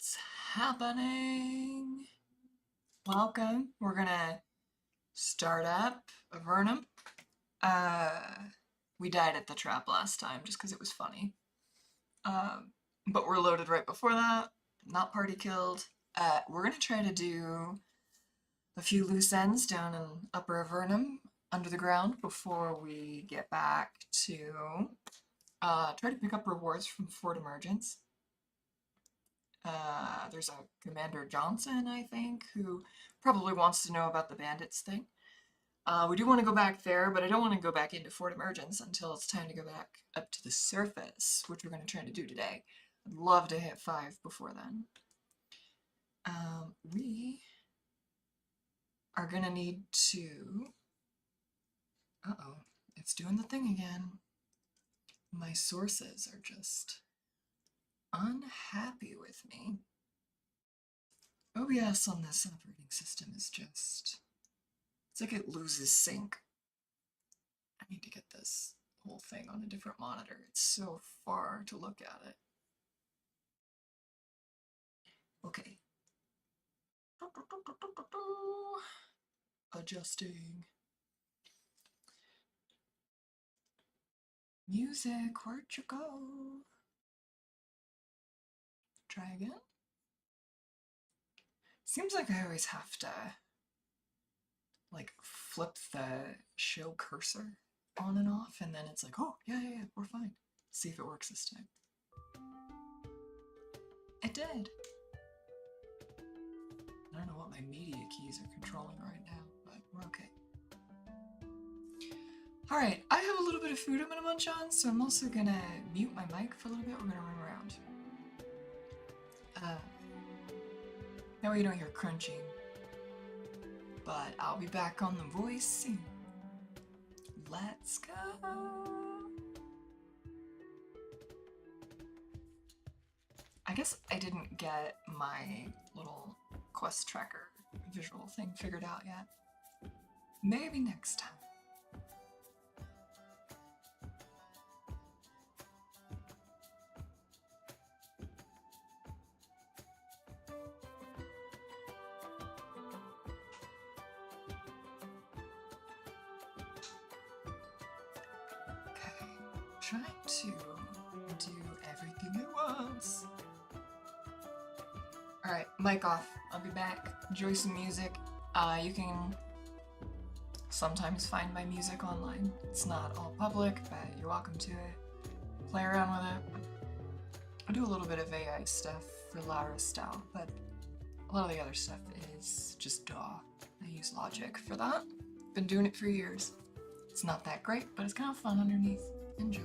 What's happening? Welcome. We're gonna start up Avernum. We died at the trap last time just because it was funny. But we're loaded right before that. Not party killed. We're gonna try to do a few loose ends down in Upper Avernum under the ground before we get back to try to pick up rewards from Fort Emergence. There's a Commander Johnson, I think, who probably wants to know about the bandits thing. We do want to go back there, but I don't want to go back into Fort Emergence until it's time to go back up to the surface, which we're going to try to do today. I'd love to hit 5 before then. We are going to need to... Uh-oh, it's doing the thing again. My sources are just unhappy with me. OBS on this operating system is just... It's like it loses sync. I need to get this whole thing on a different monitor. It's so far to look at it. Okay. Adjusting. Music, where'd you go? Try again. Seems like I always have to like flip the show cursor on and off, and then it's like, oh, yeah, we're fine. See if it works this time. It did. I don't know what my media keys are controlling right now, but we're okay. Alright, I have a little bit of food I'm gonna munch on, so I'm also gonna mute my mic for a little bit. We're gonna run around. That way you don't hear crunching. But I'll be back on the voice soon. Let's go! I guess I didn't get my little quest tracker visual thing figured out yet. Maybe next time. Trying to do everything at once. Alright, mic off. I'll be back. Enjoy some music. You can sometimes find my music online. It's not all public, but you're welcome to it. Play around with it. I do a little bit of AI stuff for Lara style, but a lot of the other stuff is just DAW. I use Logic for that. Been doing it for years. It's not that great, but it's kind of fun underneath. Enjoy.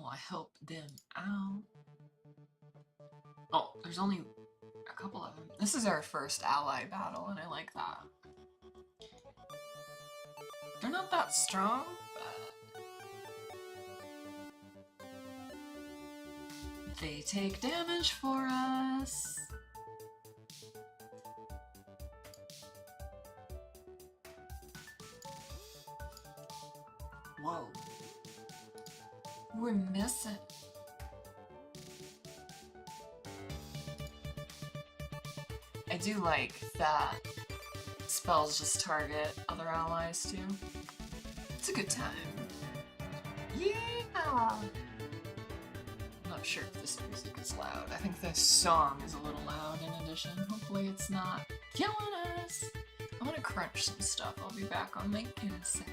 Well, I help them out. Oh, there's only a couple of them. This is our first ally battle, and I like that. They're not that strong, but they take damage for us. Whoa. We're missing. I do like that spells just target other allies too. It's a good time. Yeah! I'm not sure if this music is loud. I think this song is a little loud in addition. Hopefully it's not killing us. I'm gonna crunch some stuff. I'll be back on mic in a sec.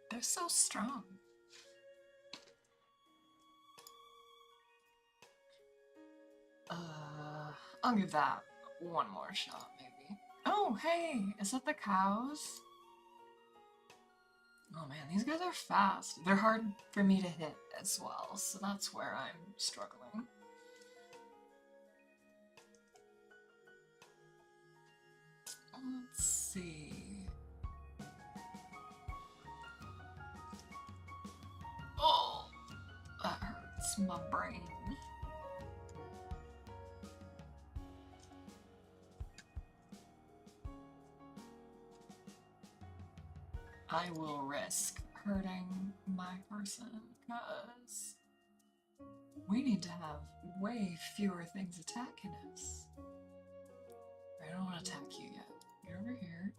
They're so strong. I'll give that one more shot, maybe. Oh, hey, is that the cows? Oh man, these guys are fast. They're hard for me to hit as well, so that's where I'm struggling. Let's see. Oh, that hurts my brain. I will risk hurting my person because we need to have way fewer things attacking us. I don't want to attack you yet. Get over here.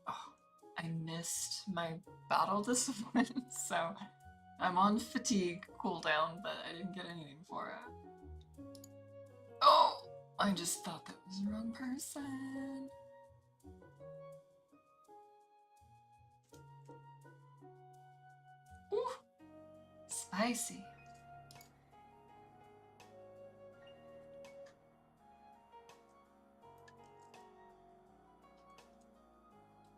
Oh, I missed my battle discipline, so I'm on fatigue cooldown, but I didn't get anything for it. Oh, I just thought that was the wrong person. Ooh, spicy.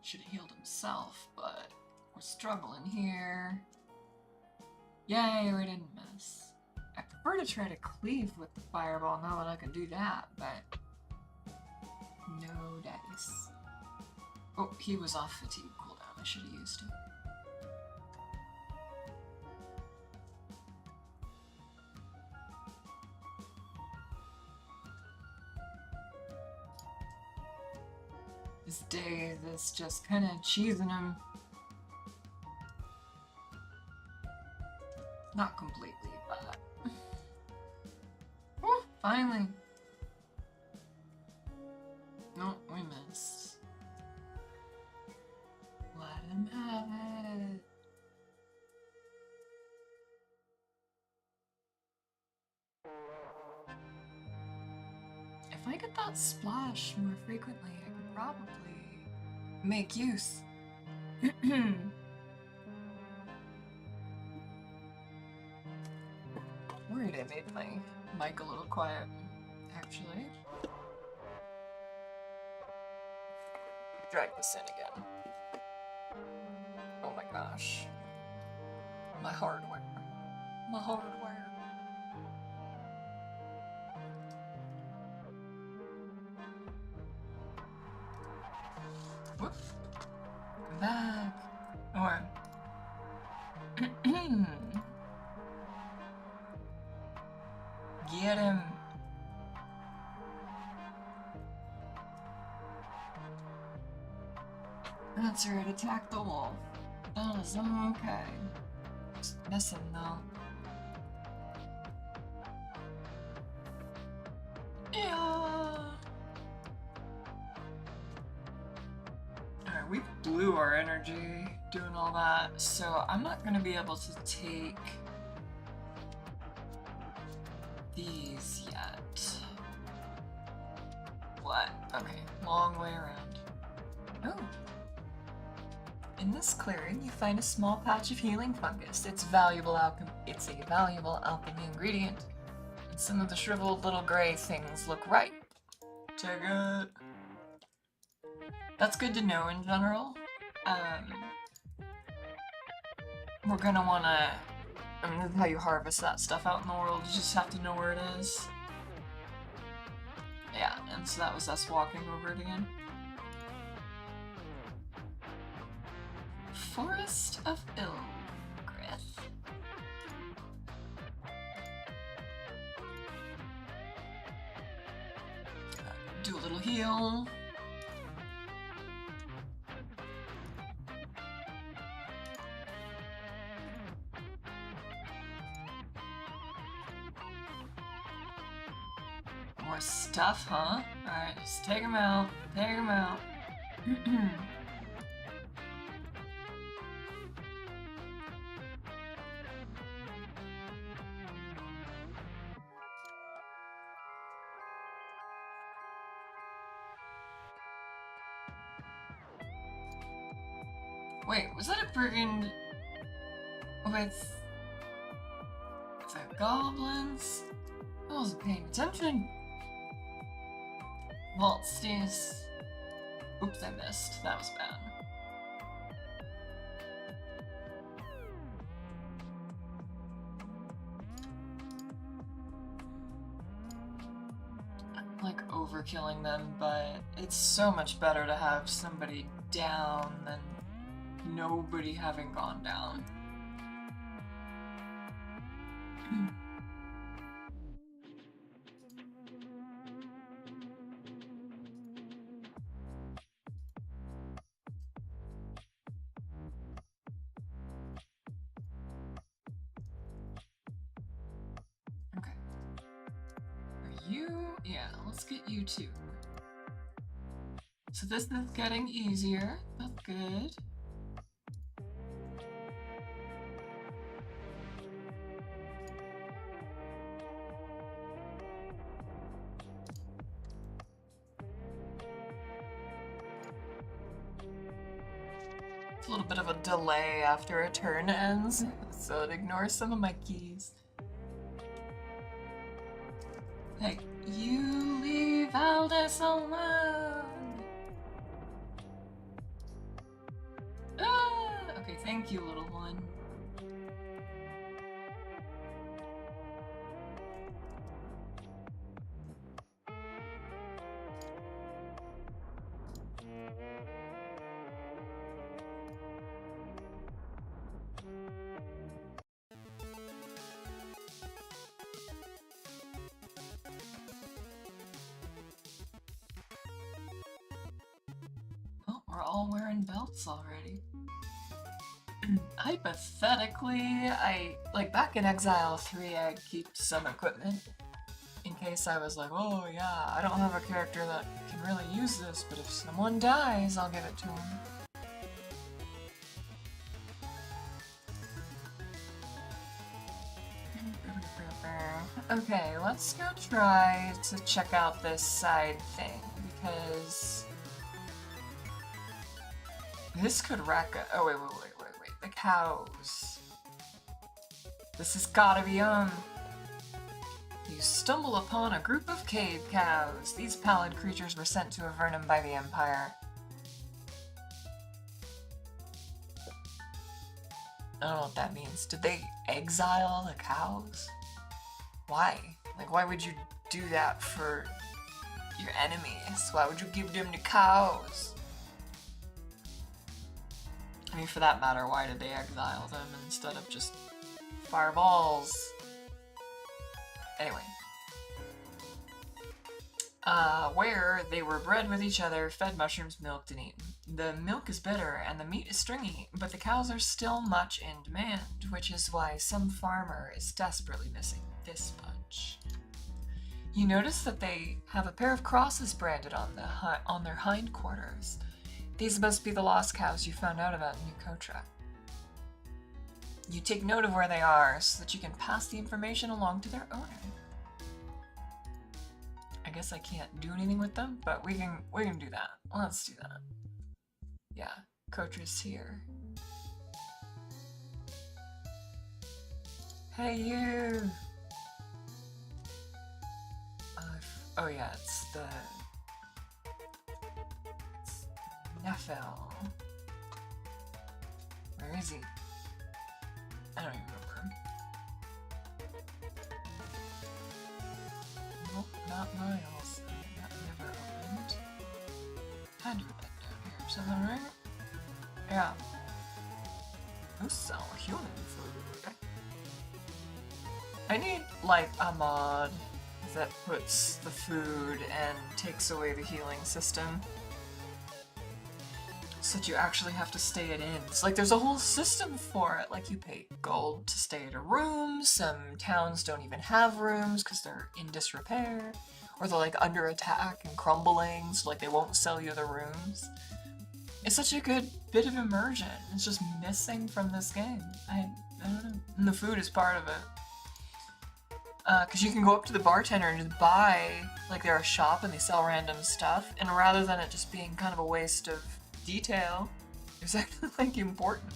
Should have healed himself, but we're struggling here. Yay, we didn't miss. I prefer to try to cleave with the fireball now that I can do that, but no dice. Oh, he was off fatigue cooldown. I should have used it. This day is just kind of cheesing him. Not completely, but... Woo, finally! No, we missed. Let him have it. If I get that splash more frequently, I could probably make use. Worried I made my mic a little quiet, actually. Drag this in again. Oh my gosh. My hardware. My hardware. Whoop. Come back. Or... Get him. That's right, attack the wolf. That is okay. Just missing though. Yeah. Alright, we blew our energy doing all that, so I'm not gonna be able to take these yet. What? Okay, long way around. Oh. In this clearing, you find a small patch of healing fungus. It's a valuable alchemy ingredient. And some of the shriveled little gray things look ripe. Take it. That's good to know in general. We're gonna wanna... I mean, this is how you harvest that stuff out in the world. You just have to know where it is. Yeah, and so that was us walking over it again. Forest of Ilgrith. Do a little heal. More stuff, huh? Alright, just take him out. Take him out. Wait, was that a brigand with the goblins? I wasn't paying attention. Vault stays. Oops, I missed. That was bad. I'm like overkill killing them, but it's so much better to have somebody down than nobody having gone down. Okay. Are you? Yeah, let's get you too. So this is getting easier. That's good. It's a little bit of a delay after a turn ends, so it ignores some of my keys. Hey, you leave Aldous alone! Ah! Okay, thank you, little one. Oh, we're all wearing belts already. Hypothetically, like back in Exile 3, I'd keep some equipment in case I was like, oh yeah, I don't have a character that can really use this, but if someone dies, I'll give it to him. Okay, let's go try to check out this side thing, because this could wreck a— oh wait, the cows. This has gotta be You stumble upon a group of cave cows. These pallid creatures were sent to Avernum by the Empire. I don't know what that means. Did they exile the cows? Why? Like, why would you do that for your enemies? Why would you give them the cows? I mean, for that matter, why did they exile them instead of just fireballs? Anyway. Where they were bred with each other, fed mushrooms, milked, and eaten. The milk is bitter and the meat is stringy, but the cows are still much in demand, which is why some farmer is desperately missing this bunch. You notice that they have a pair of crosses branded on their hindquarters. These must be the lost cows you found out about in New Kotra. You take note of where they are so that you can pass the information along to their owner. I guess I can't do anything with them, but we can do that. Let's do that. Yeah, Kotra's here. Hey you! Oh yeah, it's Nephil. Where is he? I don't even remember. Nope, not Miles. That never opened. Had to have been down here or something, right? Yeah. Who sell human food? I need, like, a mod that puts the food and takes away the healing system. So that you actually have to stay at inns. Like, there's a whole system for it. Like, you pay gold to stay at a room. Some towns don't even have rooms because they're in disrepair. Or they're, like, under attack and crumbling, so, like, they won't sell you the rooms. It's such a good bit of immersion. It's just missing from this game. I don't know. And the food is part of it. Because you can go up to the bartender and just buy, like, they're a shop and they sell random stuff. And rather than it just being kind of a waste of detail, it's actually, like, important.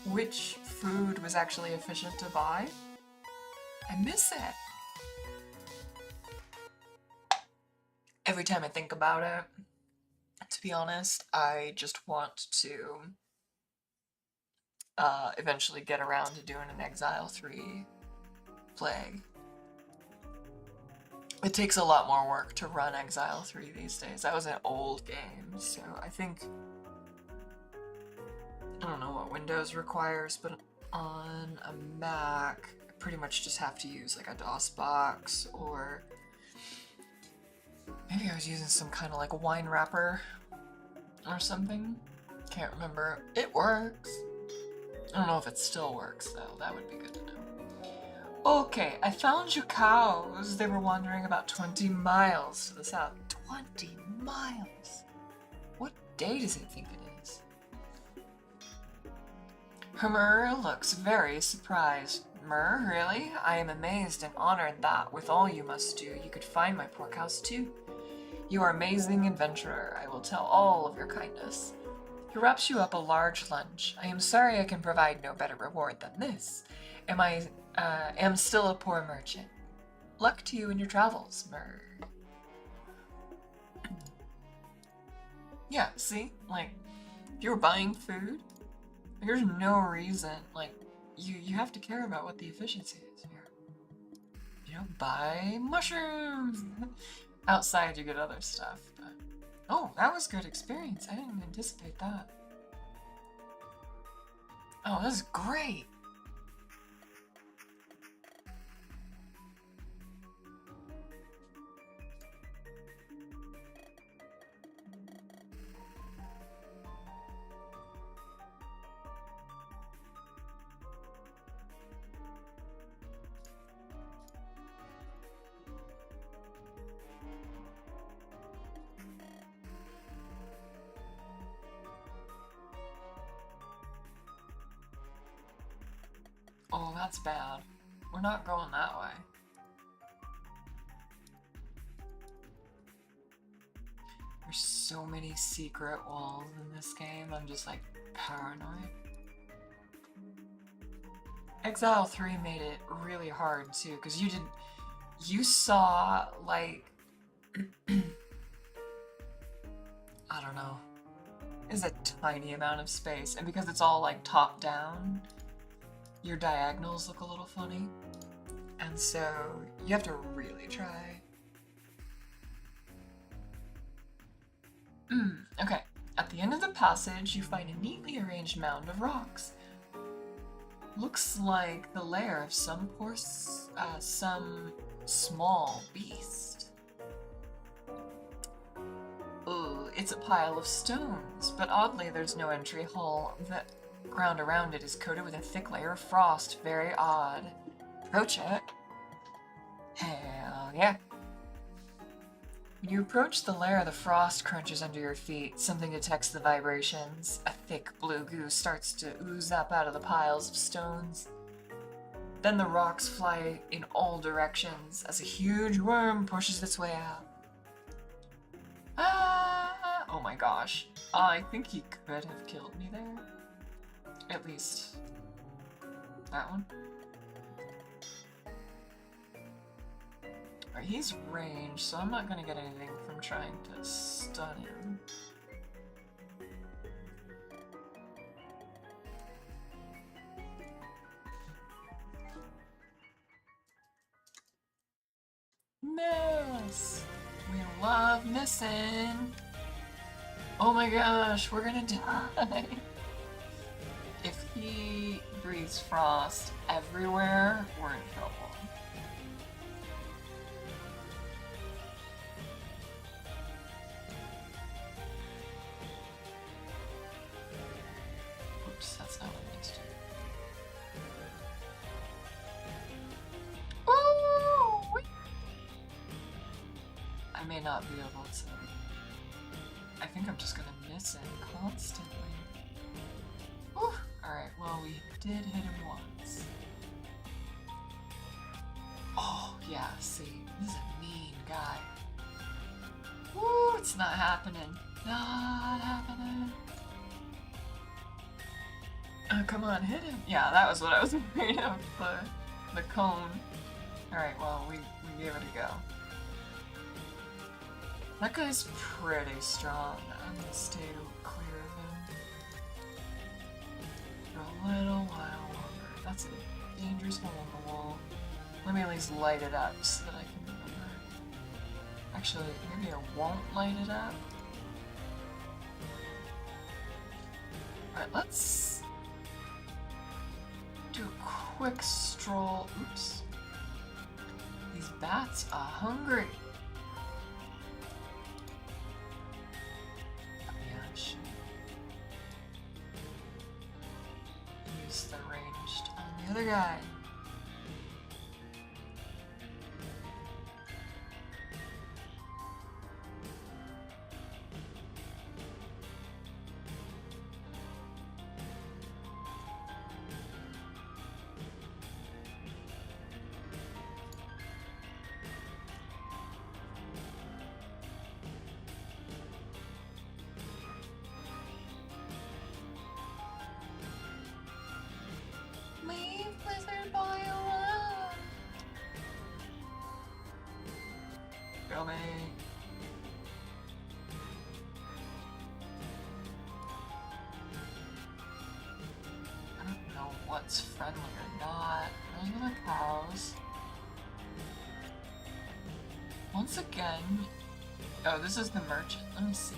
Which food was actually efficient to buy? I miss it. Every time I think about it, to be honest, I just want to eventually get around to doing an Exile 3 play. It takes a lot more work to run Exile 3 these days. That was an old game, so I think... I don't know what Windows requires, but on a Mac, I pretty much just have to use like a DOS box, or maybe I was using some kind of like wine wrapper or something. Can't remember. It works. I don't know if it still works though. That would be good to know. Okay, I found your cows. They were wandering about 20 miles to the south. 20 miles? What day does it think it is? Hummer looks very surprised. Mer, really? I am amazed and honored that, with all you must do, you could find my poor cows too. You are amazing adventurer. I will tell all of your kindness. He wraps you up a large lunch. I am sorry I can provide no better reward than this. Am still a poor merchant. Luck to you in your travels, Mer. Yeah, see? Like, if you were buying food, there's no reason, like, you have to care about what the efficiency is here. You know, buy mushrooms! Outside you get other stuff, but... Oh, that was good experience. I didn't anticipate that. Oh, this is great! Oh, that's bad. We're not going that way. There's so many secret walls in this game, I'm just like paranoid. Exile 3 made it really hard too, because you saw like, I don't know, it's a tiny amount of space, and because it's all like top down, your diagonals look a little funny, and so you have to really try. Okay. At the end of the passage, you find a neatly arranged mound of rocks. Looks like the lair of some small beast. Ooh, it's a pile of stones, but oddly there's no entry hole. The ground around it is coated with a thick layer of frost. Very odd. Approach it. Hell yeah. When you approach the lair, the frost crunches under your feet. Something detects the vibrations. A thick blue goo starts to ooze up out of the piles of stones. Then the rocks fly in all directions as a huge worm pushes its way out. Ah! Oh my gosh. I think he could have killed me there. At least that one. Alright, he's ranged, so I'm not gonna get anything from trying to stun him. Miss! We love missing! Oh my gosh, we're gonna die! If he breathes frost everywhere, we're in trouble. Oops, that's not what I need to do. Ooh! I may not be able to. I think I'm just gonna miss it constantly. Whew. Alright, well, we did hit him once. Oh, yeah, see, this is a mean guy. Woo, it's not happening. Not happening. Oh, come on, hit him. Yeah, that was what I was afraid of, the cone. Alright, well, we gave it a go. That guy's pretty strong. I'm gonna stay clear of him for a little while longer. That's a dangerous hole in the wall. Let me at least light it up so that I can remember. Actually, maybe I won't light it up. Alright, let's do a quick stroll. Oops. These bats are hungry. Oh, yeah, I should use the ranged on the other guy. Kill me. I don't know what's friendly or not. Those are the cows. Once again... Oh, this is the merchant. Let me see.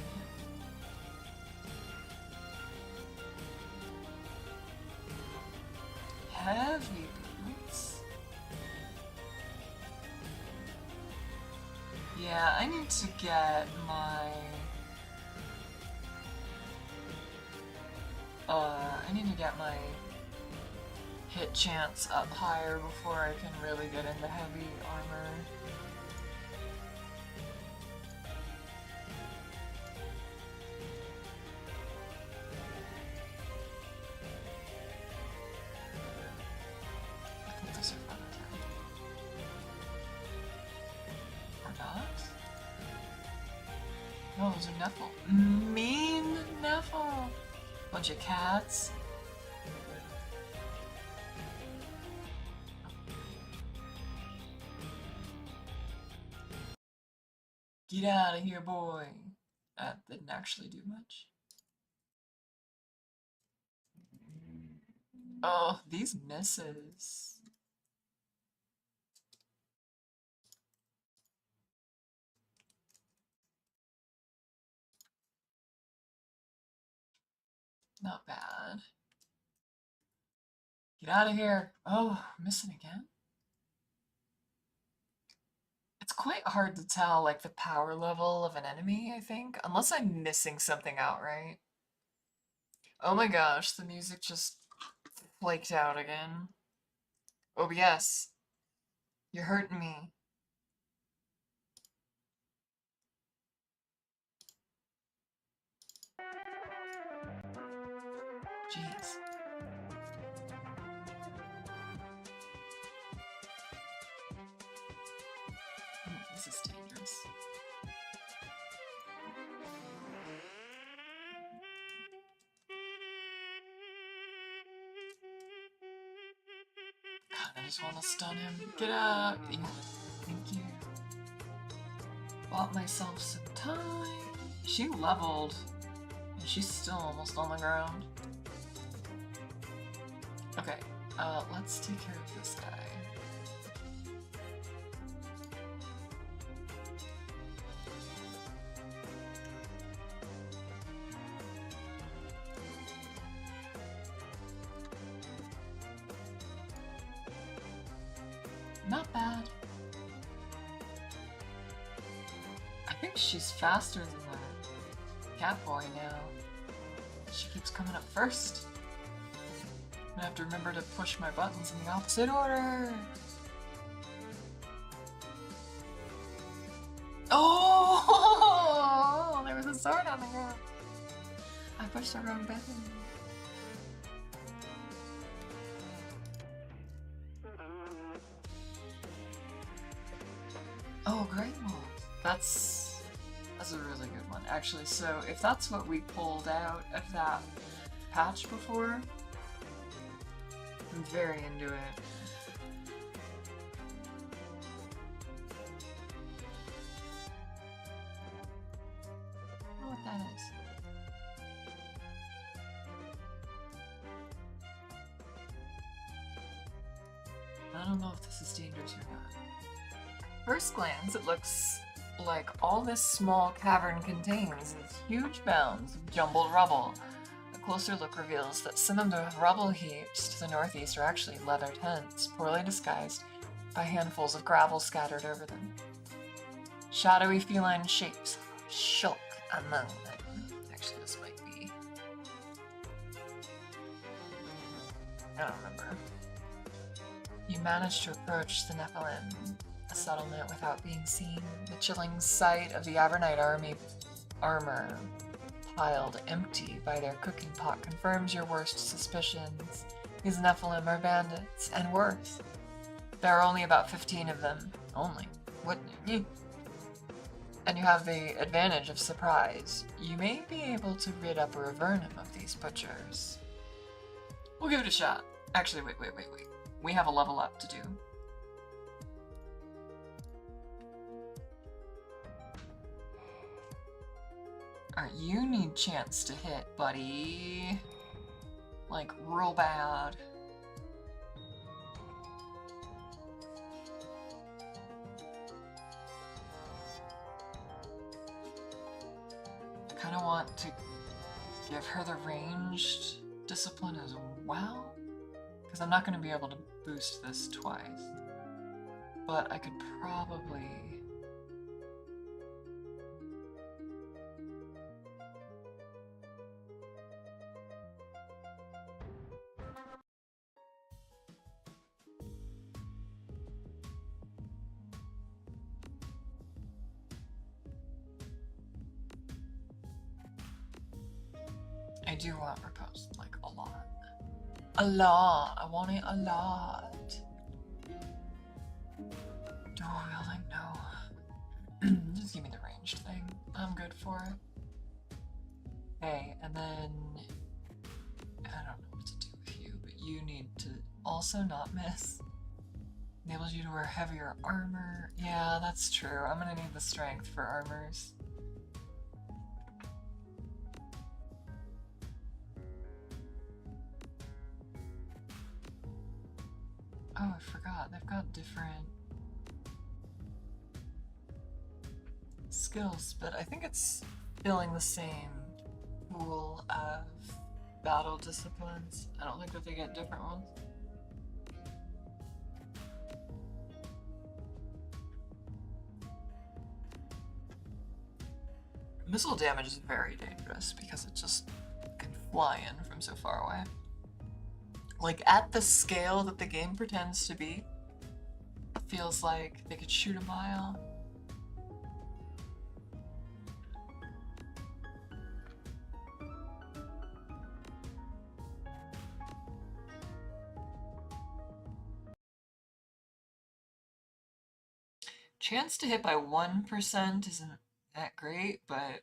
Heavy boots. Yeah, I need to get my... hit chance up higher before I can really get into heavy armor. I think those are fun. Or not? No, those are Nephil. Mean Nephil! Bunch of cats. Get out of here, boy. That didn't actually do much. Oh, these misses. Not bad. Get out of here. Oh, missing again? It's quite hard to tell, like, the power level of an enemy, I think. Unless I'm missing something outright. Oh my gosh, the music just flaked out again. OBS. You're hurting me. Jeez. This is dangerous. God, I just want to stun him. Get out! Thank you. Bought myself some time. She leveled. And she's still almost on the ground. Okay, let's take care of this guy. Not bad. I think she's faster than the cat boy now. She keeps coming up first. I'm gonna have to remember to push my buttons in the opposite order. Oh! There was a sword on the ground. I pushed the wrong button. Oh, great one. That's a really good one, actually. So if that's what we pulled out of that patch before, I'm very into it. I don't know what that is. I don't know if this is dangerous or not. First glance, it looks like all this small cavern contains is huge mounds of jumbled rubble. A closer look reveals that some of the rubble heaps to the northeast are actually leather tents, poorly disguised by handfuls of gravel scattered over them. Shadowy feline shapes shulk among them. Actually, this might be... I don't remember. You managed to approach the Nephilim, a settlement without being seen. The chilling sight of the Avernite armor piled empty by their cooking pot confirms your worst suspicions. These Nephilim are bandits, and worse. There are only about 15 of them. Only. Wouldn't you? And you have the advantage of surprise. You may be able to rid Upper Avernum of these butchers. We'll give it a shot. Actually, wait. We have a level up to do. Alright, you need chance to hit, buddy. Like, real bad. I kind of want to give her the ranged discipline as well, because I'm not going to be able to boost this twice. But I could probably... I do want repose, like, a lot. A lot! I want it a lot. Dual wielding, no. Just give me the ranged thing. I'm good for it. Okay, and then... I don't know what to do with you, but you need to also not miss. Enables you to wear heavier armor. Yeah, that's true. I'm gonna need the strength for armors. Oh, I forgot. They've got different skills, but I think it's filling the same pool of battle disciplines. I don't think that they get different ones. Missile damage is very dangerous because it just can fly in from so far away. Like, at the scale that the game pretends to be, it feels like they could shoot a mile. Chance to hit by 1% isn't that great, but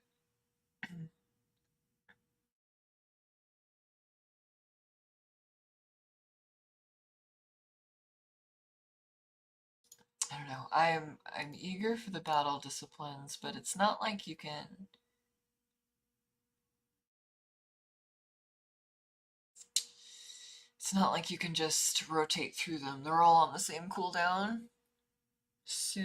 I don't know. I'm eager for the battle disciplines, but it's not like you can... It's not like you can just rotate through them. They're all on the same cooldown. So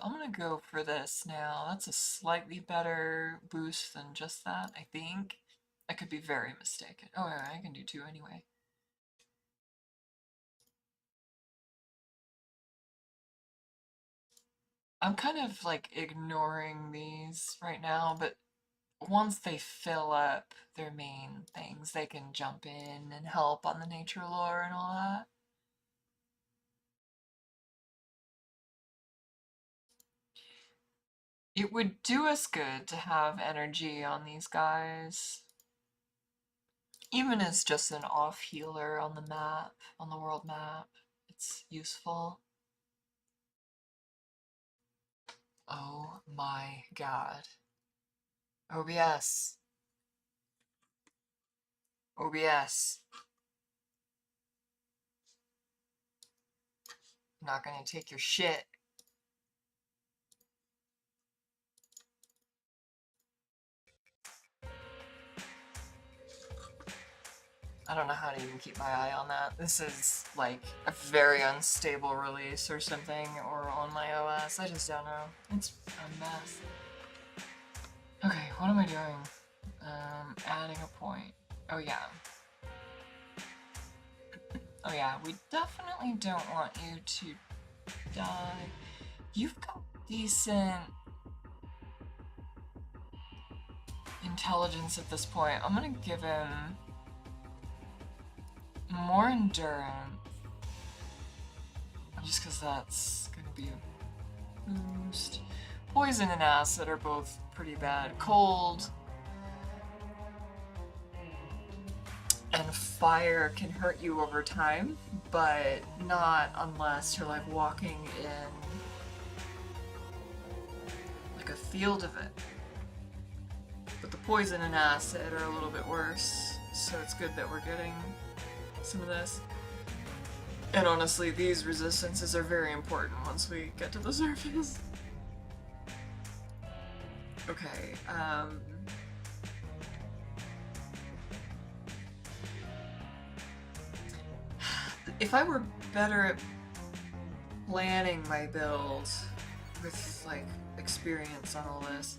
I'm gonna go for this now. That's a slightly better boost than just that, I think. I could be very mistaken. Oh, yeah, I can do 2 anyway. I'm kind of like ignoring these right now, but once they fill up their main things, they can jump in and help on the nature lore and all that. It would do us good to have energy on these guys. Even as just an off healer on the map, on the world map, it's useful. Oh my god. OBS. OBS. I'm not gonna take your shit. I don't know how to even keep my eye on that. This is like a very unstable release or something, or on my OS. I just don't know. It's a mess. Okay, what am I doing? Adding a point. Oh yeah. Oh yeah, we definitely don't want you to die. You've got decent intelligence at this point. I'm gonna give him more endurance, just because that's gonna be a boost. Poison and acid are both pretty bad. Cold and fire can hurt you over time, but not unless you're like walking in like a field of it. But the poison and acid are a little bit worse, so it's good that we're getting some of this. And honestly, these resistances are very important once we get to the surface. Okay, if I were better at planning my build with, like, experience on all this,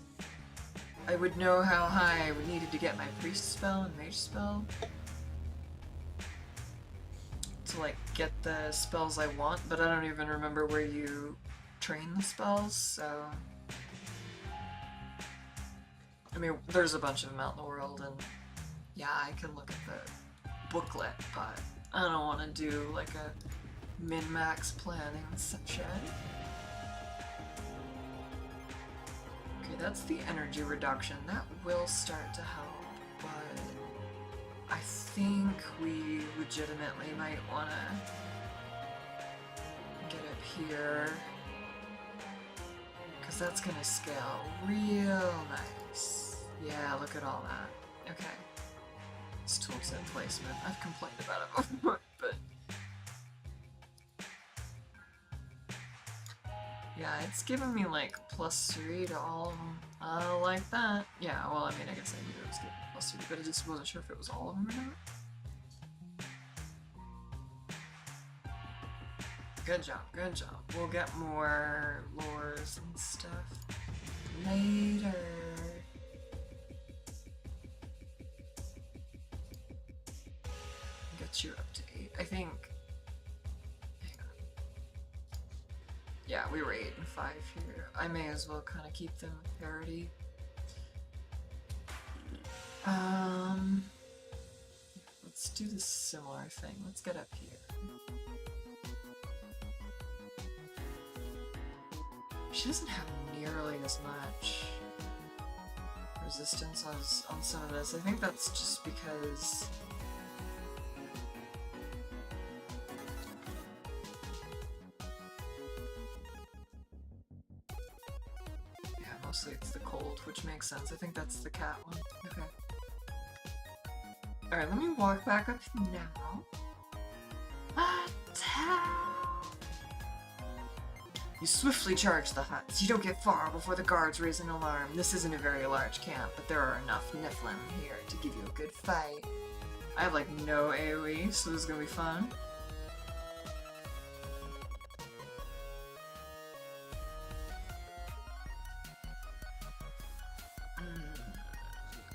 I would know how high I would need to get my priest spell and mage spell to, like, get the spells I want, but I don't even remember where you train the spells, so... I mean, there's a bunch of them out in the world, and yeah, I can look at the booklet, but I don't want to do, like, a min-max planning section. Okay, that's the energy reduction. That will start to help, but I think we legitimately might want to get up here, because that's going to scale real nice. Yeah, look at all that. Okay. This toolset placement. I've complained about it before, but... yeah, it's giving me like +3 to all of them. I like that. Yeah, well, I mean, I guess I knew it was giving +3, but I just wasn't sure if it was all of them or not. Good job, good job. We'll get more lures and stuff later. Get you up to 8. I think. Hang on. Yeah, we were 8 and 5 here. I may as well kind of keep them parity. Let's do the similar thing. Let's get up here. She doesn't have nearly as much resistance on some of this. I think that's just because mostly it's the cold, which makes sense. I think that's the cat one. Okay. Alright, let me walk back up now. Attack! You swiftly charge the huts. You don't get far before the guards raise an alarm. This isn't a very large camp, but there are enough Niflheim here to give you a good fight. I have like no AoE, so this is gonna be fun.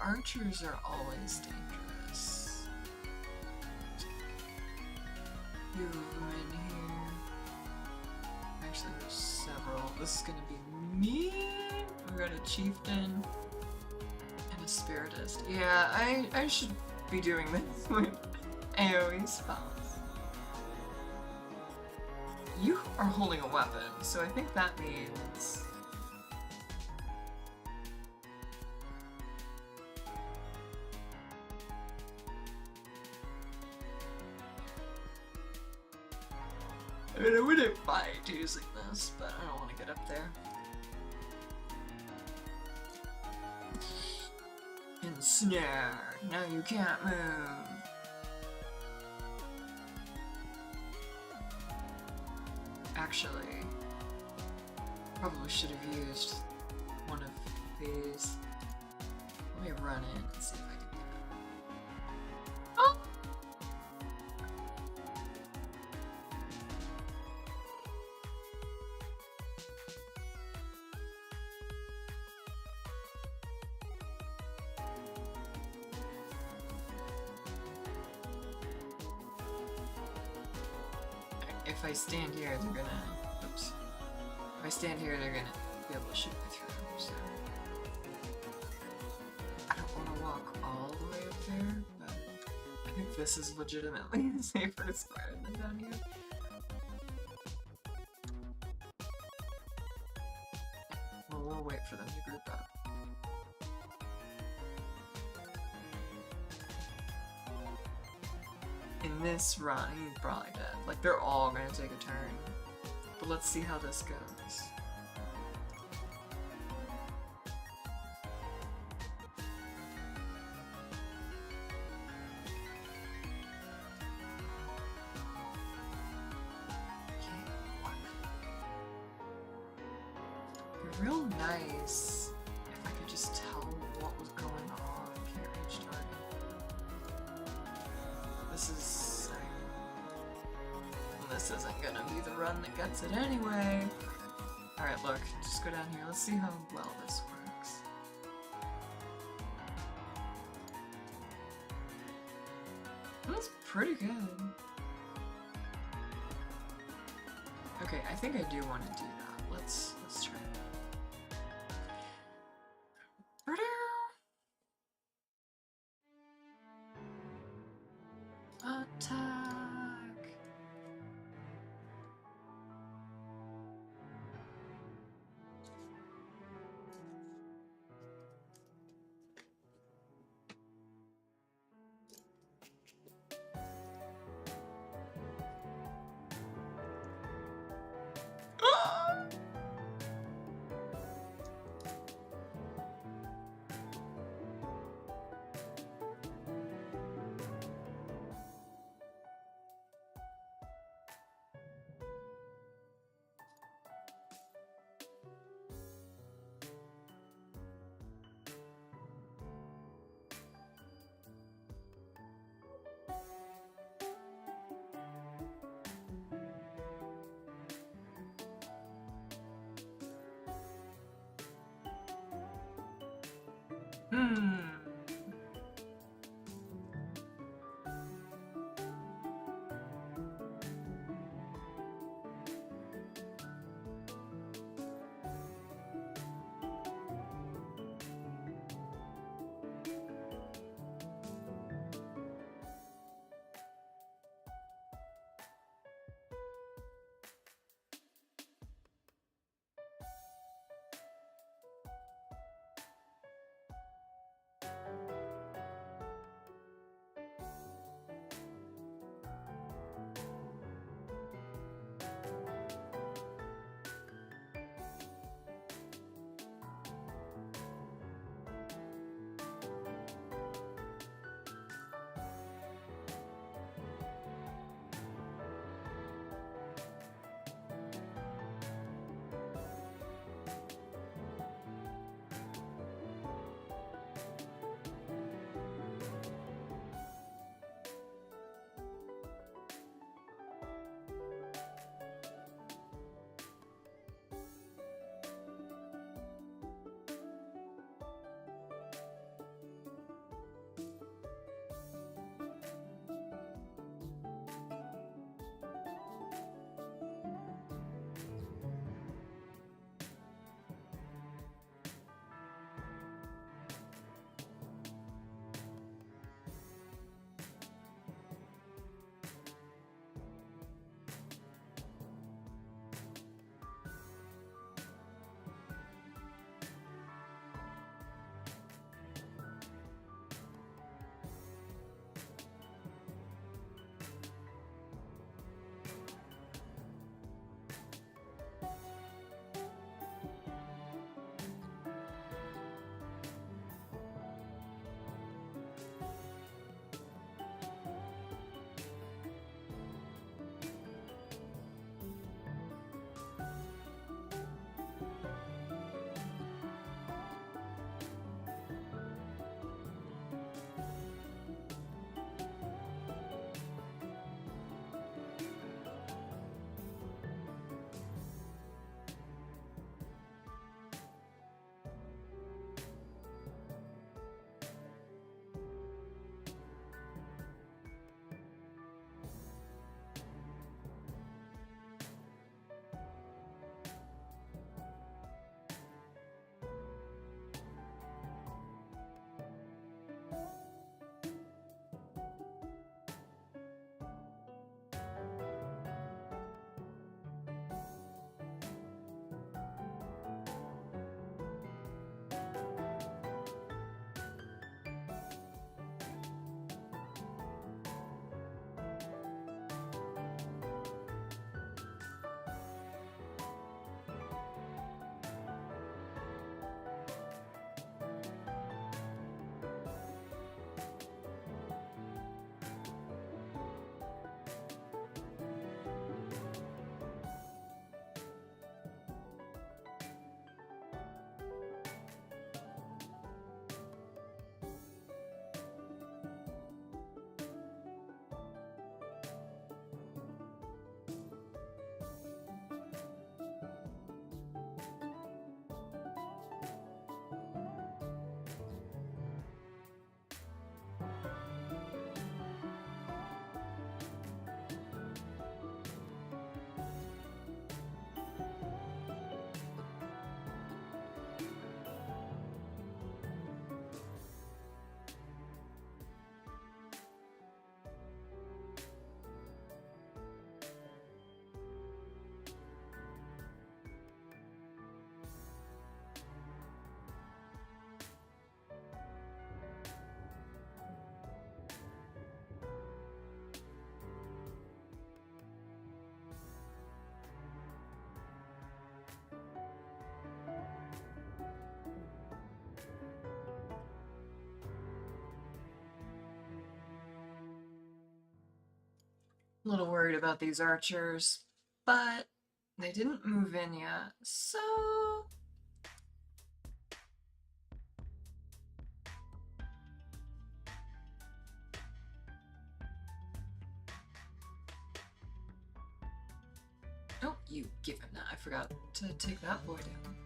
Archers are always dangerous. You have them in here. Actually, there's several. This is gonna be mean. We got a chieftain and a spiritist. Yeah, I should be doing this with AoE spells. You are holding a weapon, so I think that means I mean, I wouldn't mind using this, but I don't want to get up there. Ensnare. Now you can't move. Actually, probably should have used one of these. Let me run in and see if I can do it. Oh! if I stand here, they're gonna... Oops. If I stand here, they're gonna be able to shoot me through, so... I don't want to walk all the way up there, but I think this is legitimately the safer spot than down here. Well, we'll wait for them to group up. In this run, he's probably dead. Like, they're all gonna take a turn. But let's see how this goes. It'd be real nice if I could just tell what was going on. Can't reach target. This is... This isn't gonna be the run that gets it anyway. Alright, look, just go down here. Let's see how well this works. That's pretty good. Okay, I think I do want to do that. Let's try it. Attack! A little worried about these archers, but they didn't move in yet, so... Oh, you give him that. I forgot to take that boy down.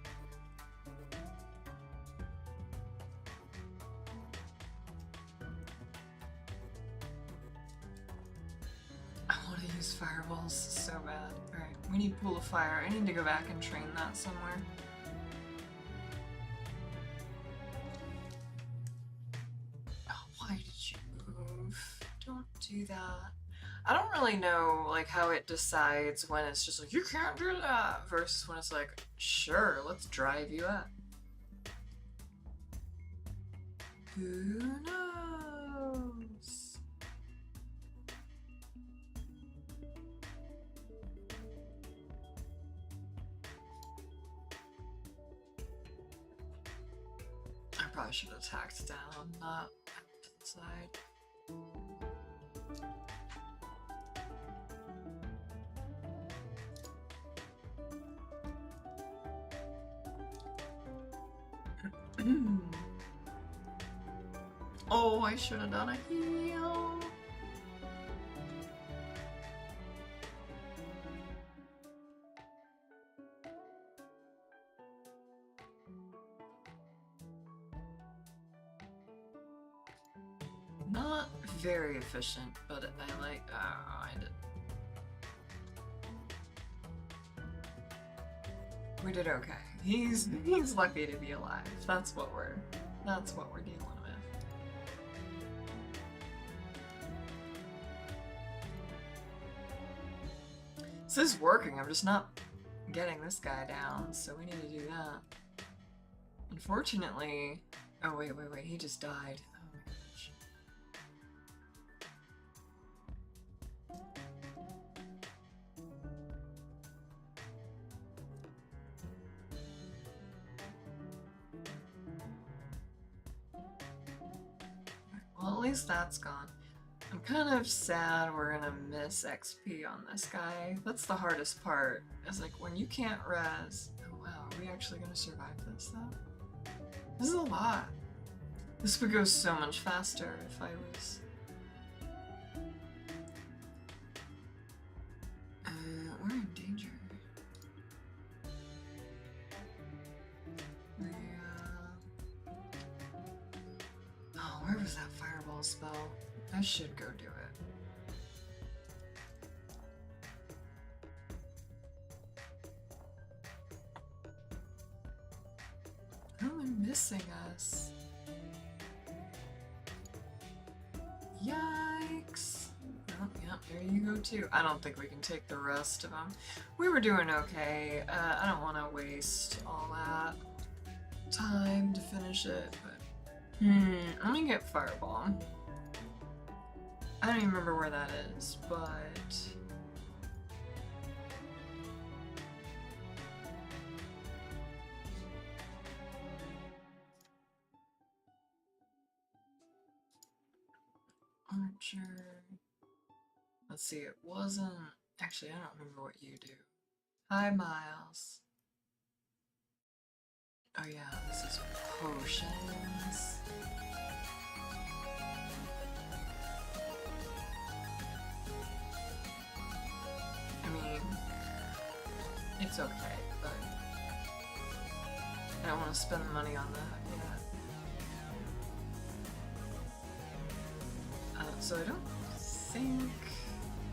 I want to use fireballs so bad. Alright, we need pool of fire. I need to go back and train that somewhere. Oh, why did you move? Don't do that. I don't really know like how it decides when it's just like, you can't do that, versus when it's like, sure, let's drive you up. Who knows? I probably should have attacked down, not to the side. Oh, I should have done a heal. Not very efficient, but I like. Oh, I did. We did okay. He's lucky to be alive. That's what we're dealing with. This is working. I'm just not getting this guy down, so we need to do that. Unfortunately, oh wait, he just died. Oh my gosh. Well, at least that's gone. I'm kind of sad we're gonna miss XP on this guy. That's the hardest part. Is like when you can't res. Oh wow, are we actually gonna survive this though? This is a lot. This would go so much faster if I was... we're in danger. Oh, where was that fireball spell? I should go do it. Oh, they're missing us. Yikes. Oh, yeah, there you go too. I don't think we can take the rest of them. We were doing okay. I don't want to waste all that time to finish it, but... I'm gonna get Fireball. I don't even remember where that is, but... Archer... Let's see, it wasn't... Actually, I don't remember what you do. Hi, Miles. Oh yeah, this is potions. I mean, it's okay, but I don't want to spend money on that yet. So I don't think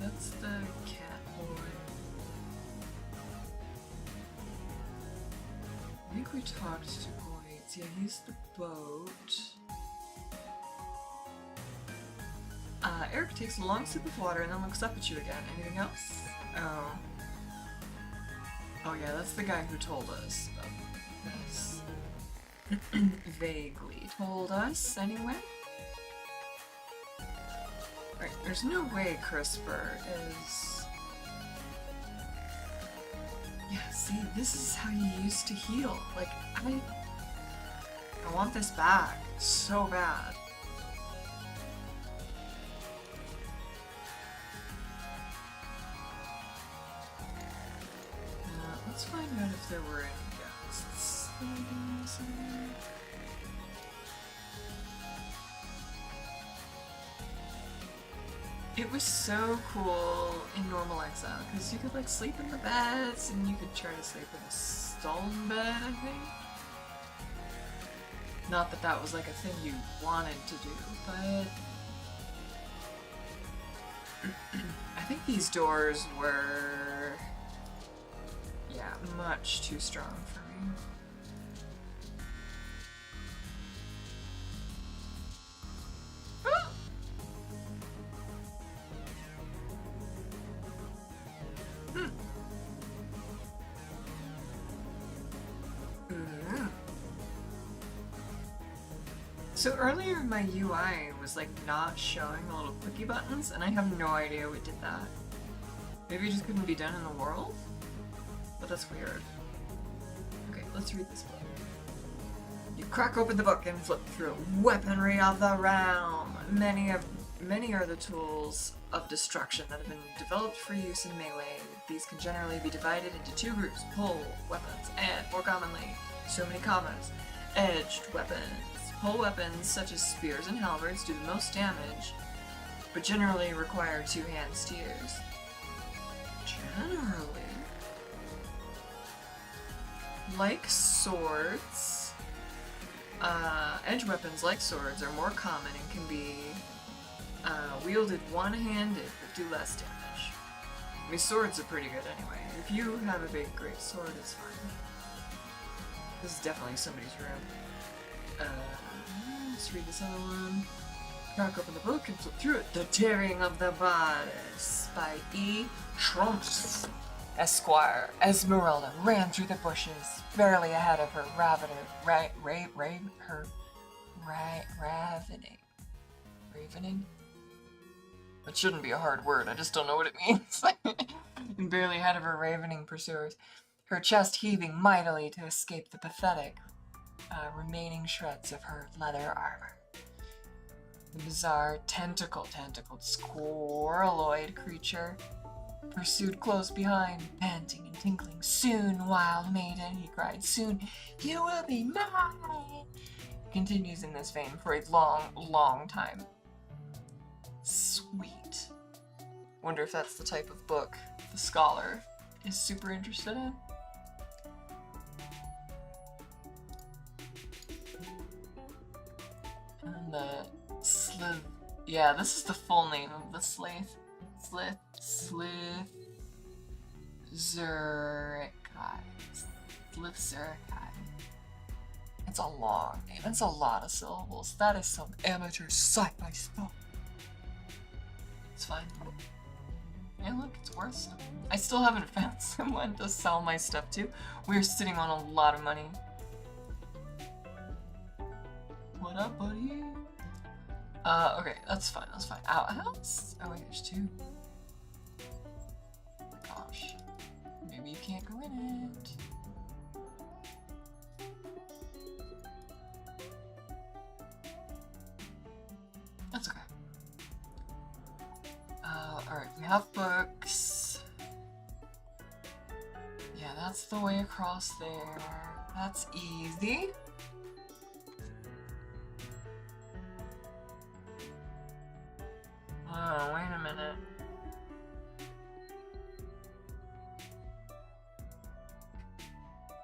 that's the cat boy. I think we talked to Boyd. Yeah, he's the boat. Eric takes a long sip of water and then looks up at you again. Anything else? Oh. Oh yeah, that's the guy who told us about this. Vaguely told us, anyway. Right, there's no way CRISPR is... Yeah, see, this is how you used to heal. Like, I want this back so bad. out if there were any ghosts. It was so cool in normal Exile, because you could like sleep in the beds, and you could try to sleep in a stone bed, I think. Not that that was like a thing you wanted to do, but I think these doors were, yeah, much too strong for me. So earlier my UI was like not showing the little clicky buttons, and I have no idea what did that. Maybe it just couldn't be done in the world? But that's weird. Okay, let's read this book. You crack open the book and flip through weaponry of the realm. Many are the tools of destruction that have been developed for use in melee. These can generally be divided into two groups: pole weapons and, more commonly, so many commas, edged weapons. Pole weapons, such as spears and halberds, do the most damage, but generally require two hands to use. Generally. Like swords, edge weapons like swords are more common and can be wielded one-handed but do less damage. I mean, swords are pretty good anyway. If you have a big great sword, it's fine. This is definitely somebody's room. Let's read this other one. Crack open the book and flip through it. The Tearing of the Bodice by E. Trunks. Esquire. Esmeralda ran through the bushes, barely ahead of her ravening? That shouldn't be a hard word, I just don't know what it means. And barely ahead of her ravening pursuers, her chest heaving mightily to escape the pathetic remaining shreds of her leather armor. The bizarre tentacled squirreloid creature pursued close behind, panting and tinkling. "Soon, wild maiden," he cried, "soon you will be mine." Continues in this vein for a long time. Sweet. Wonder if that's the type of book the scholar is super interested in. And the slith. Yeah, this is the full name of the slith. Slith Zerkai. It's a long name. It's a lot of syllables. That is some amateur sci-fi stuff. It's fine. Hey, look, it's worth stuff. I still haven't found someone to sell my stuff to. We're sitting on a lot of money. What up, buddy? Okay, that's fine, Outhouse? Oh wait, there's two. Gosh. Maybe you can't go in it. That's okay. Alright, we have books. Yeah, that's the way across there. That's easy. Oh, wait a minute.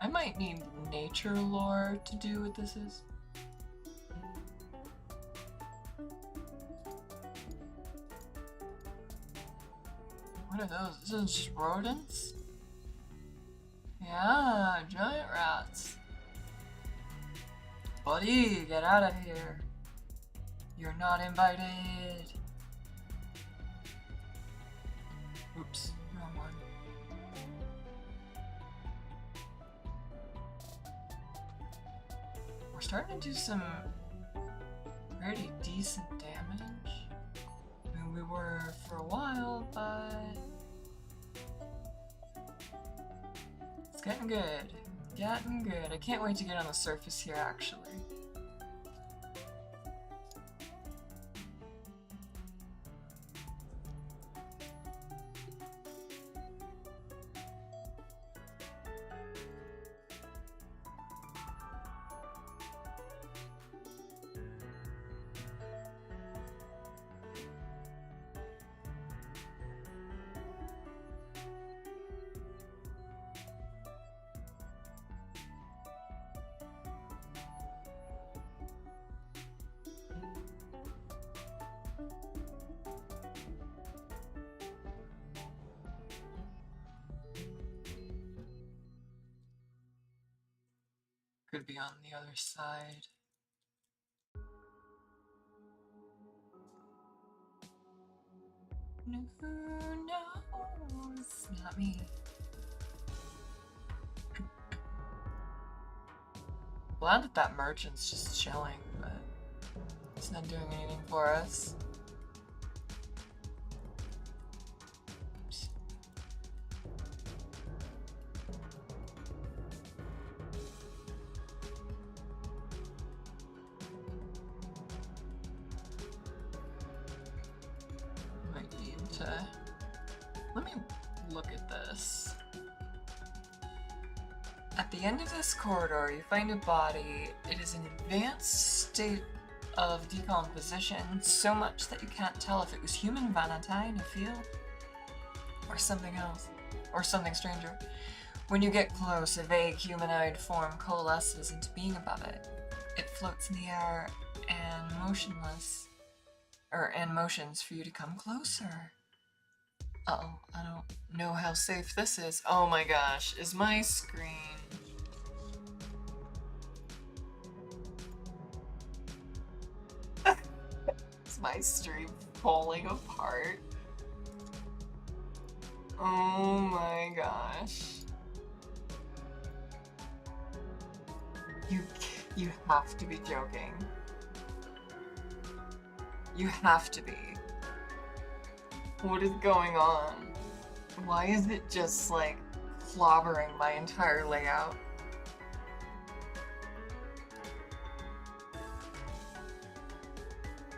I might need nature lore to do what this is. What are those? This is just rodents? Yeah, giant rats. Buddy, get out of here. You're not invited. Oops, wrong one. We're starting to do some pretty decent damage. I mean, we were for a while, but it's getting good. Getting good. I can't wait to get on the surface here, actually. could be on the other side. No, who knows? Not me. Glad that that merchant's just chilling, but it's not doing anything for us. Let me look at this. At the end of this corridor, you find a body. It is in advanced state of decomposition, so much that you can't tell if it was human vanity in a field, or something else, or something stranger. When you get close, a vague humanoid form coalesces into being above it. It floats in the air and motions for you to come closer. Uh-oh, I don't know how safe this is. Oh my gosh, is my screen... Is my stream falling apart? Oh my gosh. You have to be joking. You have to be. What is going on? Why is it just like clobbering my entire layout?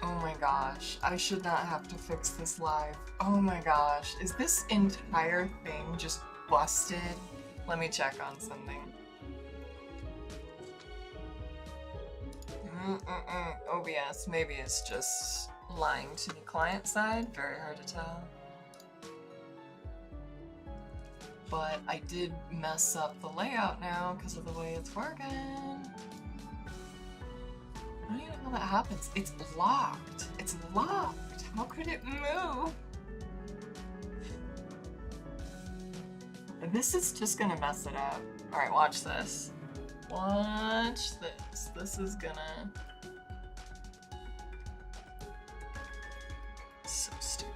Oh my gosh, I should not have to fix this live. Oh my gosh, is this entire thing just busted? Let me check on something. OBS, maybe it's just lying to the client side, very hard to tell. But I did mess up the layout now because of the way it's working. I don't even know how that happens. It's locked. It's locked. How could it move? This is just gonna mess it up. Alright, watch this. Watch this. This is gonna... So stupid.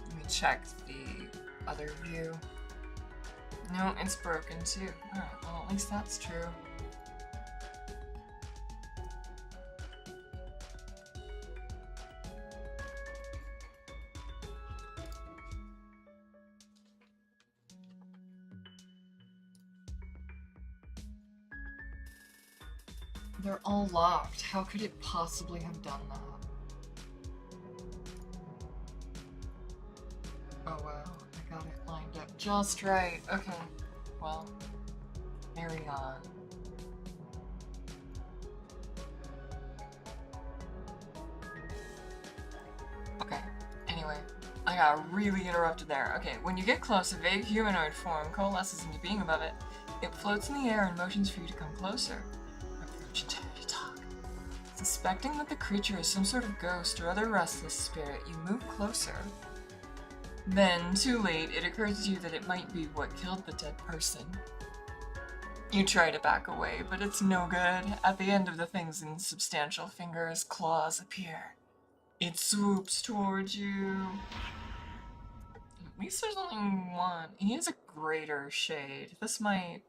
Let me check the other view. No, it's broken too. Alright, well at least that's true. They're all locked. How could it possibly have done that? Oh wow, I got it lined up just right. Okay, well, carry on. Okay, anyway, I got really interrupted there. Okay, when you get close, a vague humanoid form coalesces into being above it. It floats in the air and motions for you to come closer. Approach and tell you to talk. Suspecting that the creature is some sort of ghost or other restless spirit, you move closer. Then, too late, it occurs to you that it might be what killed the dead person. You try to back away, but it's no good. At the end of the thing's insubstantial fingers, claws appear. It swoops towards you. At least there's only one. He has a greater shade. This might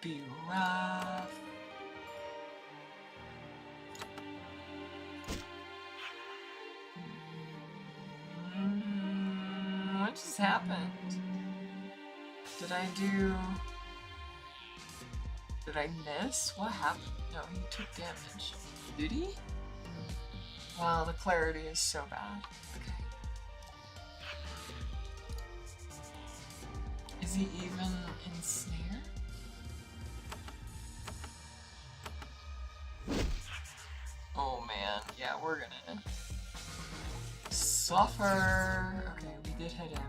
be rough. What just happened? Did I miss? What happened? No, he took damage. Did he? Wow, the clarity is so bad. Okay. Is he even ensnared? Oh man, yeah, we're gonna suffer. Okay, we did hit him.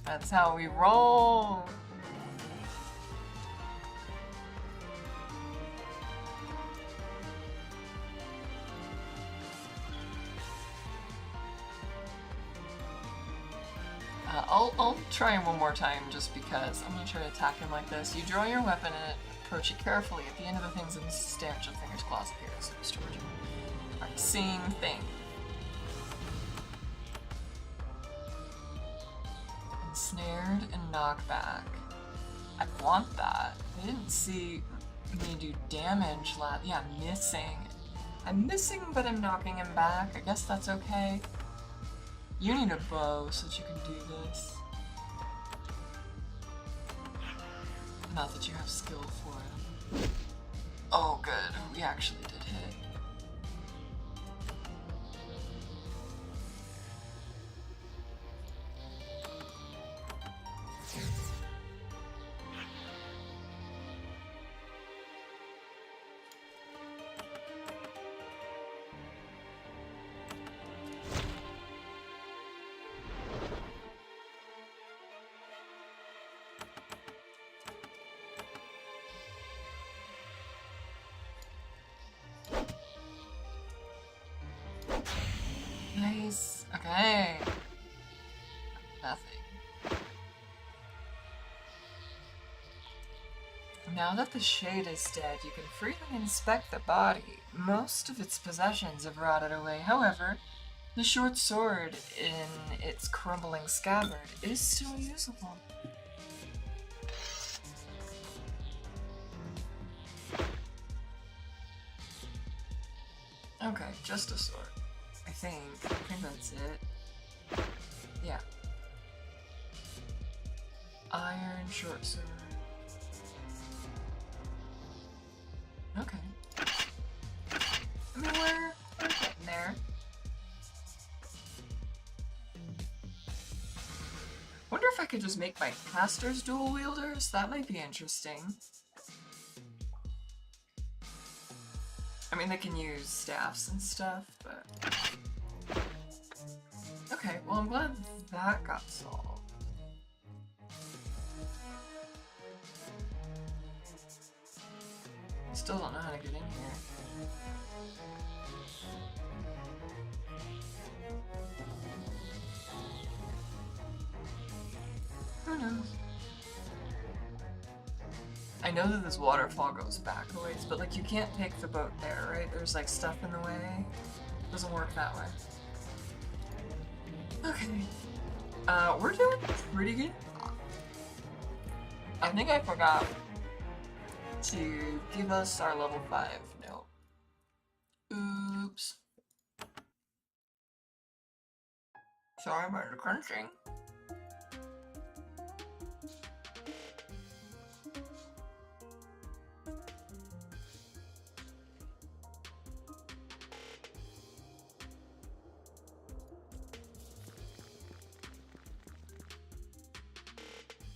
That's how we roll. try him one more time just because. I'm gonna try to attack him like this. You draw your weapon and approach it carefully. At the end of the things in the stanch of Finger's claws appears. Storage. Alright, same thing. Ensnared and knockback. I want that. I didn't see me do damage last. Yeah, I'm missing. I'm missing, but I'm knocking him back. I guess that's okay. You need a bow so that you can do this. Not that you have skill for it. Oh, good. We actually did hit. Nice. Okay. Nothing. Now that the shade is dead, you can freely inspect the body. Most of its possessions have rotted away. However, the short sword in its crumbling scabbard is still usable. Okay, just a sword. I think that's it. Yeah. Iron short sword. Okay. I mean, we're getting there. Wonder if I could just make my casters dual wielders? That might be interesting. I mean, they can use staffs and stuff, but... Okay, well, I'm glad that got solved. Still don't know how to get in here. Who knows? I know that this waterfall goes back a ways, but like you can't take the boat there, right? There's like stuff in the way. Doesn't work that way. Okay. We're doing pretty good. I think I forgot to give us our level 5 note. Oops. Sorry about the crunching.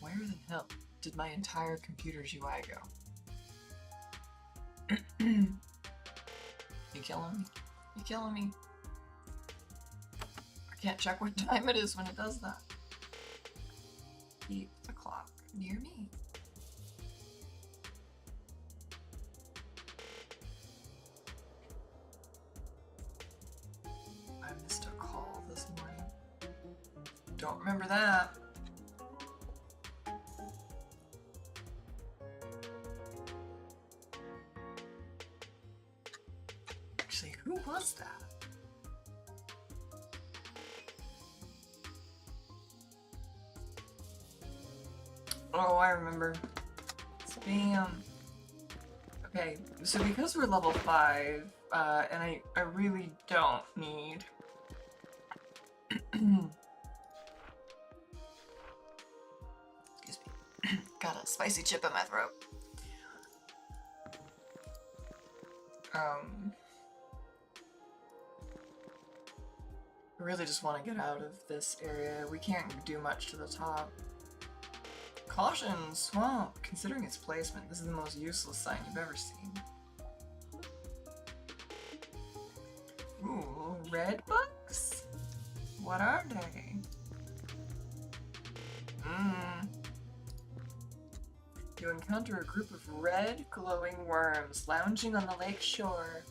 Where the hell did my entire computer's UI go? You killing me? You killing me? I can't check what time it is when it does that. Keep the clock near me. I missed a call this morning. Don't remember that. Who was that? Oh, I remember. Spam. Okay, so because we're level 5, and I really don't need... Excuse me. Got a spicy chip in my throat. I really just want to get out of this area. We can't do much to the top. Caution, swamp. Considering its placement, this is the most useless sign you've ever seen. Ooh, red bugs? What are they? You encounter a group of red, glowing worms lounging on the lake shore.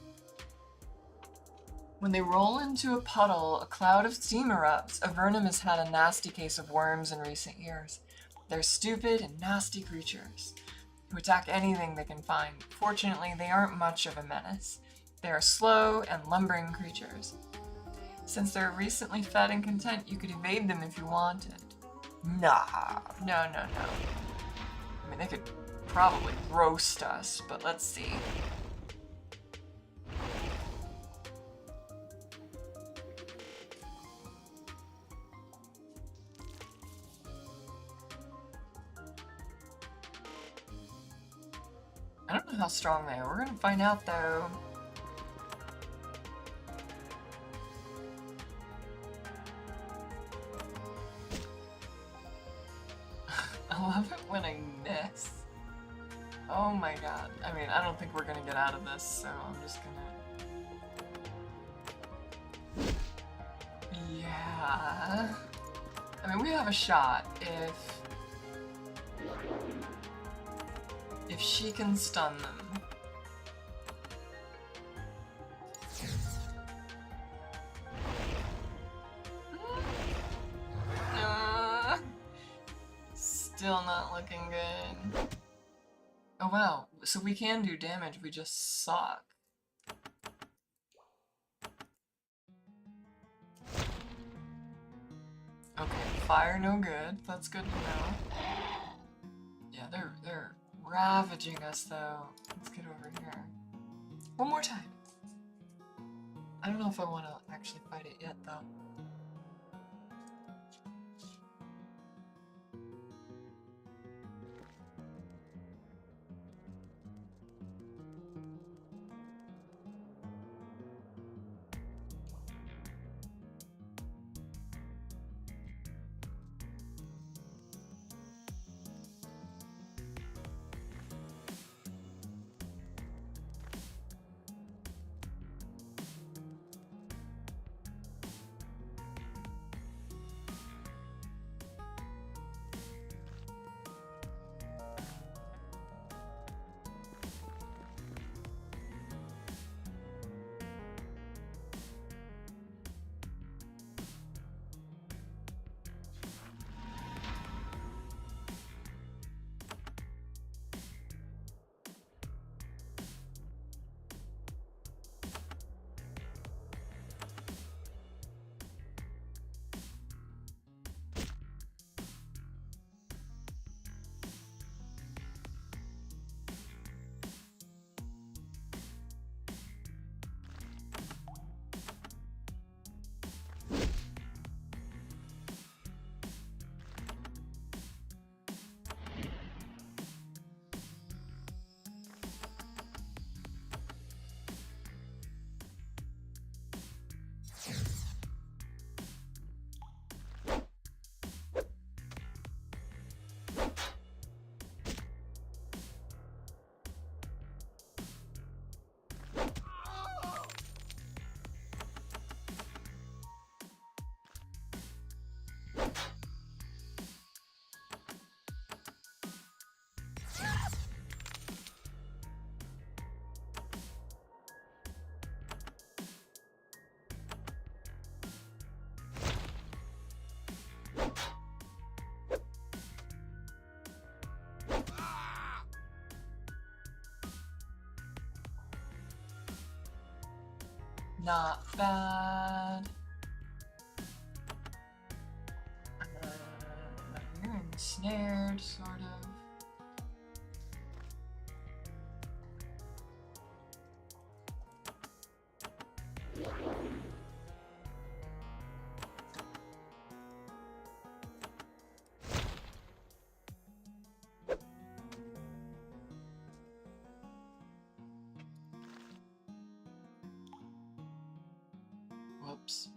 When they roll into a puddle, a cloud of steam erupts. Avernum has had a nasty case of worms in recent years. They're stupid and nasty creatures who attack anything they can find. Fortunately, they aren't much of a menace. They are slow and lumbering creatures. Since they're recently fed and content, you could evade them if you wanted. Nah, no. I mean, they could probably roast us, but let's see. I don't know how strong they are. We're gonna find out though. I love it when I miss. Oh my god. I mean, I don't think we're gonna get out of this, so I'm just gonna... Yeah... I mean, we have a shot if she can stun them. Still not looking good. Oh wow, so we can do damage, we just suck. Okay, fire no good, that's good to know. Yeah, they're ravaging us though. Let's get over here. One more time. I don't know if I want to actually fight it yet though. Not bad. You're ensnared, sort of. Whoops.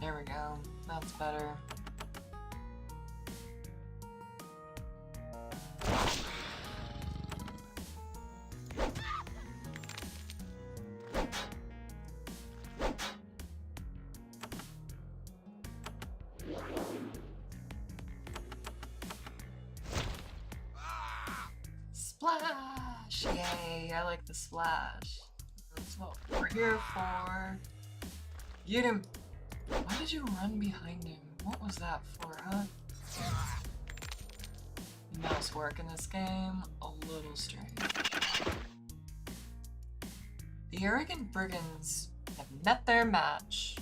There we go. That's better. Splash! Yay, I like the splash. That's what we're here for. Get him! Why did you run behind him? What was that for, huh? Mouse work in this game, a little strange. The arrogant brigands have met their match.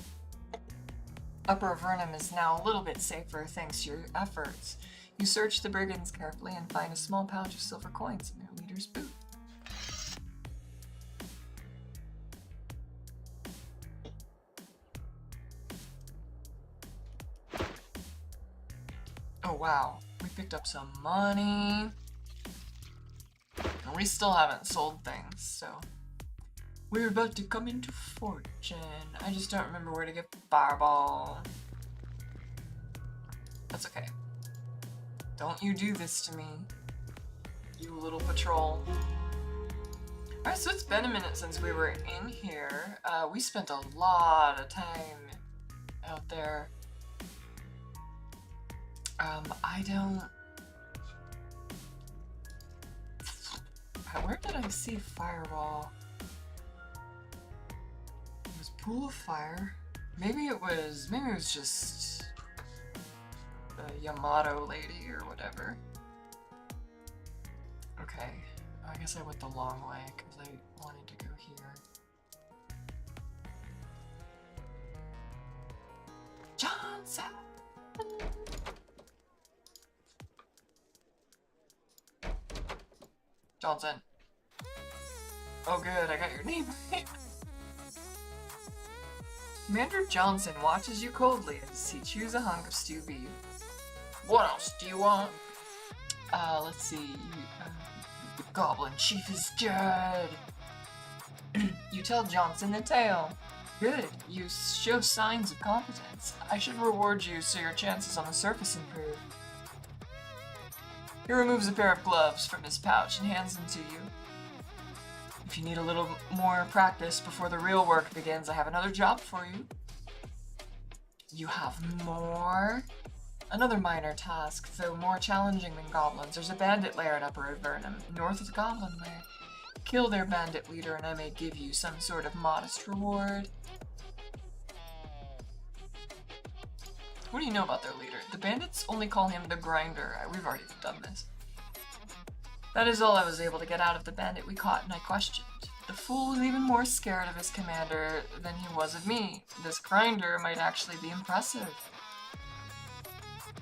Upper Avernum is now a little bit safer thanks to your efforts. You search the brigands carefully and find a small pouch of silver coins in their leader's boot. Oh wow, we picked up some money. And we still haven't sold things, so we're about to come into fortune. I just don't remember where to get Fireball. That's okay. Don't you do this to me, you little patrol. Alright, so it's been a minute since we were in here. We spent a lot of time out there. I don't... Where did I see Fireball? It was Pool of Fire. Maybe it was just the Yamato lady or whatever. Okay, I guess I went the long way because I wanted to go here. Johnson! Johnson. Oh good, I got your name right. Commander Johnson watches you coldly as he chews a hunk of stew beef. What else do you want? Let's see. The Goblin Chief is dead. You tell Johnson the tale. Good. You show signs of competence. I should reward you so your chances on the surface improve. He removes a pair of gloves from his pouch and hands them to you. If you need a little more practice before the real work begins, I have another job for you. You have more? Another minor task, though more challenging than goblins. There's a bandit lair at Upper Avernum, north of the goblin lair. Kill their bandit leader and I may give you some sort of modest reward. What do you know about their leader? The bandits only call him the Grinder. We've already done this. That is all I was able to get out of the bandit we caught and I questioned. The fool was even more scared of his commander than he was of me. This Grinder might actually be impressive.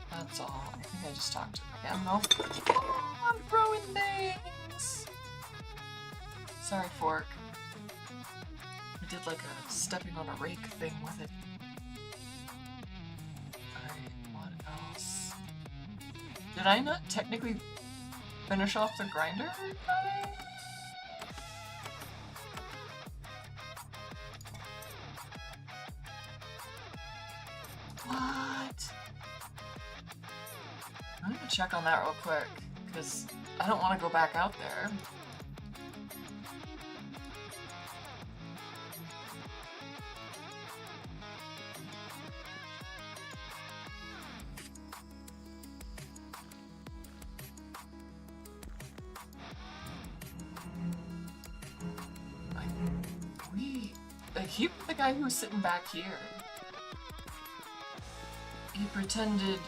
That's all. I think I just talked to him again, though. Oh, I'm throwing things! Sorry, Fork. I did like a stepping on a rake thing with it. What else? Did I not technically finish off the Grinder? What? I'm gonna check on that real quick, because I don't want to go back out there. The guy who was sitting back here. He pretended...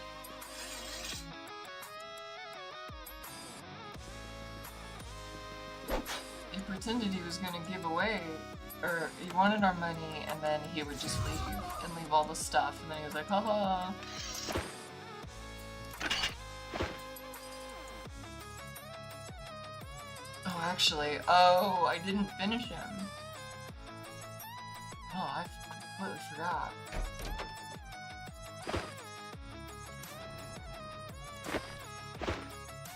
he was gonna give away, or he wanted our money, and then he would just leave and leave all the stuff, and then he was like, haha. Oh, actually, I didn't finish him. Oh, I completely forgot.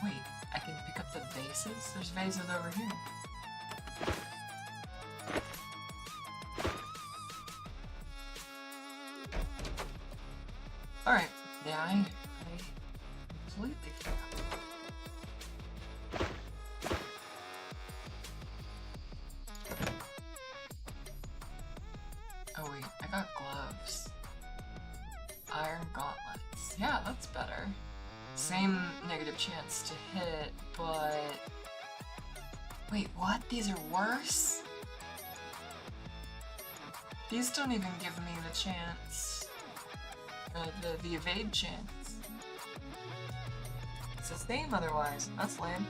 Wait, I can pick up the vases? There's vases over here. Alright, yeah, I completely forgot. Oh wait, I got gloves. Iron gauntlets. Yeah, that's better. Same negative chance to hit, but... Wait, what? These are worse? These don't even give me the chance. The evade chance. It's the same otherwise. That's lame.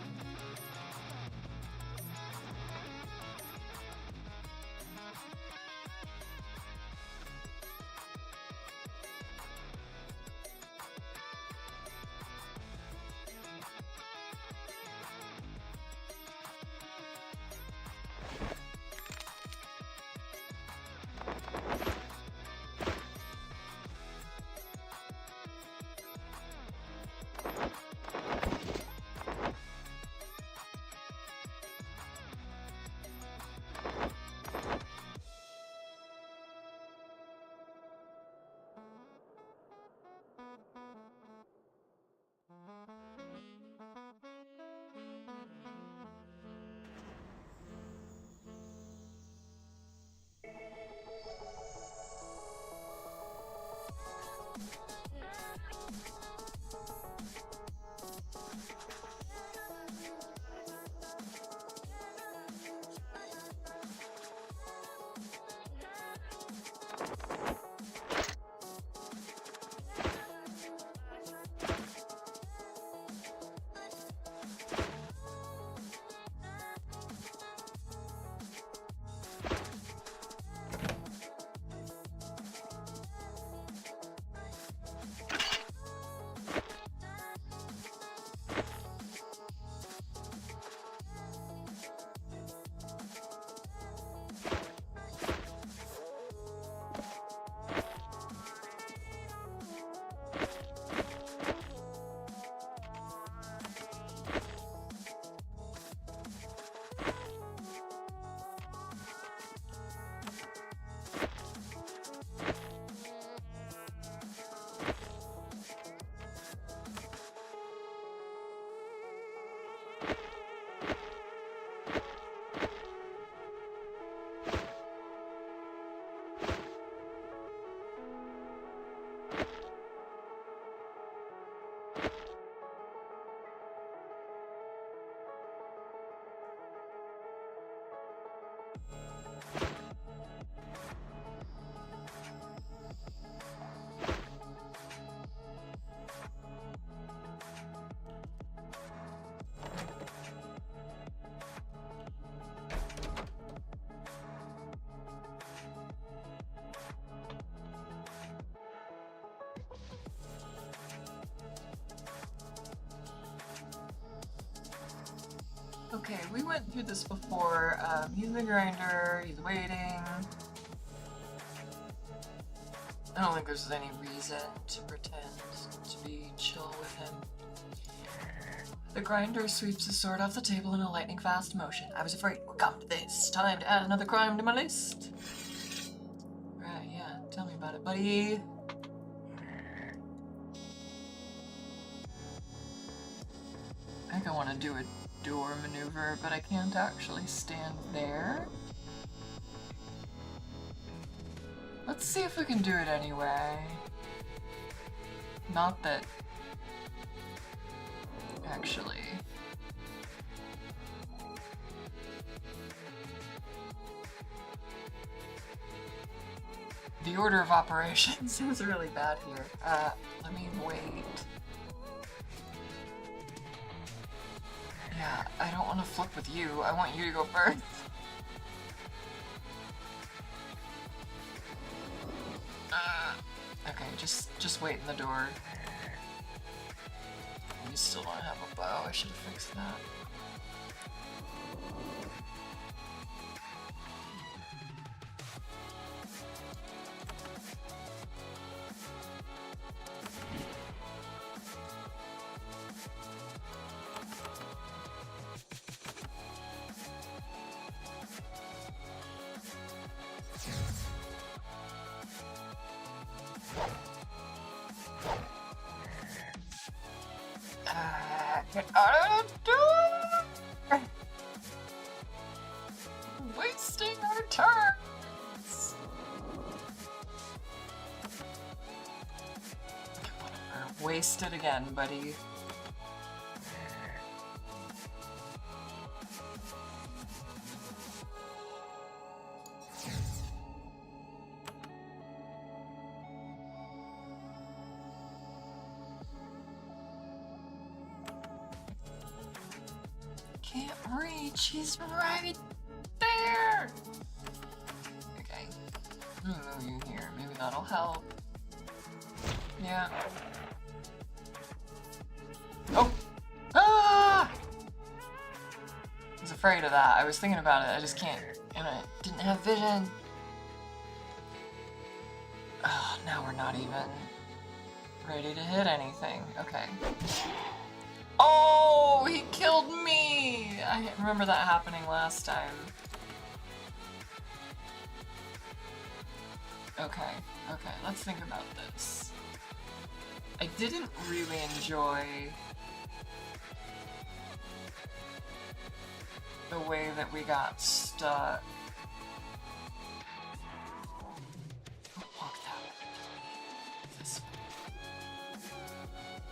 Okay, we went through this before. He's the grinder, he's waiting. I don't think there's any reason to pretend to be chill with him. The grinder sweeps the sword off the table in a lightning-fast motion. I was afraid we'd come to this. Time to add another crime to my list. Right, yeah, tell me about it, buddy. I think I want to do a door maneuver, but I can't actually stand there. Let's see if we can do it anyway. Not that... actually... The order of operations is really bad here. Let me wait. Yeah, I don't want to flip with you. I want you to go first. Okay, just wait in the door. You still don't have a bow. I should have fixed that. Get out of the door! Wasting our turns! Whatever. Waste it again, buddy. Can't reach, he's right there! Okay, I'm gonna move you here, maybe that'll help. Yeah. Oh! Ah! I was afraid of that, I was thinking about it, I just can't, and I didn't have vision. Oh, now we're not even ready to hit anything, okay. Oh, he killed me! I remember that happening last time. Okay, let's think about this. I didn't really enjoy the way that we got stuck. Walk that way. This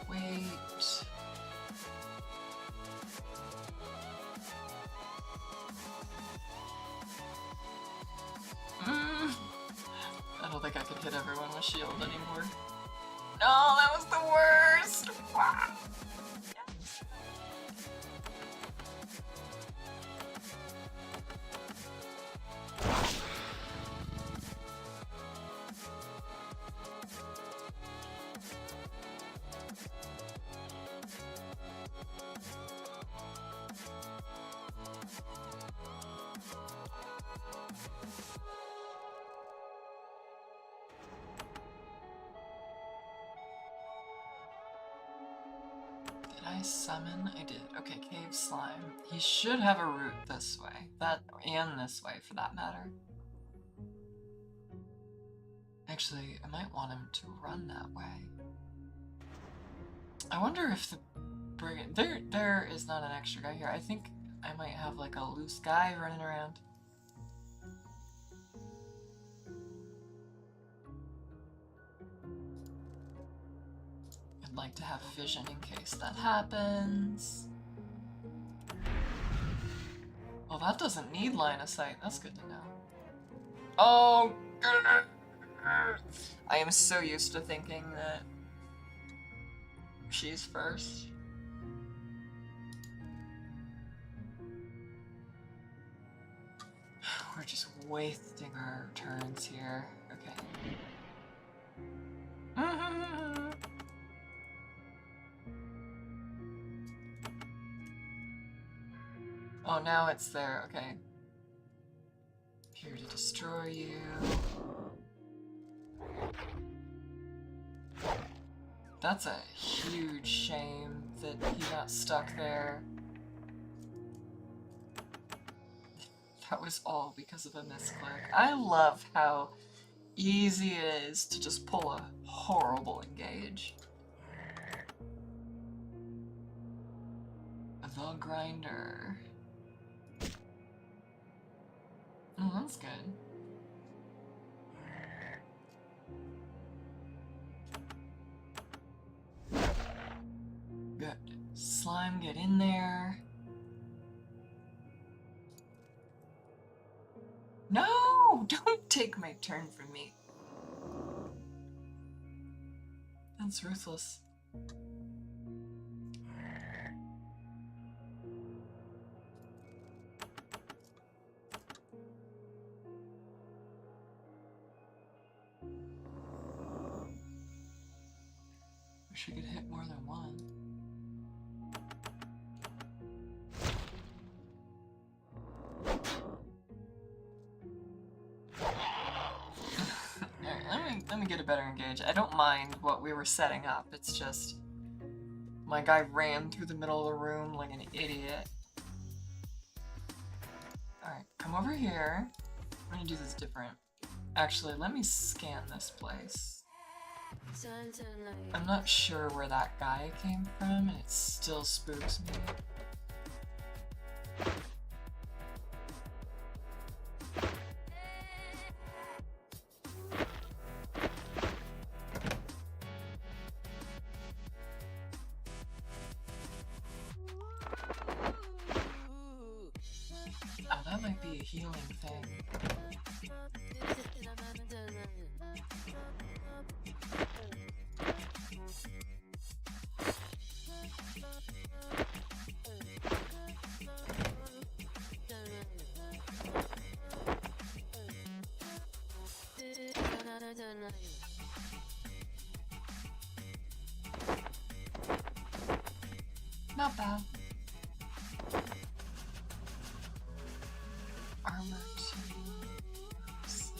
way. Wait. I don't think I could hit everyone with shield anymore. No, that was the worst! Wow. Did I summon? I did. Okay, cave slime. He should have a route this way. And this way, for that matter. Actually, I might want him to run that way. I wonder if the brigand... There is not an extra guy here. I think I might have like a loose guy running around. I'd like to have vision in case that happens. Well, that doesn't need line of sight. That's good to know. Oh, I am so used to thinking that she's first. We're just wasting our turns here. Okay. Oh, now it's there. Okay. Here to destroy you. That's a huge shame that he got stuck there. That was all because of a misclick. I love how easy it is to just pull a horrible engage. The grinder. Oh, that's good. Good. Slime, get in there. No! Don't take my turn from me. That's ruthless. Wish I could hit more than one. Alright, let me get a better engage. I don't mind what we were setting up, it's just my guy ran through the middle of the room like an idiot. Alright, come over here. I'm gonna do this different. Actually, let me scan this place. I'm not sure where that guy came from, and it still spooks me. Oh, that might be a healing thing. Not bad. Armor 2, 6.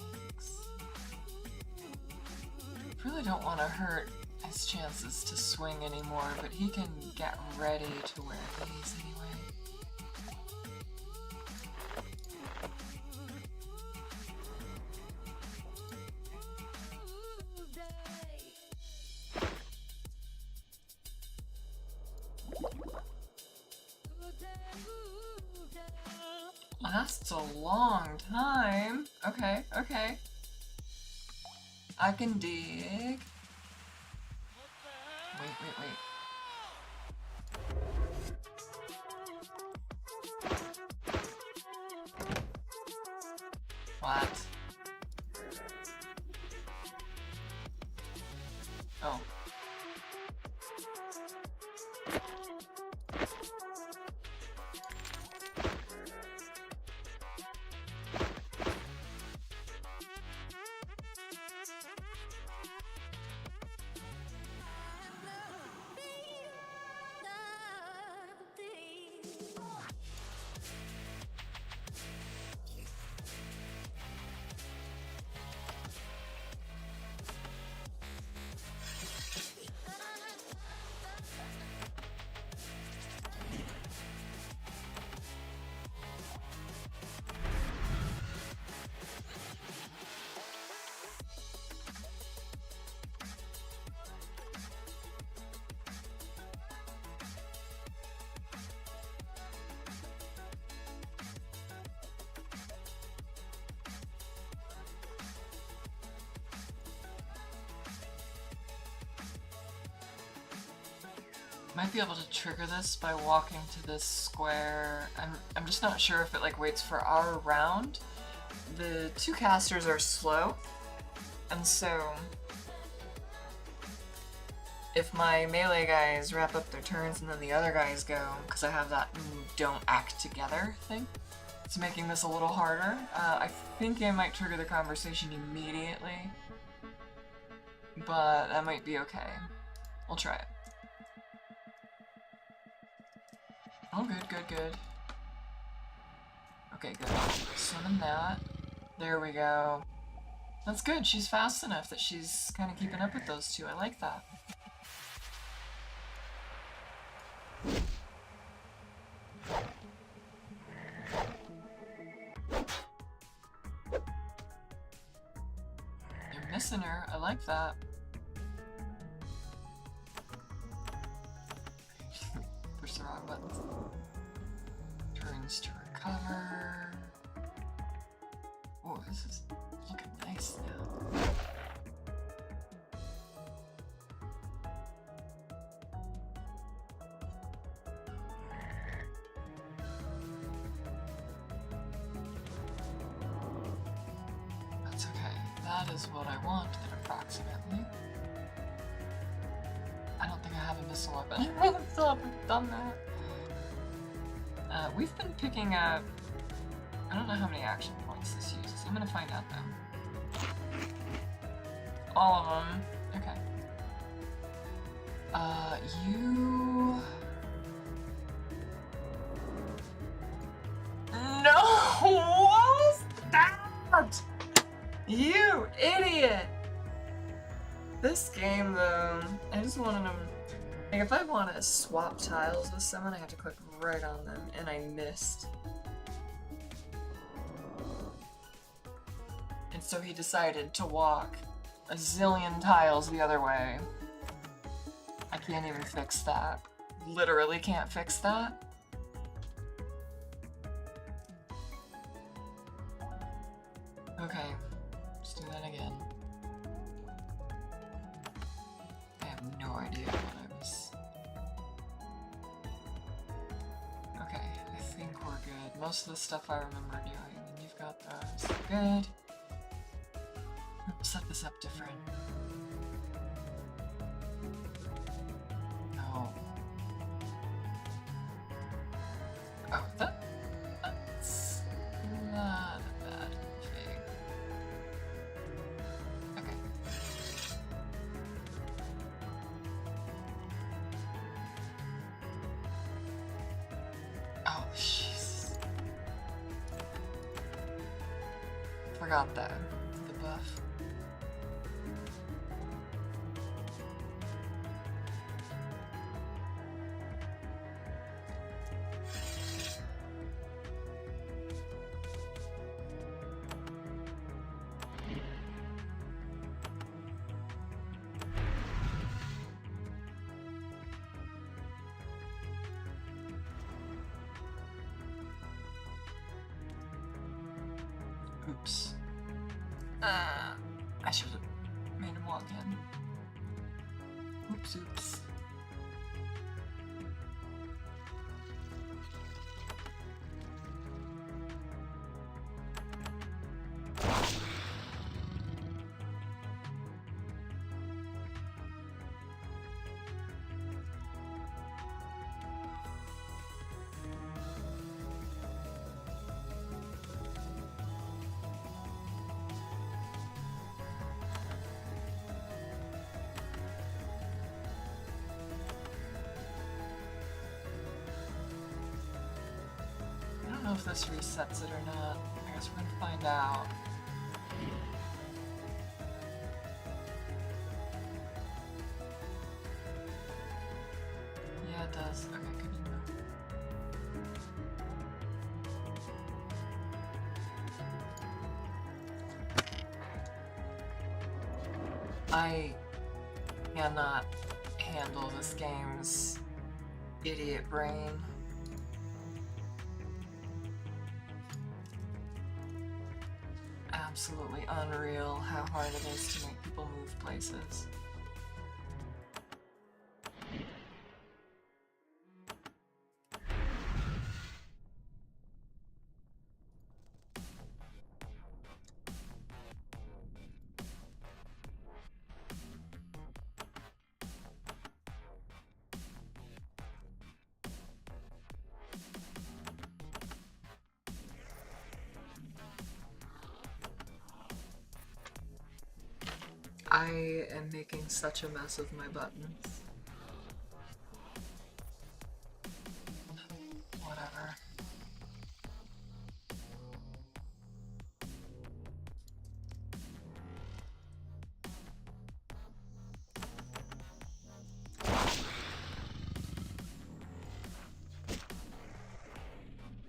Really don't want to hurt his chances to swing anymore, but he can get ready to wear these anyway. Lasts a long time. Okay, okay. I can dig. Wait. What? Oh. Might be able to trigger this by walking to this square. I'm just not sure if it like waits for our round. The two casters are slow, and so if my melee guys wrap up their turns and then the other guys go, because I have that don't act together thing, it's making this a little harder. I think I might trigger the conversation immediately, but that might be okay. We'll try it. Oh, good. Okay, good. Summon that. There we go. That's good. She's fast enough that she's kind of keeping up with those two. I like that. You're missing her. I like that. Push the wrong buttons. Turns to recover. Oh, this is looking nice now. That's okay. That is what I wanted, approximately. I don't think I have a missile weapon. I still haven't done that. We've been picking up... I don't know how many action points this uses. I'm gonna find out though. All of them. Okay. You... No! What was that? You idiot! This game though, I just wanted them... Like if I want to swap tiles with someone, I have to click right on them, and I missed. And so he decided to walk a zillion tiles the other way. I can't even fix that. Literally can't fix that. Okay, let's do that again. I have no idea what I was... Okay, I think we're good. Most of the stuff I remember doing, and you've got those. Good. Set this up different. No. Oh, that's not a bad thing. Okay. Oh, jeez. Forgot that. The buff. Oops. I should have made him walk in. Oops, oops. I don't know if this resets it or not. I guess we're gonna find out. Yeah, it does. Okay, good to know. I cannot handle this game's idiot brain. Absolutely unreal how hard it is to make people move places. I am making such a mess of my buttons. Whatever.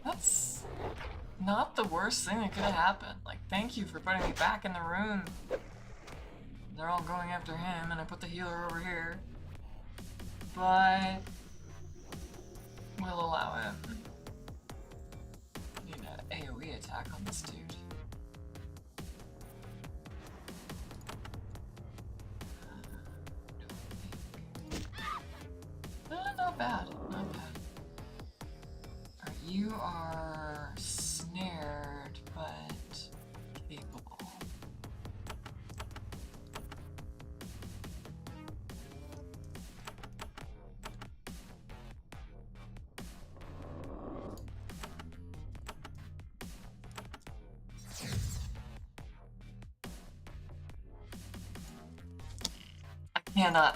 That's not the worst thing that could have happened. Like, thank you for putting me back in the room. They're all going after him, and I put the healer over here. But we'll allow him. Need an AoE attack on this dude. Not bad, not bad. Alright, you are snared, but capable.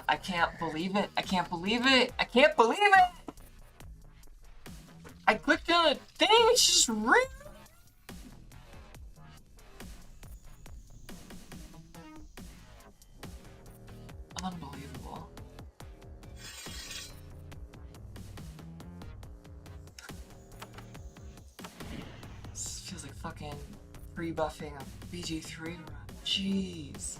I can't believe it. I can't believe it. I can't believe it. I clicked on a thing, it's just ring. Unbelievable. This feels like fucking pre-buffing a BG3 run. Jeez.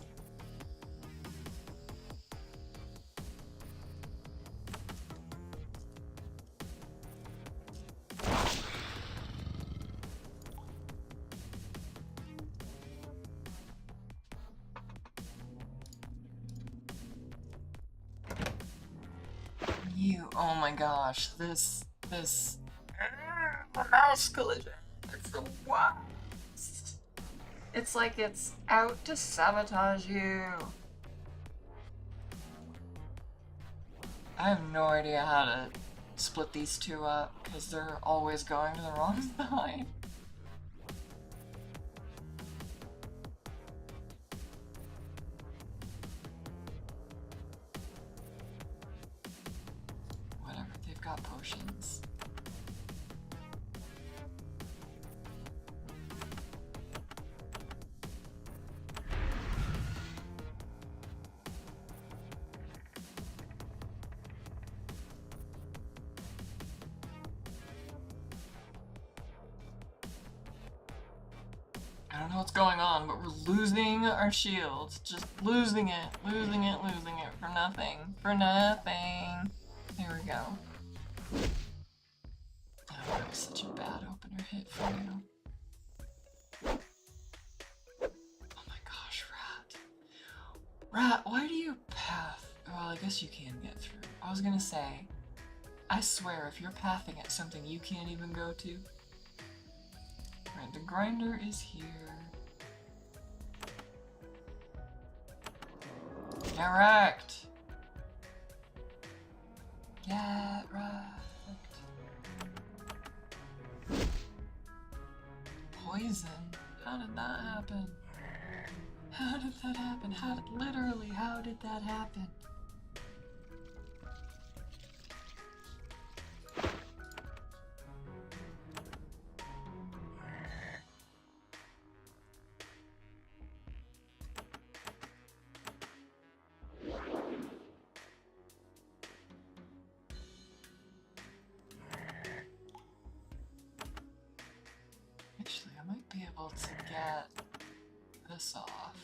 Oh my gosh, this mouse collision. It's the worst. It's like it's out to sabotage you. I have no idea how to split these two up because they're always going to the wrong side. Whatever, they've got potions. I don't know what's going on, but we're losing our shields. Just losing it for nothing. For nothing. Here we go. Oh, that was such a bad opener hit for you. Oh my gosh, Rat. Rat, why do you path? Well, I guess you can get through. I was gonna say, I swear, if you're pathing at something you can't even go to. Right, the grinder is here. Get wrecked! Get wrecked. Poison? How did that happen? How did that happen? Literally, how did that happen? Actually, I might be able to get this off.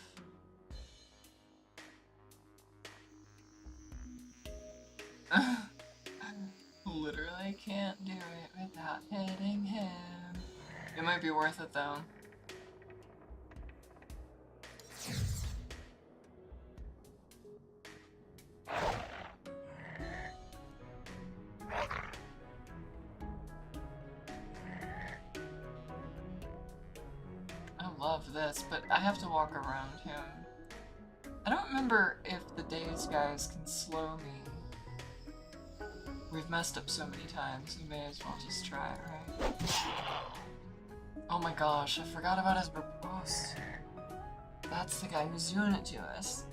Literally can't do it without hitting him. It might be worth it though. I love this, but I have to walk around him. I don't remember if the Days guys can slow me. We've messed up so many times, we may as well just try it, right? Oh my gosh, I forgot about his riposte. That's the guy who's doing it to us.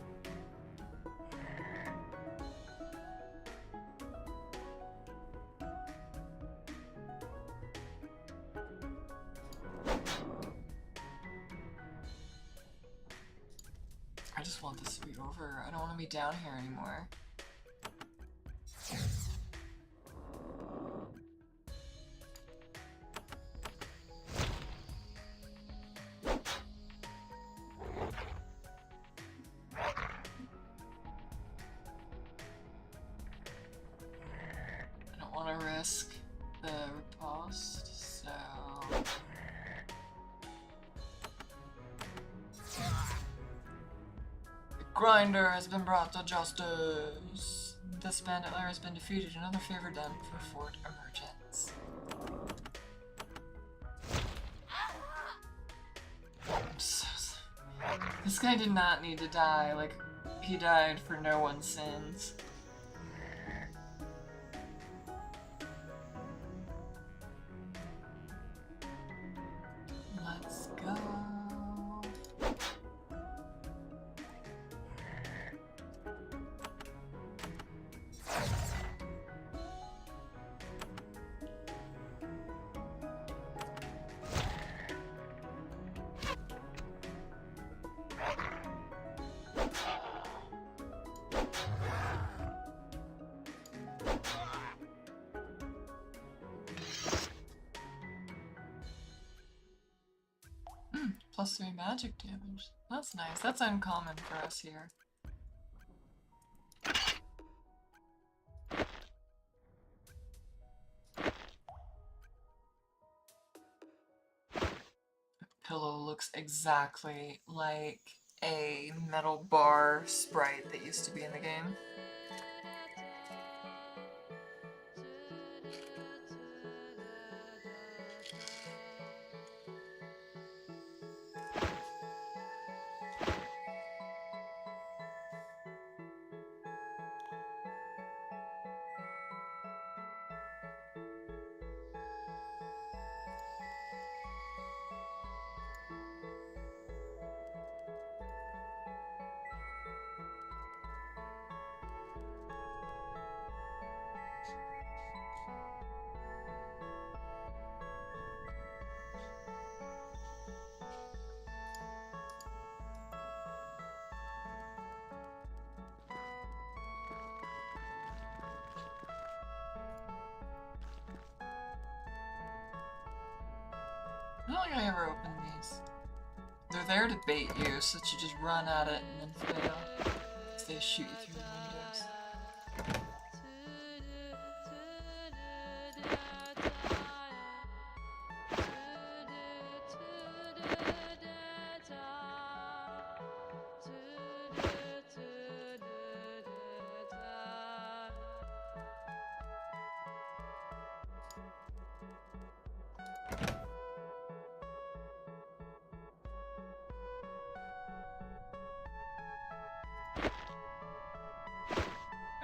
I just want this to be over. I don't want to be down here anymore. I don't want to risk the riposte, so... Grinder has been brought to justice. This bandit lair has been defeated. Another favor done for Fort Emergence. I'm so sorry. This guy did not need to die. Like, he died for no one's sins. Let's go. +3 magic damage. That's nice. That's uncommon for us here. Pillow looks exactly like a metal bar sprite that used to be in the game. I don't think I ever opened these. They're there to bait you, so that you just run at it and then fail. Because they shoot you through the windows.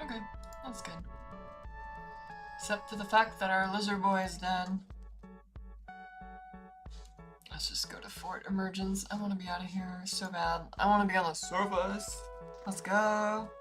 Okay, that's good. Except for the fact that our lizard boy is dead. Let's just go to Fort Emergence. I want to be out of here so bad. I want to be on the surface. Let's go.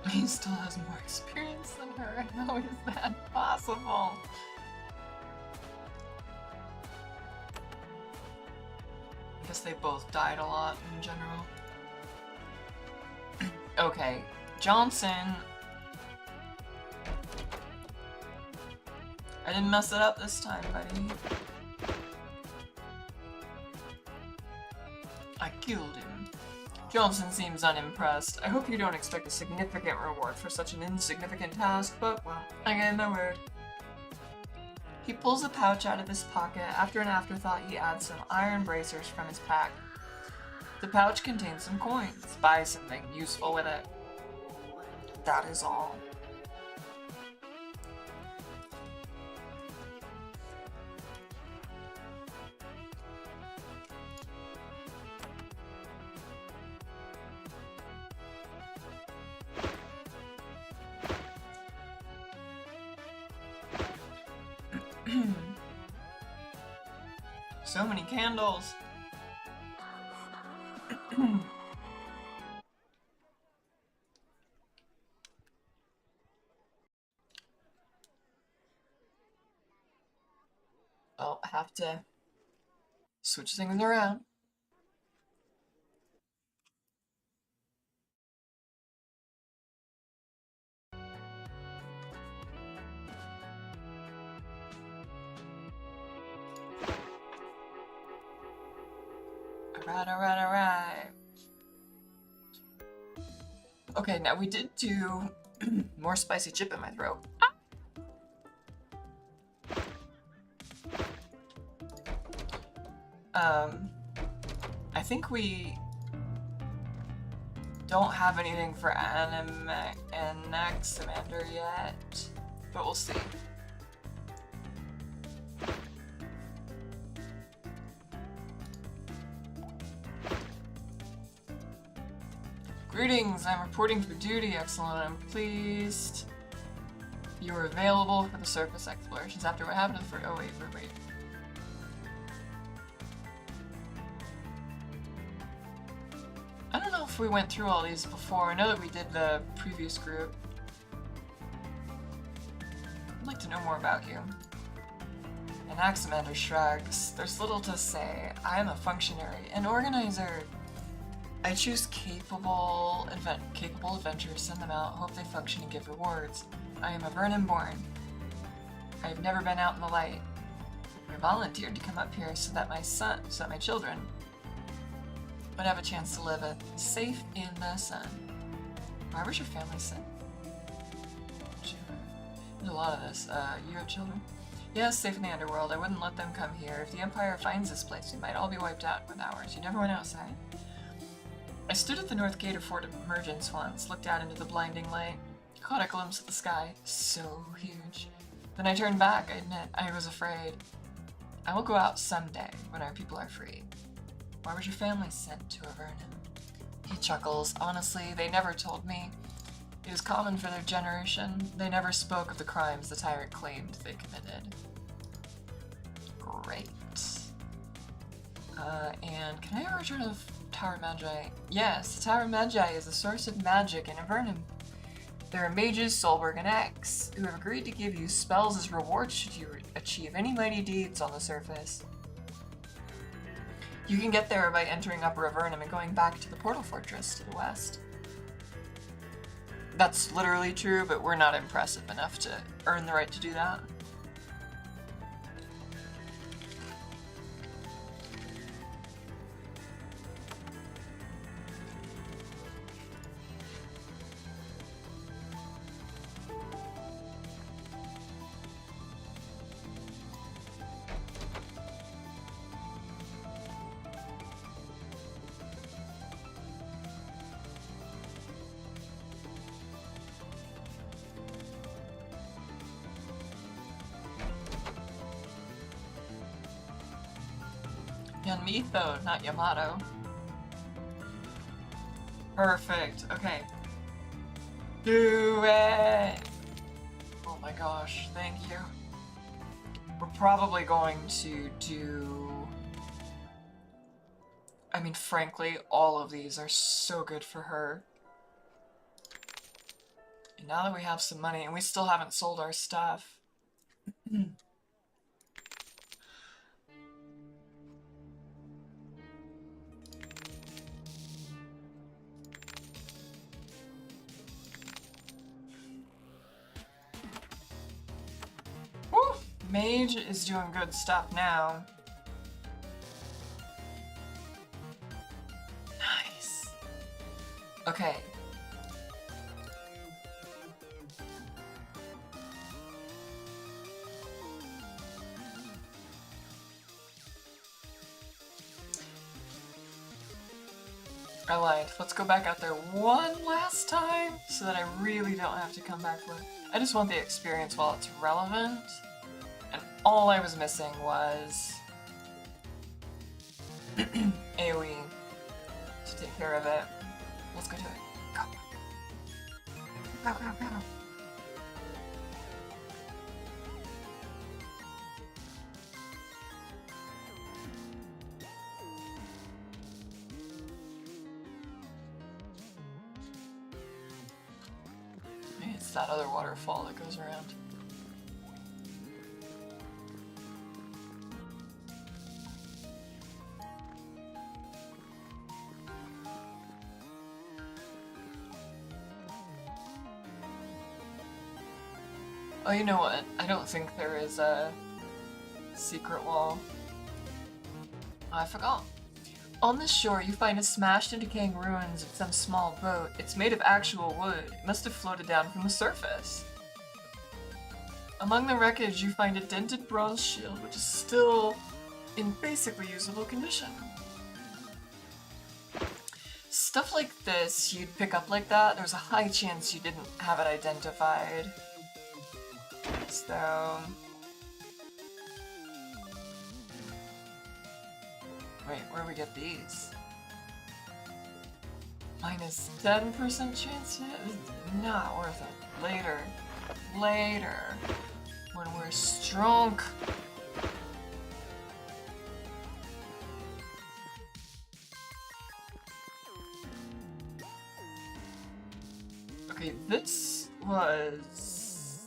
He still has more experience than her. How is that possible? I guess they both died a lot in general. Okay, Johnson. I didn't mess it up this time, buddy. I killed him. Johnson seems unimpressed. I hope you don't expect a significant reward for such an insignificant task, but, well, I gave my word. He pulls a pouch out of his pocket. After an afterthought, he adds some iron bracers from his pack. The pouch contains some coins. Buy something useful with it. That is all. So many candles. I'll have to switch things around. Alright. Okay, now we did do more spicy chip in my throat. I think we don't have anything for Anaximander yet, but we'll see. Greetings, I'm reporting for duty, excellent. I'm pleased you were available for the surface explorations after what happened for— oh wait. I don't know if we went through all these before. I know that we did the previous group. I'd like to know more about you. Anaximander shrugs. There's little to say. I am a functionary, an organizer. I choose capable adventurers, send them out, hope they function and give rewards. I am Avernum born. I have never been out in the light. I volunteered to come up here so that my children would have a chance to live safe in the sun. Why was your family sent? There's a lot of this. You have children? Yes, safe in the underworld. I wouldn't let them come here. If the Empire finds this place, we might all be wiped out with ours. You never went outside? I stood at the north gate of Fort Emergence once, looked out into the blinding light, caught a glimpse of the sky, so huge. Then I turned back, I admit, I was afraid. I will go out someday, when our people are free. Why was your family sent to Avernum? He chuckles. Honestly, they never told me. It was common for their generation. They never spoke of the crimes the tyrant claimed they committed. Great. And can I ever return to Tower Magi? Yes, the Tower Magi is the source of magic in Avernum. There are mages, Solberg, and X, who have agreed to give you spells as rewards should you achieve any mighty deeds on the surface. You can get there by entering Upper Avernum and going back to the Portal Fortress to the west. That's literally true, but we're not impressive enough to earn the right to do that. Yonmitho, not Yamato. Perfect. Okay. Do it! Oh my gosh, thank you. We're probably going to do... I mean, frankly, all of these are so good for her. And now that we have some money, and we still haven't sold our stuff. Woo! Mage is doing good stuff now. Nice. Okay. I lied. Let's go back out there one last time so that I really don't have to come back for it. I just want the experience while it's relevant. And all I was missing was AoE to take care of it. Let's go do it. Go. Go, go, go. It's that other waterfall that goes around. Oh, you know what? I don't think there is a secret wall. Oh, I forgot. On this shore, you find a smashed and decaying ruins of some small boat. It's made of actual wood. It must have floated down from the surface. Among the wreckage, you find a dented bronze shield, which is still in basically usable condition. Stuff like this, you'd pick up like that. There's a high chance you didn't have it identified. So... Wait, where do we get these? Minus 10% chance hit? Not worth it. Later. Later. When we're strong. Okay, this was...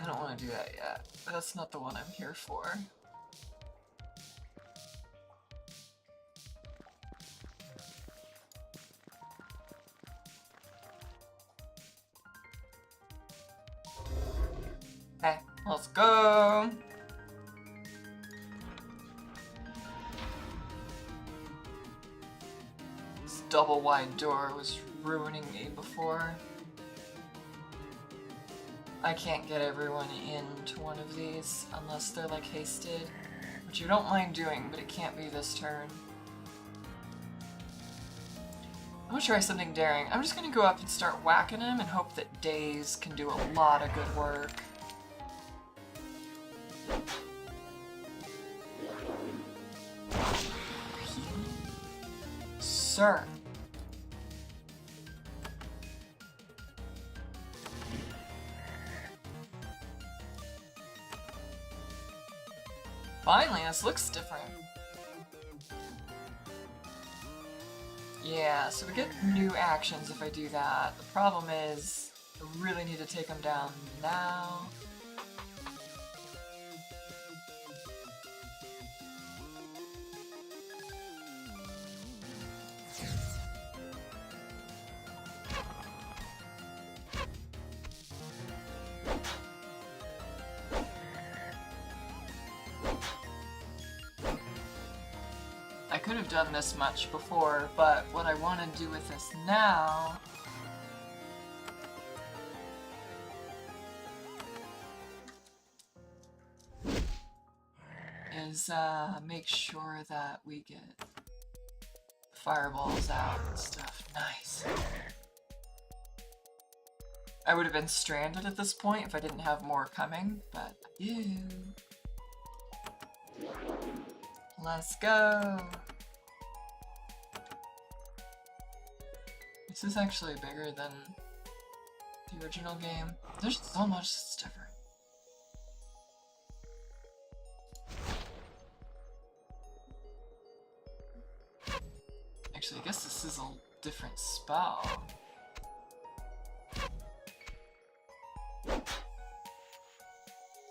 I don't want to do that yet. That's not the one I'm here for. Okay, let's go! This double wide door was ruining me before. I can't get everyone into one of these unless they're like hasted, which you don't mind doing, but it can't be this turn. I'm gonna try something daring. I'm just gonna go up and start whacking him and hope that Daze can do a lot of good work. Sir. Finally, this looks different. Yeah, so we get new actions if I do that. The problem is, I really need to take them down now. I could have done this much before, but what I want to do with this now is make sure that we get fireballs out and stuff. Nice. I would have been stranded at this point if I didn't have more coming, but I do. Let's go! This is actually bigger than the original game. There's so much that's different. Actually, I guess this is a different spell.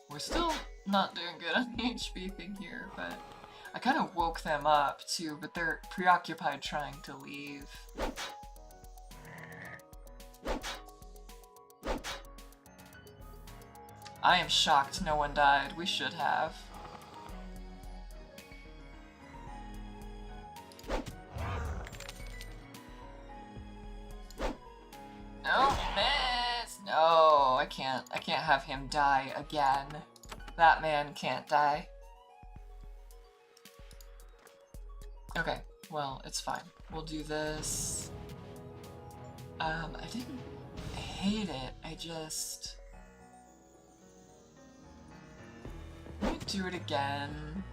We're still not doing good on the HP thing here, but I kind of woke them up too, but they're preoccupied trying to leave. I am shocked no one died. We should have. No, miss! No, I can't have him die again. That man can't die. Okay, well, it's fine. We'll do this. I didn't hate it, I just... Let me do it again.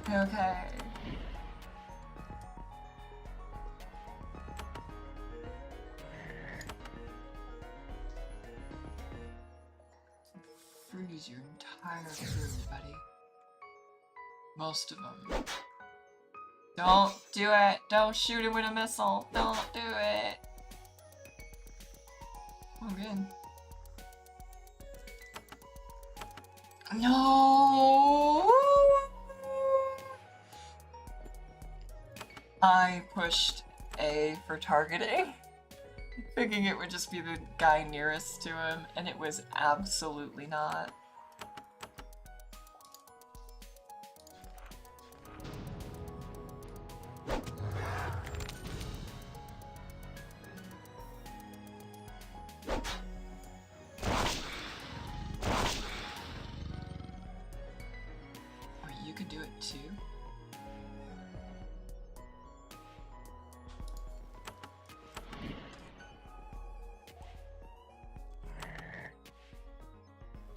Okay. Freeze your entire crew, buddy. Most of them. Don't do it! Don't shoot him with a missile! Don't do it! Oh, good. No! I pushed A for targeting, thinking it would just be the guy nearest to him, and it was absolutely not. Oh, you could do it too?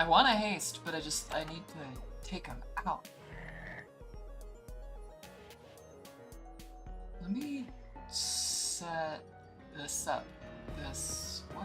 I want to haste, but I need to take him out. Let me set this up this way.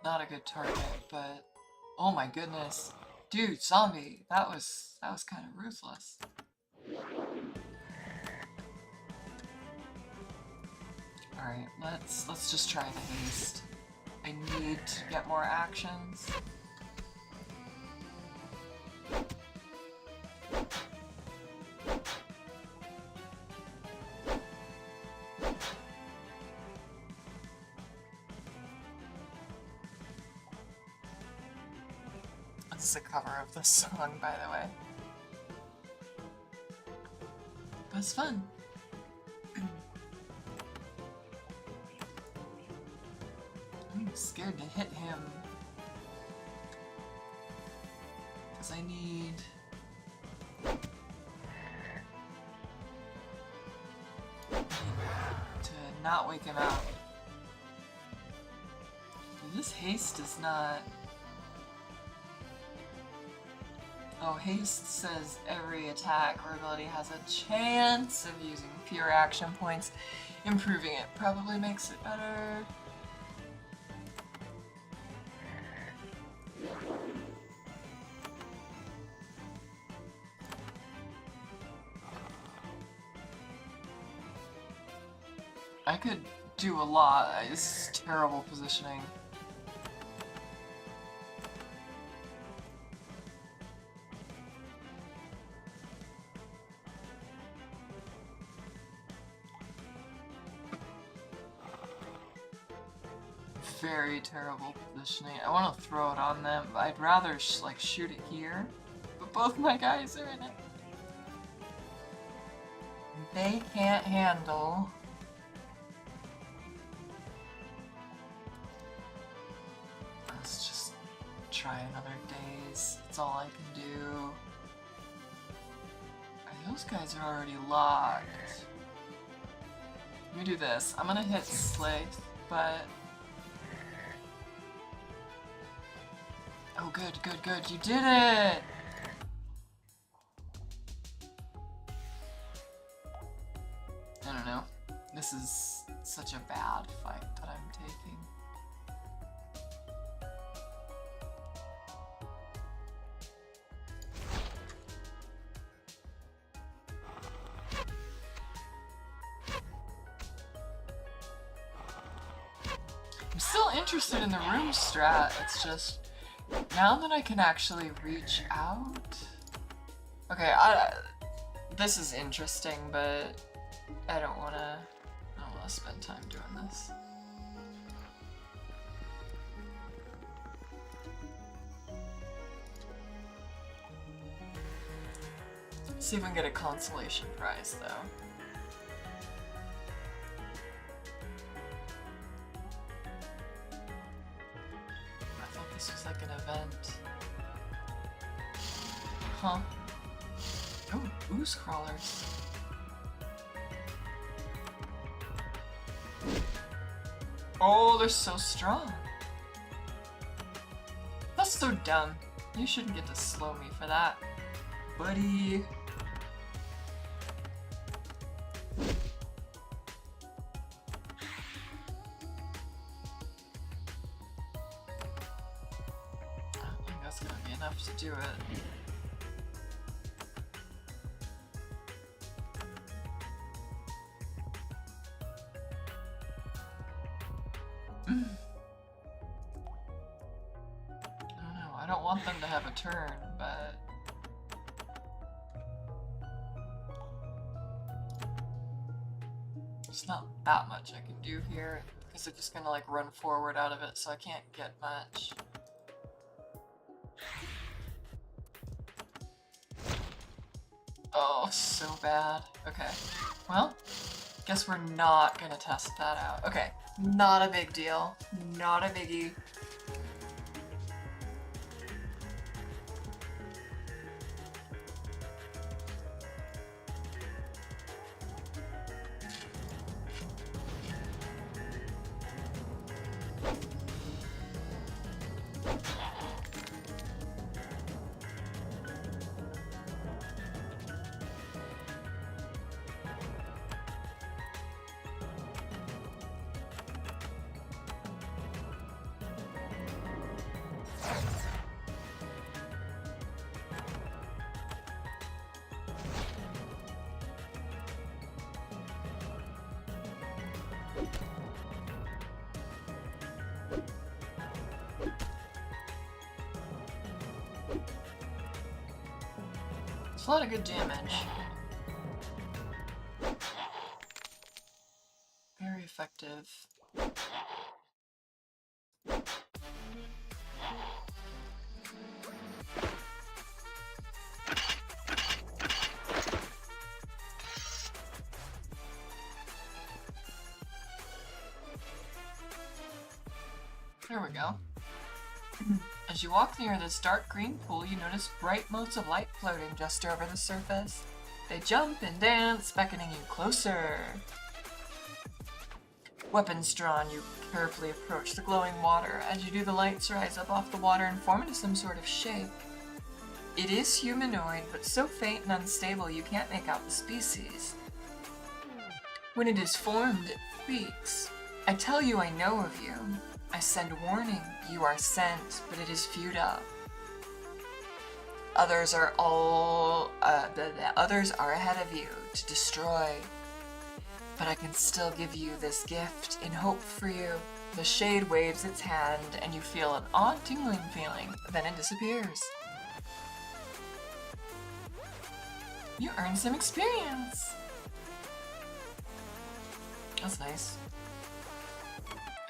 Not a good target, but oh my goodness, dude, zombie, that was kind of ruthless. All right, let's just try the haste. I need to get more actions. This is a cover of this song, by the way. But it's fun. I'm scared to hit him. Because I need... to not wake him out. This haste is not... Oh, haste says every attack or ability has a chance of using fewer action points. Improving it probably makes it better. I could do a lot. This is terrible positioning. Very terrible positioning. I want to throw it on them, but I'd rather like shoot it here. But both my guys are in it. They can't handle. Let's just try another daze. That's all I can do. Those guys are already locked. Let me do this. I'm gonna hit Slate, but... Oh, good, good, good. You did it! I don't know. This is such a bad fight that I'm taking. I'm still interested in the room strat. It's just... Now that I can actually reach out... Okay, this is interesting, but I don't wanna spend time doing this. See if we can get a consolation prize, though. This was like an event. Huh. Oh, ooze crawlers. Oh, they're so strong. That's so dumb. You shouldn't get to slow me for that, buddy. To do it. I don't know, I don't want them to have a turn, but... There's not that much I can do here, because they're just gonna like run forward out of it, so I can't get much. Oh, so bad. Okay. Well, guess we're not gonna test that out. Okay. Not a big deal. Not a biggie. A lot of good damage. Very effective. There we go. As you walk near this dark green pool, you notice bright motes of light floating just over the surface. They jump and dance, beckoning you closer. Weapons drawn, you carefully approach the glowing water. As you do, the lights rise up off the water and form into some sort of shape. It is humanoid, but so faint and unstable you can't make out the species. When it is formed, it speaks. I tell you I know of you. I send warning. You are sent, but it is feud up. Others are others are ahead of you to destroy. But I can still give you this gift in hope for you. The shade waves its hand, and you feel an odd tingling feeling. Then it disappears. You earn some experience. That's nice.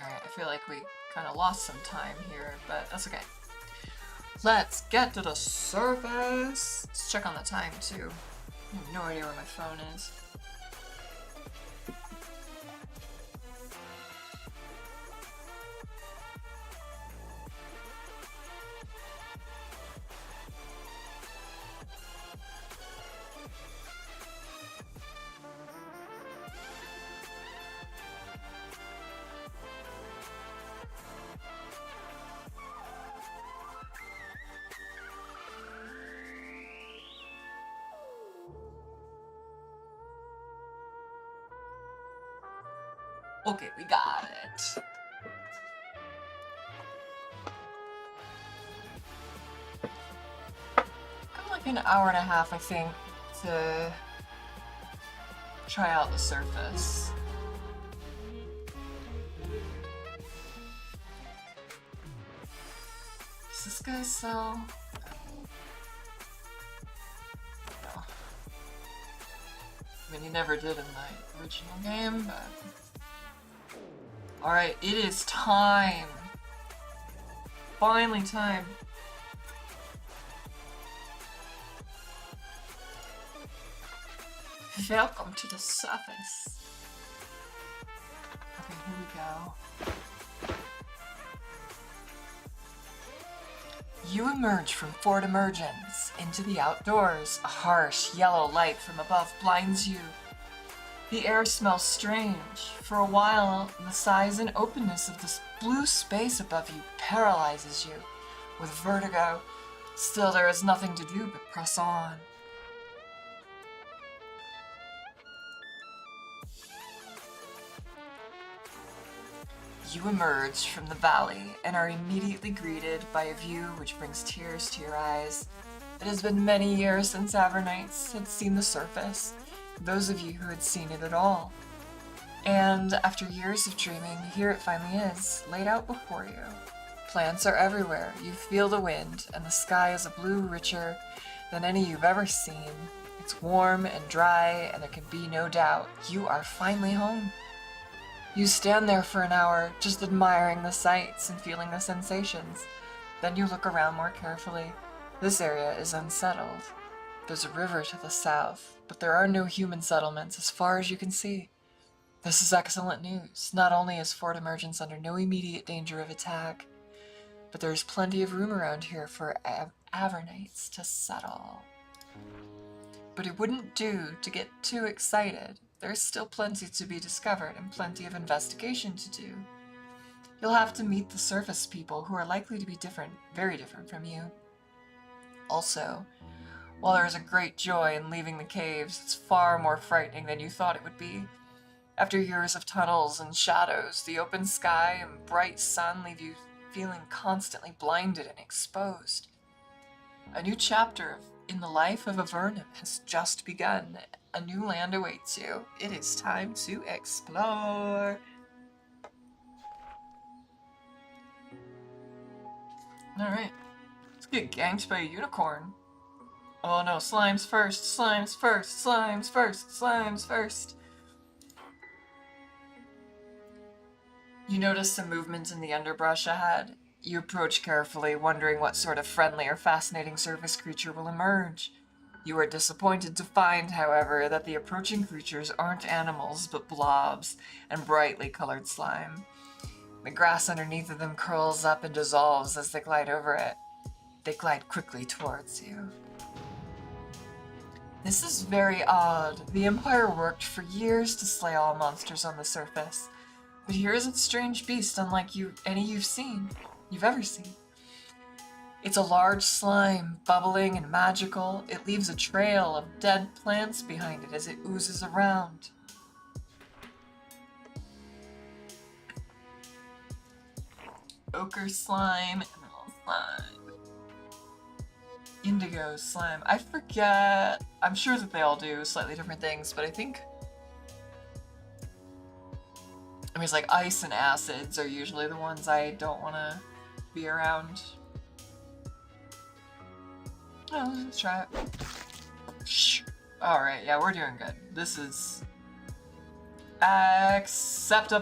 Alright, I feel like we kind of lost some time here, but that's okay. Let's get to the surface. Let's check on the time too. I have no idea where my phone is. Okay, we got it. Got like an hour and a half, I think, to try out the surface. Does this guy sell? No. I mean, he never did in the original game, but... Alright, it is time! Finally time! Welcome to the surface! Okay, here we go. You emerge from Fort Emergence into the outdoors. A harsh, yellow light from above blinds you. The air smells strange. For a while, the size and openness of this blue space above you paralyzes you with vertigo. Still, there is nothing to do but press on. You emerge from the valley and are immediately greeted by a view which brings tears to your eyes. It has been many years since Avernites had seen the surface, those of you who had seen it at all. And after years of dreaming, here it finally is, laid out before you. Plants are everywhere, you feel the wind, and the sky is a blue richer than any you've ever seen. It's warm and dry, and there can be no doubt you are finally home. You stand there for an hour, just admiring the sights and feeling the sensations. Then you look around more carefully. This area is unsettled. There's a river to the south, but there are no human settlements as far as you can see. This is excellent news. Not only is Fort Emergence under no immediate danger of attack, but there's plenty of room around here for Avernites to settle. But it wouldn't do to get too excited. There's still plenty to be discovered and plenty of investigation to do. You'll have to meet the surface people who are likely to be different, very different from you. Also, while there is a great joy in leaving the caves, it's far more frightening than you thought it would be. After years of tunnels and shadows, the open sky and bright sun leave you feeling constantly blinded and exposed. A new chapter in the life of Avernum has just begun. A new land awaits you. It is time to explore. Alright. Let's get ganked by a unicorn. Oh no, slimes first, slimes first, slimes first, slimes first. You notice some movement in the underbrush ahead. You approach carefully, wondering what sort of friendly or fascinating surface creature will emerge. You are disappointed to find, however, that the approaching creatures aren't animals, but blobs and brightly colored slime. The grass underneath of them curls up and dissolves as they glide over it. They glide quickly towards you. This is very odd. The Empire worked for years to slay all monsters on the surface. But here is a strange beast unlike any you've ever seen. It's a large slime, bubbling and magical. It leaves a trail of dead plants behind it as it oozes around. Ochre slime, emerald slime. Indigo slime. I forget. I'm sure that they all do slightly different things, but I think... I mean, it's like ice and acids are usually the ones I don't want to be around. Oh, let's try it. Alright, yeah, we're doing good. This is... acceptable!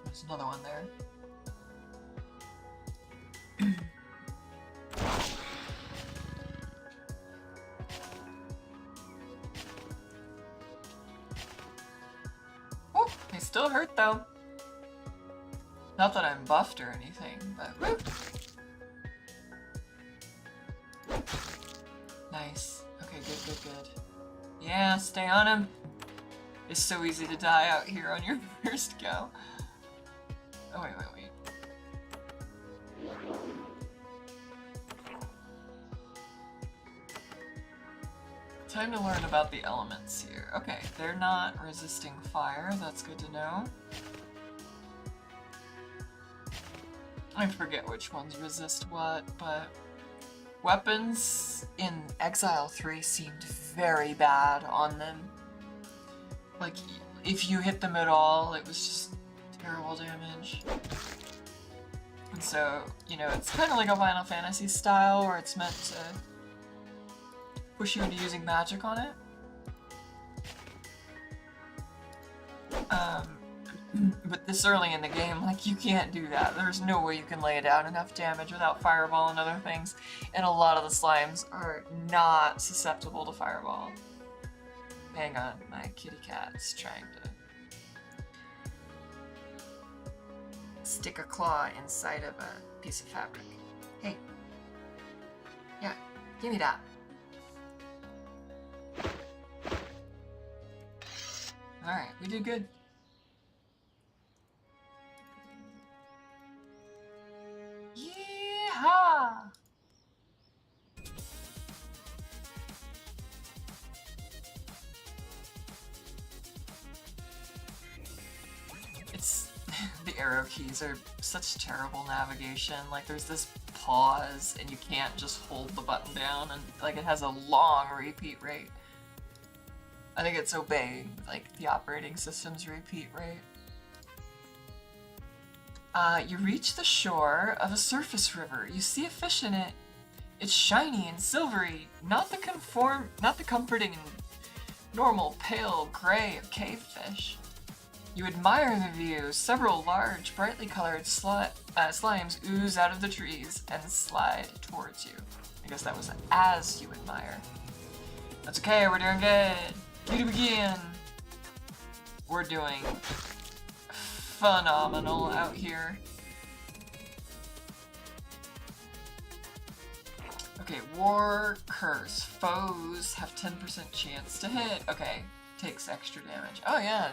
There's another one there. Oh, they still hurt though. Not that I'm buffed or anything, but woo. Nice. Okay, good. Yeah, stay on him. It's so easy to die out here on your first go. Oh, wait. Time to learn about the elements here. Okay, they're not resisting fire. That's good to know. I forget which ones resist what, but weapons in Exile 3 seemed very bad on them. Like, if you hit them at all, it was just terrible damage. And so, you know, it's kind of like a Final Fantasy style where it's meant to push you into using magic on it. But this early in the game, like, you can't do that. There's no way you can lay down enough damage without fireball and other things. And a lot of the slimes are not susceptible to fireball. Hang on, my kitty cat's trying to stick a claw inside of a piece of fabric. Hey. Yeah, give me that. Alright, we did good. Yeehaw! It's... the arrow keys are such terrible navigation. Like, there's this pause, and you can't just hold the button down, and, like, it has a long repeat rate. I think it's obeying, like, the operating system's repeat rate. You reach the shore of a surface river. You see a fish in it. It's shiny and silvery, not the comforting and normal pale gray of cave fish. You admire the view. Several large, brightly colored slimes ooze out of the trees and slide towards you. I guess that was as you admire. That's okay, we're doing good. You to begin. We're doing phenomenal out here. Okay, War Curse. Foes have 10% chance to hit. Okay, takes extra damage. Oh yeah,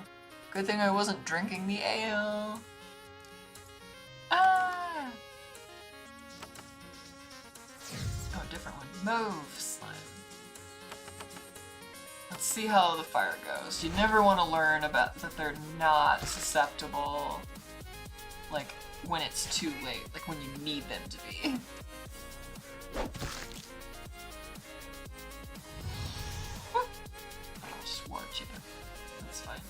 good thing I wasn't drinking the ale. Ah! Oh, a different one. Mauve slime. Let's see how the fire goes. You never want to learn about that they're not susceptible, like, when it's too late, like when you need them to be. I'll just warp you. That's fine.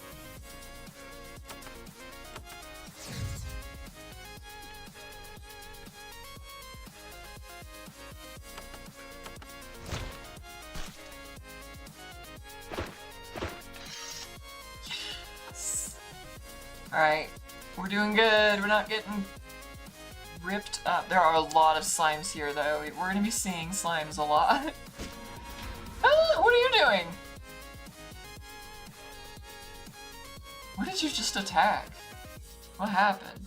Yes. Alright, we're doing good. We're not getting ripped up. There are a lot of slimes here, though. We're gonna be seeing slimes a lot. Ah, what are you doing? What did you just attack? What happened?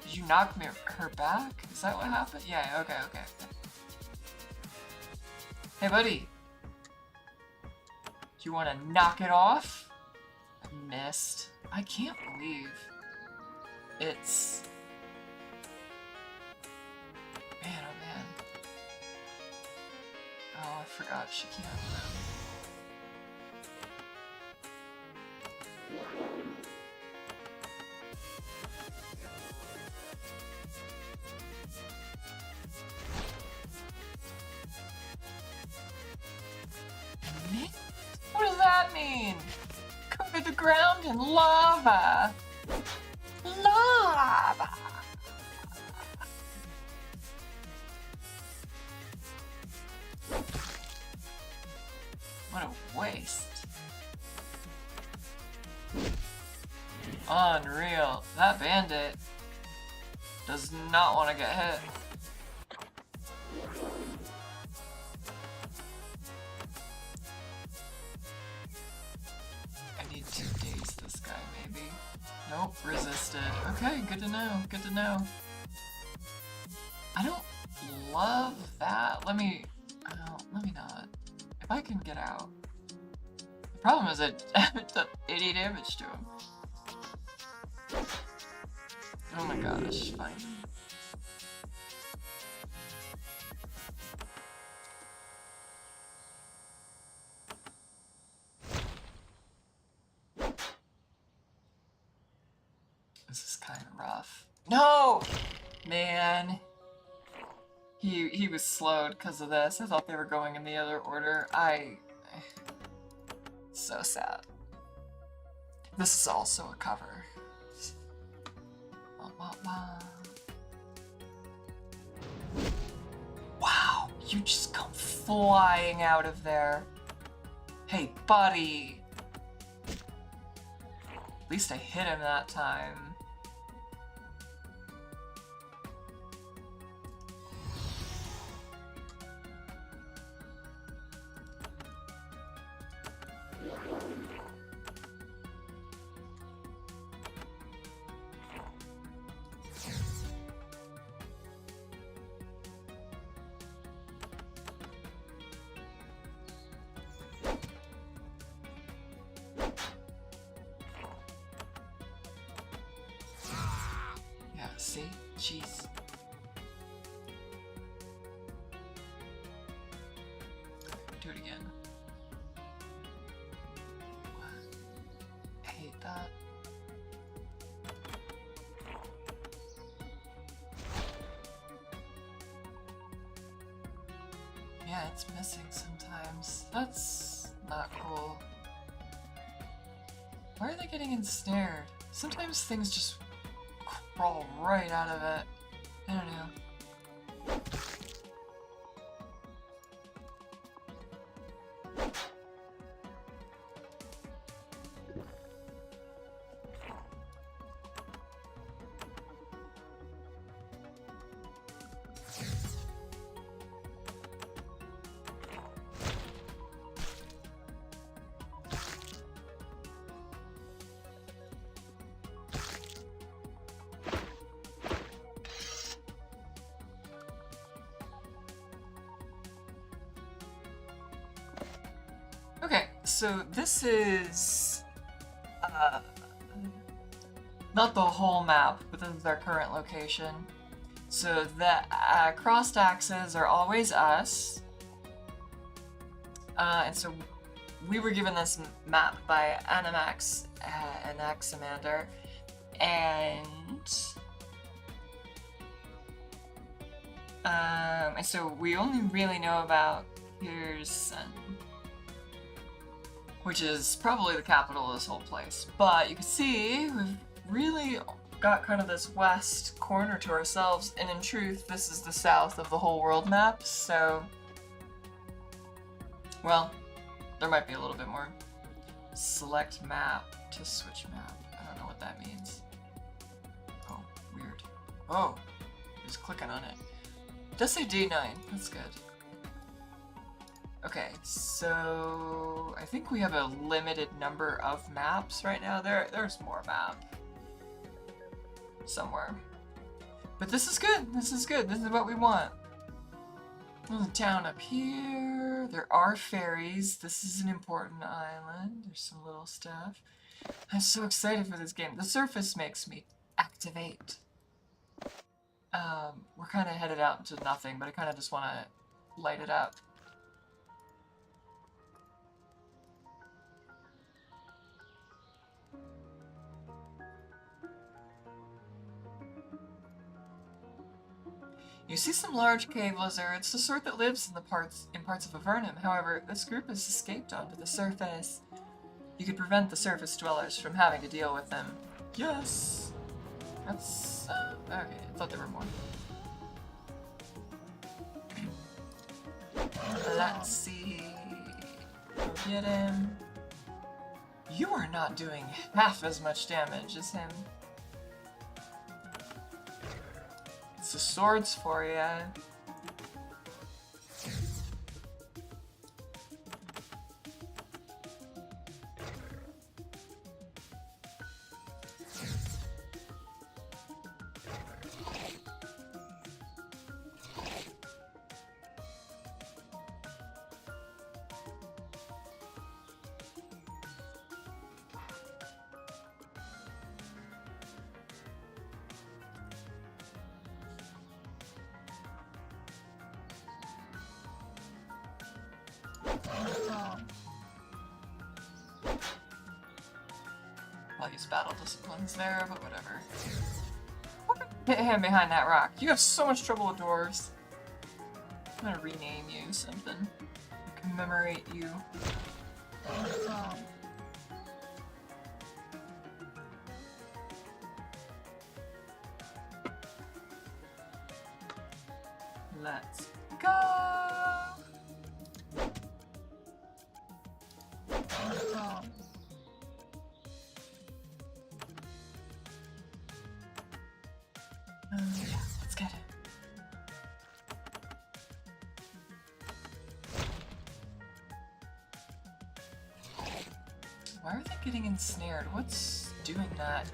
Did you knock her back? Is that what happened? Yeah, okay. Hey, buddy. Do you want to knock it off? I missed. I can't believe it's... Man, oh man. Oh, I forgot she can't move. What does that mean? Cover the ground in lava! Lava! What a waste. Unreal. That bandit does not want to get hit. I need to daze this guy, maybe. Nope, resisted. Okay, good to know, good to know. I don't love that. Let me not. If I can get out. The problem is it did 80 damage to him. Oh my gosh, fine. This is kind of rough. No! Man. He was slowed because of this. I thought they were going in the other order. So sad. This is also a cover. Wow, you just come flying out of there. Hey, buddy. At least I hit him that time. See? Jeez. Do it again. What? I hate that. Yeah, it's missing sometimes. That's not cool. Why are they getting ensnared? Sometimes things just crawl right out of it. I don't know. Okay, so this is not the whole map, but this is our current location. So the crossed axes are always us. And so we were given this map by Animax and Axamander, and so we only really know about Krizsan, which is probably the capital of this whole place. But you can see we've really got kind of this west corner to ourselves, and in truth, this is the south of the whole world map, so... Well, there might be a little bit more. Select map to switch map. I don't know what that means. Oh, weird. Oh, just clicking on it. It does say day 9. That's good. Okay, so I think we have a limited number of maps right now. There's more map somewhere. But this is good. This is good. This is what we want. There's a town up here. There are ferries. This is an important island. There's some little stuff. I'm so excited for this game. The surface makes me activate. We're kind of headed out into nothing, but I kind of just want to light it up. You see some large cave lizards, the sort that lives in parts of Avernum. However, this group has escaped onto the surface. You could prevent the surface dwellers from having to deal with them. Yes! That's... okay, I thought there were more. Let's see... Get him. You are not doing half as much damage as him. It's the swords for ya. I'll use battle disciplines there, but whatever. Hit him behind that rock. You have so much trouble with dwarves. I'm gonna rename you something. Commemorate you. Let's go! Yeah, let's get it. Why are they getting ensnared? What's doing that?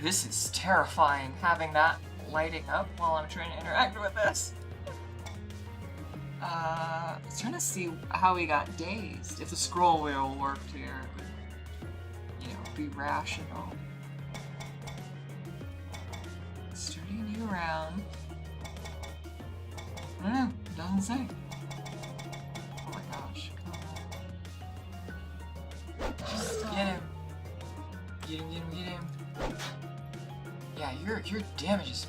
This is terrifying, having that lighting up while I'm trying to interact with this. I was trying to see how he got dazed. If the scroll wheel worked here, it would, you know, be rational. Starting you around. I don't know, it doesn't say. Oh my gosh. Just get him. Get him, get him, get him. Yeah, your damage is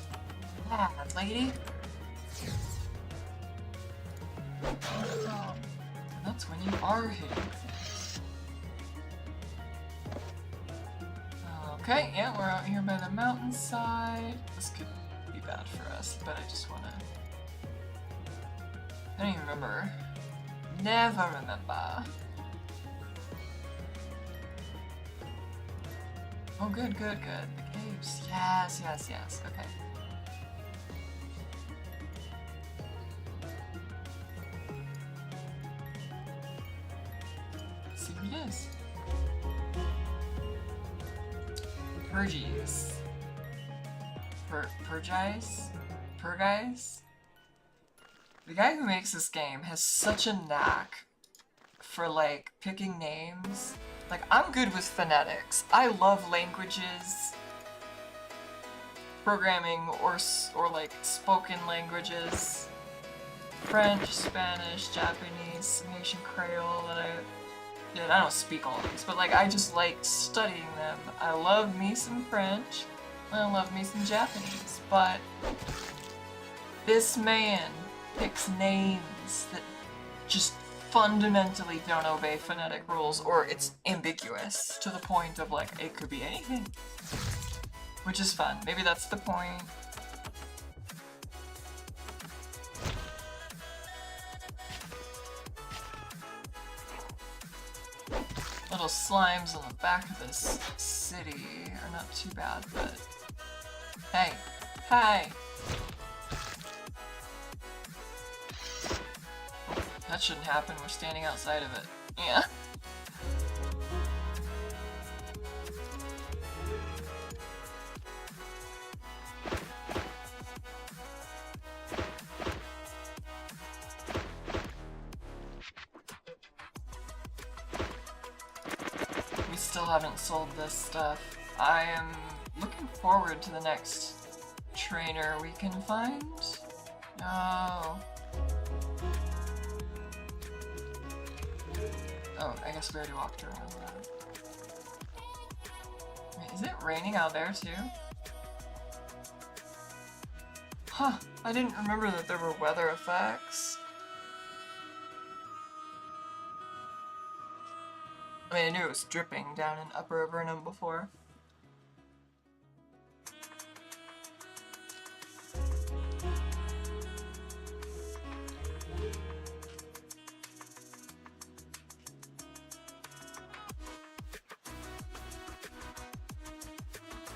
bad, lady. And that's when you are hitting things. Okay, yeah, we're out here by the mountainside. This could be bad for us, but I just wanna... I don't even remember. Never remember. Oh, good, good, good. The caves. Yes, yes, yes. Okay. Let's see what it is. Pergies. Pergies? Pergies? The guy who makes this game has such a knack for, like, picking names. Like, I'm good with phonetics. I love languages, programming, or like, spoken languages. French, Spanish, Japanese, some Haitian Creole that I don't speak all of these, but, like, I just like studying them. I love me some French, I love me some Japanese, but this man picks names that just fundamentally don't obey phonetic rules, or it's ambiguous to the point of, like, it could be anything. Which is fun. Maybe that's the point. Little slimes on the back of this city are not too bad, but... Hey! Hey! Oh, that shouldn't happen, we're standing outside of it. Yeah. We still haven't sold this stuff. I am looking forward to the next trainer we can find. Oh. Oh, I guess we already walked around that. Wait, is it raining out there too? Huh, I didn't remember that there were weather effects. I mean, I knew it was dripping down in Upper Avernum before.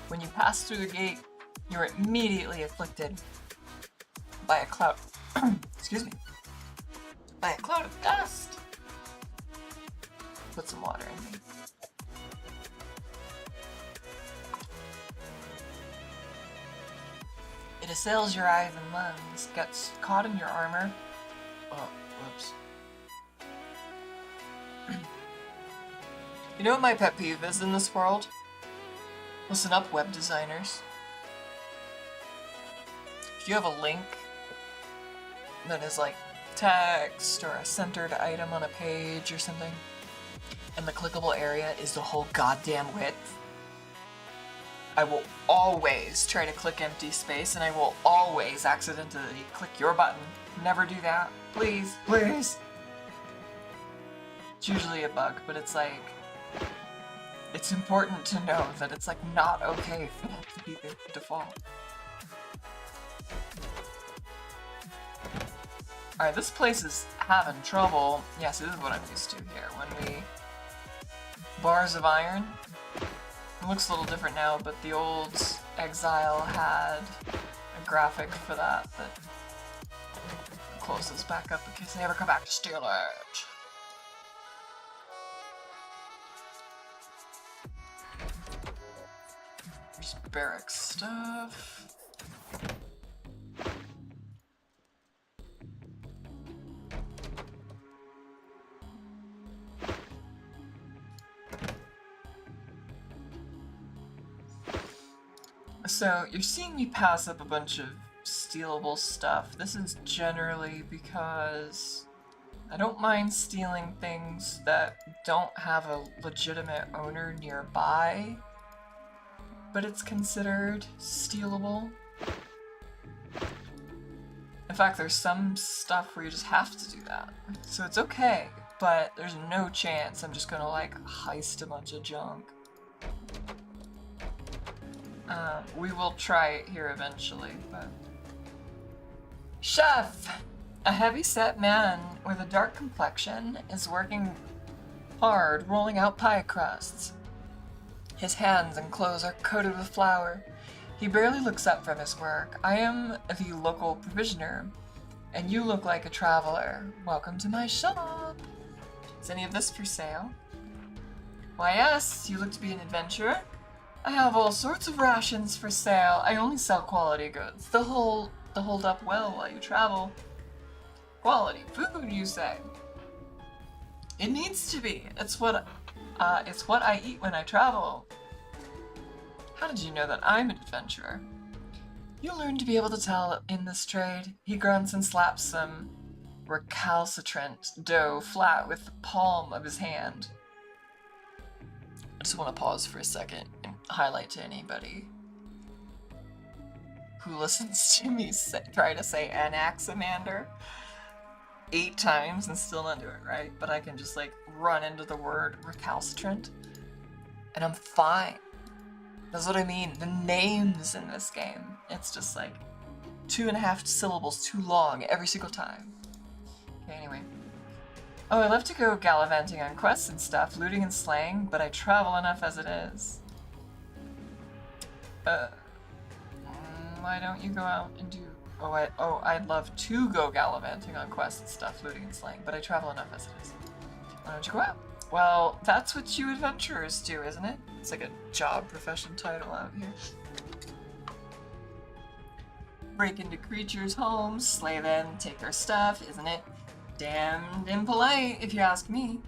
When you pass through the gate, you're immediately afflicted by a cloud. Excuse me. By a cloud of dust. Put some water in me. It assails your eyes and lungs, gets caught in your armor. Oh, whoops. You know what my pet peeve is in this world? Listen up, web designers. If you have a link that is like text or a centered item on a page or something, and the clickable area is the whole goddamn width, I will always try to click empty space, and I will always accidentally click your button. Never do that. Please, please. It's usually a bug, but it's like, it's important to know that it's like not okay for that to be the default. Alright, this place is having trouble. Yes, this is what I'm used to here. When we... Bars of iron. It looks a little different now, but the old Exile had a graphic for that close this back up in case they ever come back to steal it. There's barrack stuff. So, you're seeing me pass up a bunch of stealable stuff. This is generally because I don't mind stealing things that don't have a legitimate owner nearby, but it's considered stealable. In fact, there's some stuff where you just have to do that. So it's okay, but there's no chance I'm just gonna like heist a bunch of junk. We will try it here eventually, but... Chef! A heavy-set man with a dark complexion is working hard rolling out pie crusts. His hands and clothes are coated with flour. He barely looks up from his work. I am the local provisioner, and you look like a traveler. Welcome to my shop. Is any of this for sale? Why yes, you look to be an adventurer. I have all sorts of rations for sale. I only sell quality goods. They'll hold up well while you travel. Quality food, you say? It needs to be. It's what I eat when I travel. How did you know that I'm an adventurer? You'll learn to be able to tell in this trade. He grunts and slaps some recalcitrant dough flat with the palm of his hand. I just want to pause for a second and highlight to anybody who listens to me try to say Anaximander 8 times and still not do it right, but I can just like run into the word recalcitrant and I'm fine. That's what I mean. The names in this game, it's just like 2.5 syllables too long every single time. Okay, anyway. Oh, I love to go gallivanting on quests and stuff, looting and slaying, but I travel enough as it is. Why don't you go out and do... I'd love to go gallivanting on quests and stuff, looting and slaying, but I travel enough as it is. Why don't you go out? Well, that's what you adventurers do, isn't it? It's like a job profession title out here. Break into creatures' homes, slay them, take their stuff, isn't it? Damned impolite, if you ask me.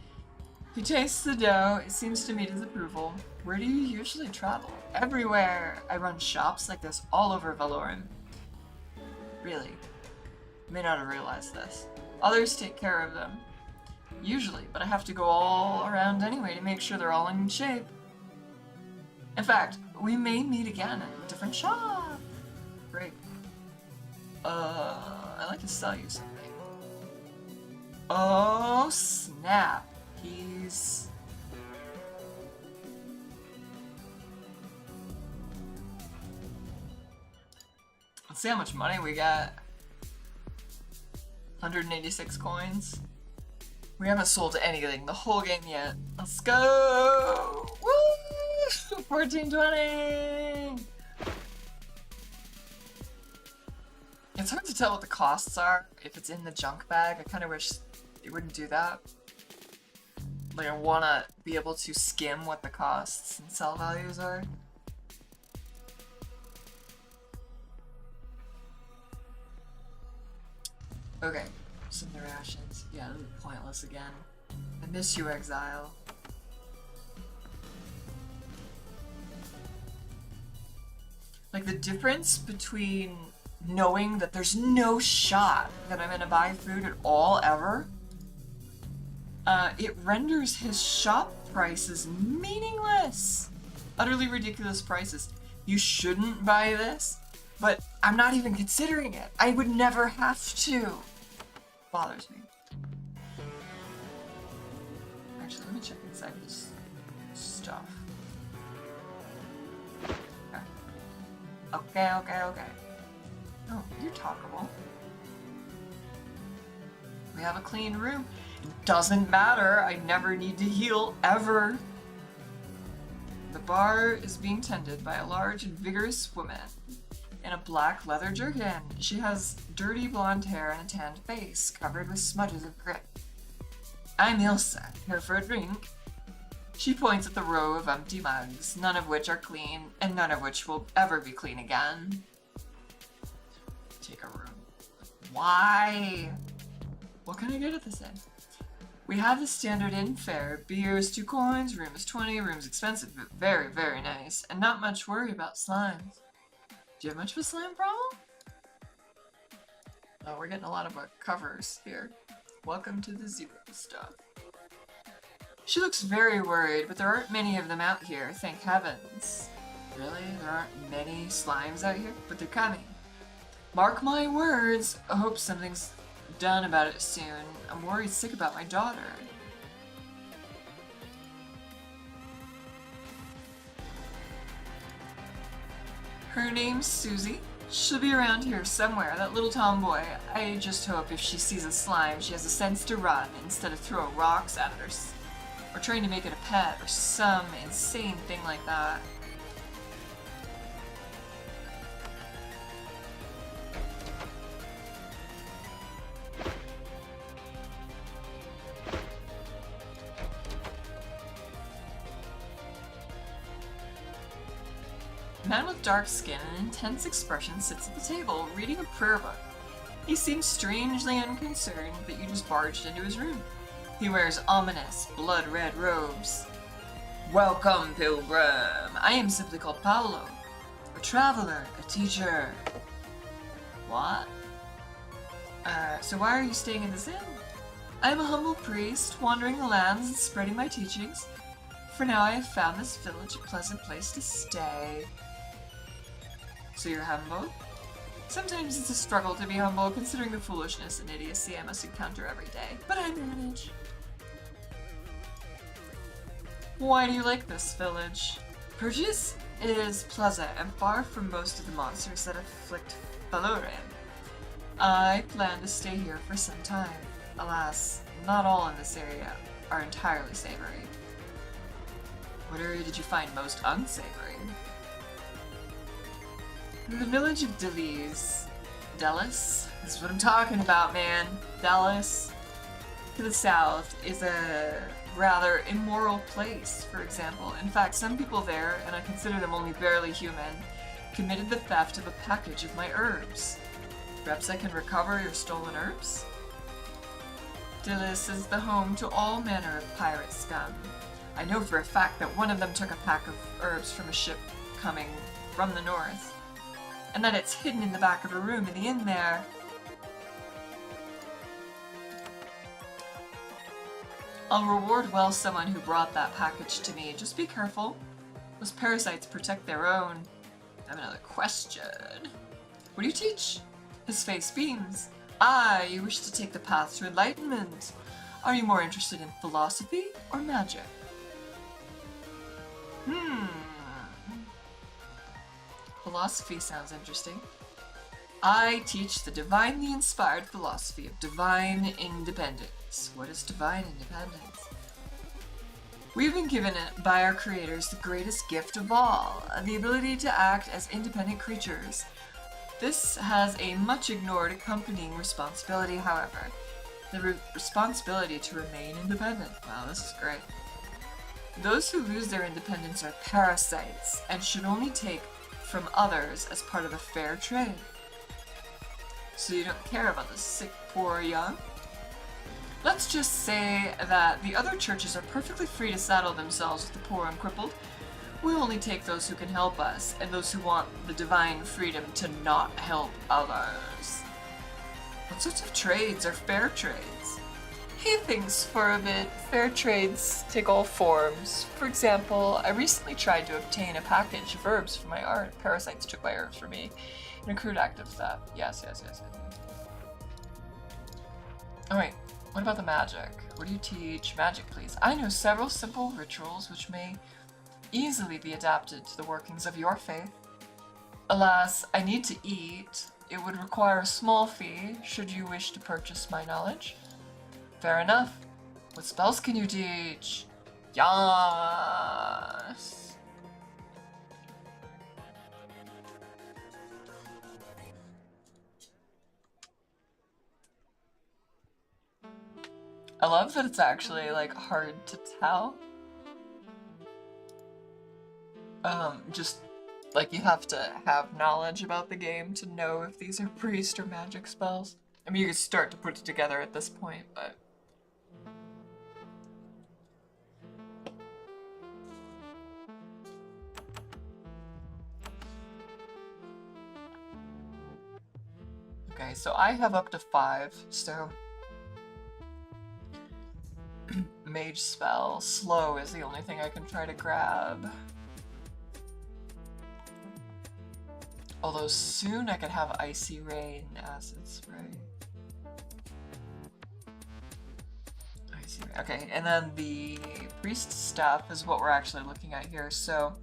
He tastes the dough, it seems to meet his approval. Where do you usually travel? Everywhere! I run shops like this all over Valorum. Really? You may not have realized this. Others take care of them. Usually, but I have to go all around anyway to make sure they're all in shape. In fact, we may meet again at a different shop. Great. I'd like to sell you something. Oh, snap. He's... Let's see how much money we got. 186 coins. We haven't sold anything the whole game yet. Let's go! Woo! 1420! It's hard to tell what the costs are if it's in the junk bag. I kind of wish it wouldn't do that. Like, I want to be able to skim what the costs and sell values are. Okay, some of the rations. Yeah, this is pointless again. I miss you, Exile. Like, the difference between knowing that there's no shot that I'm gonna buy food at all, ever, it renders his shop prices meaningless. Utterly ridiculous prices. You shouldn't buy this, but I'm not even considering it. I would never have to. Bothers me. Actually, let me check inside this stuff. Okay. Okay. Oh, you're talkable. We have a clean room. It doesn't matter. I never need to heal, ever. The bar is being tended by a large and vigorous woman in a black leather jerkin. She has dirty blonde hair and a tanned face, covered with smudges of grit. I'm Ilsa, here for a drink. She points at the row of empty mugs, none of which are clean, and none of which will ever be clean again. Take a room. Why? What can I get at this inn? We have the standard inn fare. Beer's 2 coins, room is 20, room's expensive, but very, very nice, and not much worry about slimes. Do you have much of a slime problem? Oh, we're getting a lot of covers here. Welcome to the zero stuff. She looks very worried, but there aren't many of them out here, thank heavens. Really? There aren't many slimes out here? But they're coming. Mark my words, I hope something's done about it soon. I'm worried sick about my daughter. Her name's Susie. She'll be around here somewhere, that little tomboy. I just hope if she sees a slime, she has the sense to run instead of throw rocks at it or trying to make it a pet or some insane thing like that. A man with dark skin and intense expression sits at the table, reading a prayer book. He seems strangely unconcerned that you just barged into his room. He wears ominous, blood-red robes. Welcome, pilgrim. I am simply called Paolo. A traveler, a teacher. What? So why are you staying in this inn? I am a humble priest, wandering the lands and spreading my teachings. For now I have found this village a pleasant place to stay. So you're humble? Sometimes it's a struggle to be humble, considering the foolishness and idiocy I must encounter every day, but I manage. Why do you like this village? Pergies is pleasant and far from most of the monsters that afflict Valorum. I plan to stay here for some time. Alas, not all in this area are entirely savory. What area did you find most unsavory? The village of Delis. Delis? This is what I'm talking about, man. Delis. To the south is a rather immoral place, for example. In fact, some people there, and I consider them only barely human, committed the theft of a package of my herbs. Perhaps I can recover your stolen herbs? Delis is the home to all manner of pirate scum. I know for a fact that one of them took a pack of herbs from a ship coming from the north, and that it's hidden in the back of a room in the inn there. I'll reward well someone who brought that package to me. Just be careful. Those parasites protect their own. I have another question. What do you teach? His face beams. Ah, you wish to take the path to enlightenment. Are you more interested in philosophy or magic? Philosophy sounds interesting. I teach the divinely inspired philosophy of divine independence. What is divine independence? We've been given it by our creators the greatest gift of all, the ability to act as independent creatures. This has a much ignored accompanying responsibility, however. The responsibility to remain independent. Wow, this is great. Those who lose their independence are parasites, and should only take from others as part of a fair trade. So you don't care about the sick, poor, or young? Let's just say that the other churches are perfectly free to saddle themselves with the poor and crippled. We only take those who can help us, and those who want the divine freedom to not help others. What sorts of trades are fair trades? He thinks for a bit. Fair trades take all forms. For example, I recently tried to obtain a package of herbs for my art. Parasites took my herbs from me. An accrued act of theft. Yes. Alright, what about the magic? What do you teach? Magic, please. I know several simple rituals which may easily be adapted to the workings of your faith. Alas, I need to eat. It would require a small fee, should you wish to purchase my knowledge. Fair enough. What spells can you teach? Yes! I love that it's actually, like, hard to tell. Just, like, you have to have knowledge about the game to know if these are priest or magic spells. I mean, you can start to put it together at this point, but... Okay, so I have up to 5, so... Mage spell. Slow is the only thing I can try to grab. Although soon I could have Icy Rain Acid Spray. Icy Rain. Okay, and then the Priest Staff is what we're actually looking at here. So,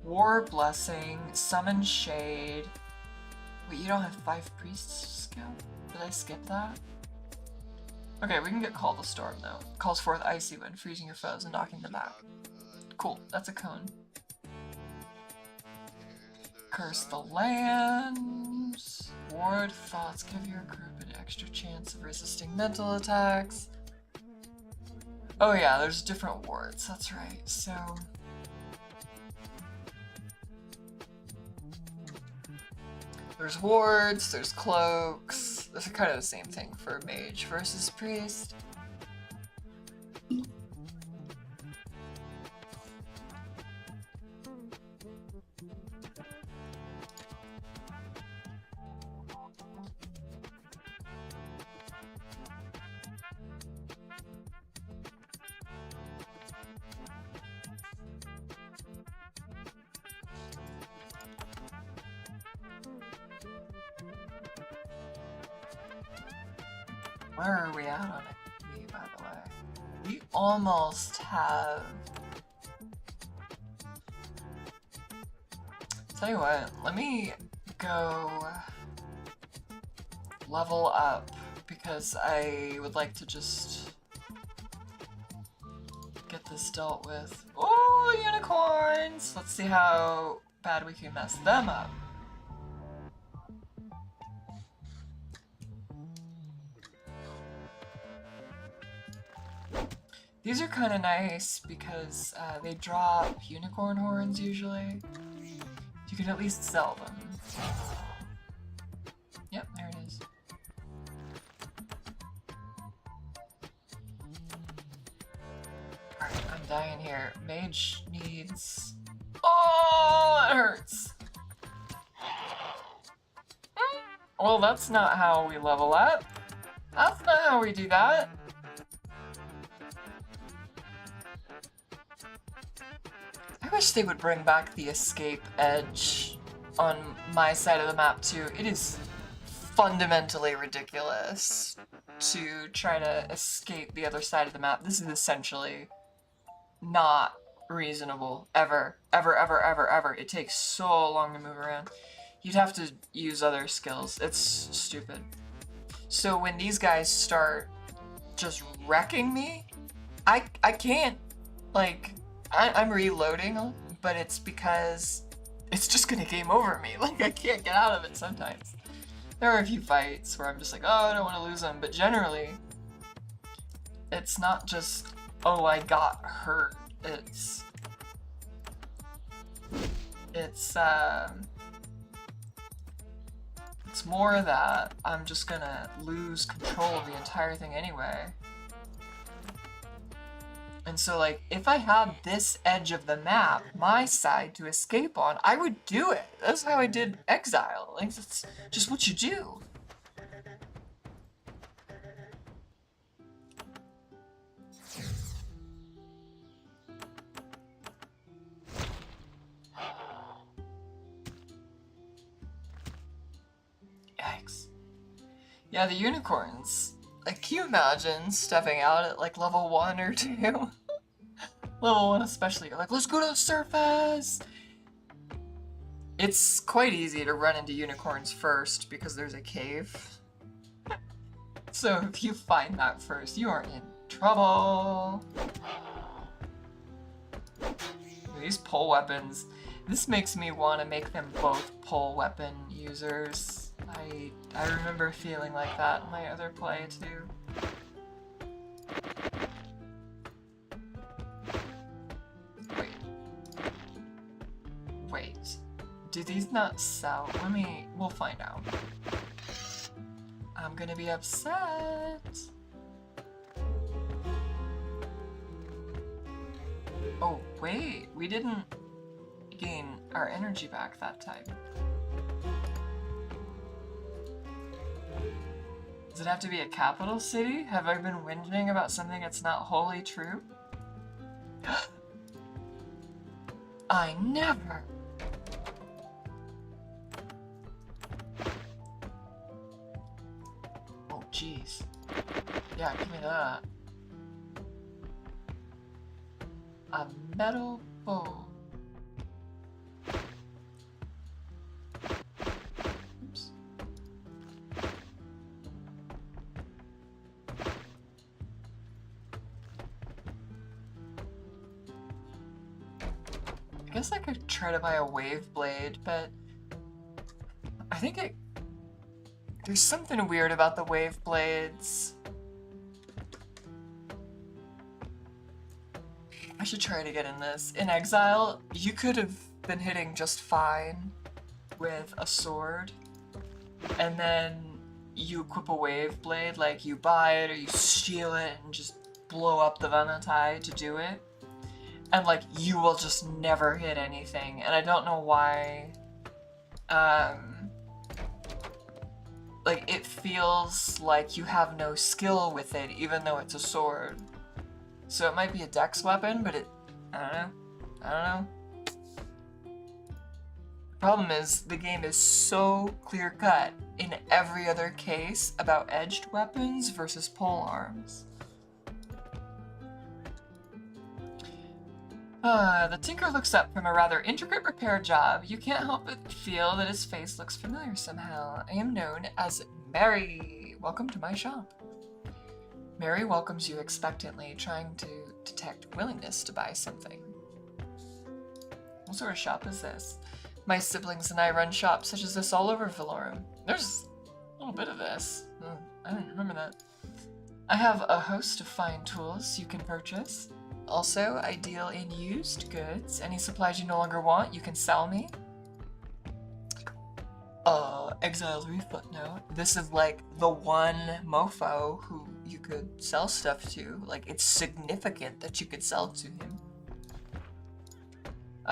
War Blessing, Summon Shade. Wait, you don't have 5 Priests skill? Did I skip that? Okay, we can get Call the Storm though. Calls forth Icy Wind, freezing your foes and knocking them back. Cool, that's a cone. Curse the lands. Ward thoughts give your group an extra chance of resisting mental attacks. Oh yeah, there's different wards, that's right. So there's wards, there's cloaks. Those are kind of the same thing for mage versus priest. Where are we at on XP, by the way? We almost have... Tell you what, let me go level up because I would like to just get this dealt with. Oh, unicorns! Let's see how bad we can mess them up. These are kind of nice because they drop unicorn horns usually. You can at least sell them. Yep, there it is. Alright, I'm dying here. Mage needs... Oh, it hurts! Well, that's not how we level up. That's not how we do that. I wish they would bring back the escape edge on my side of the map too. It is fundamentally ridiculous to try to escape the other side of the map. This is essentially not reasonable. Ever. Ever, ever, ever, ever. It takes so long to move around. You'd have to use other skills. It's stupid. So when these guys start just wrecking me, I can't, like... I'm reloading, but it's because it's just gonna game over me. Like, I can't get out of it sometimes. There are a few fights where I'm just like, oh, I don't want to lose them, but generally, it's not just, oh, I got hurt. It's more that I'm just gonna lose control of the entire thing anyway. And so, like, if I had this edge of the map, my side, to escape on, I would do it. That's how I did Exile. Like, that's just what you do. Yikes. Yeah, the unicorns. Like, can you imagine stepping out at, like, level 1 or 2? Level 1 especially, you're like, let's go to the surface! It's quite easy to run into unicorns first because there's a cave. So if you find that first, you are in trouble! These pole weapons, this makes me want to make them both pole weapon users. I remember feeling like that in my other play too. Wait. Do these not sell? We'll find out. I'm gonna be upset. Oh wait, we didn't gain our energy back that time. Does it have to be a capital city? Have I been whinging about something that's not wholly true? I never! Oh jeez. Yeah, give me that. A metal bow. Oops. I guess I could try to buy a wave blade, but I think there's something weird about the wave blades. I should try to get in this. In Exile, you could have been hitting just fine with a sword, and then you equip a wave blade, like you buy it or you steal it and just blow up the Vanatai to do it. And like, you will just never hit anything, and I don't know why. Like, it feels like you have no skill with it, even though it's a sword. So it might be a dex weapon, but I don't know. The problem is, the game is so clear-cut in every other case about edged weapons versus pole arms. The tinker looks up from a rather intricate repair job. You can't help but feel that his face looks familiar somehow. I am known as Mary. Welcome to my shop. Mary welcomes you expectantly, trying to detect willingness to buy something. What sort of shop is this? My siblings and I run shops such as this all over Valorum. There's a little bit of this. I didn't remember that. I have a host of fine tools you can purchase. Also, I deal in used goods. Any supplies you no longer want, you can sell me. Exile III footnote. This is like the one mofo who you could sell stuff to. Like, it's significant that you could sell to him.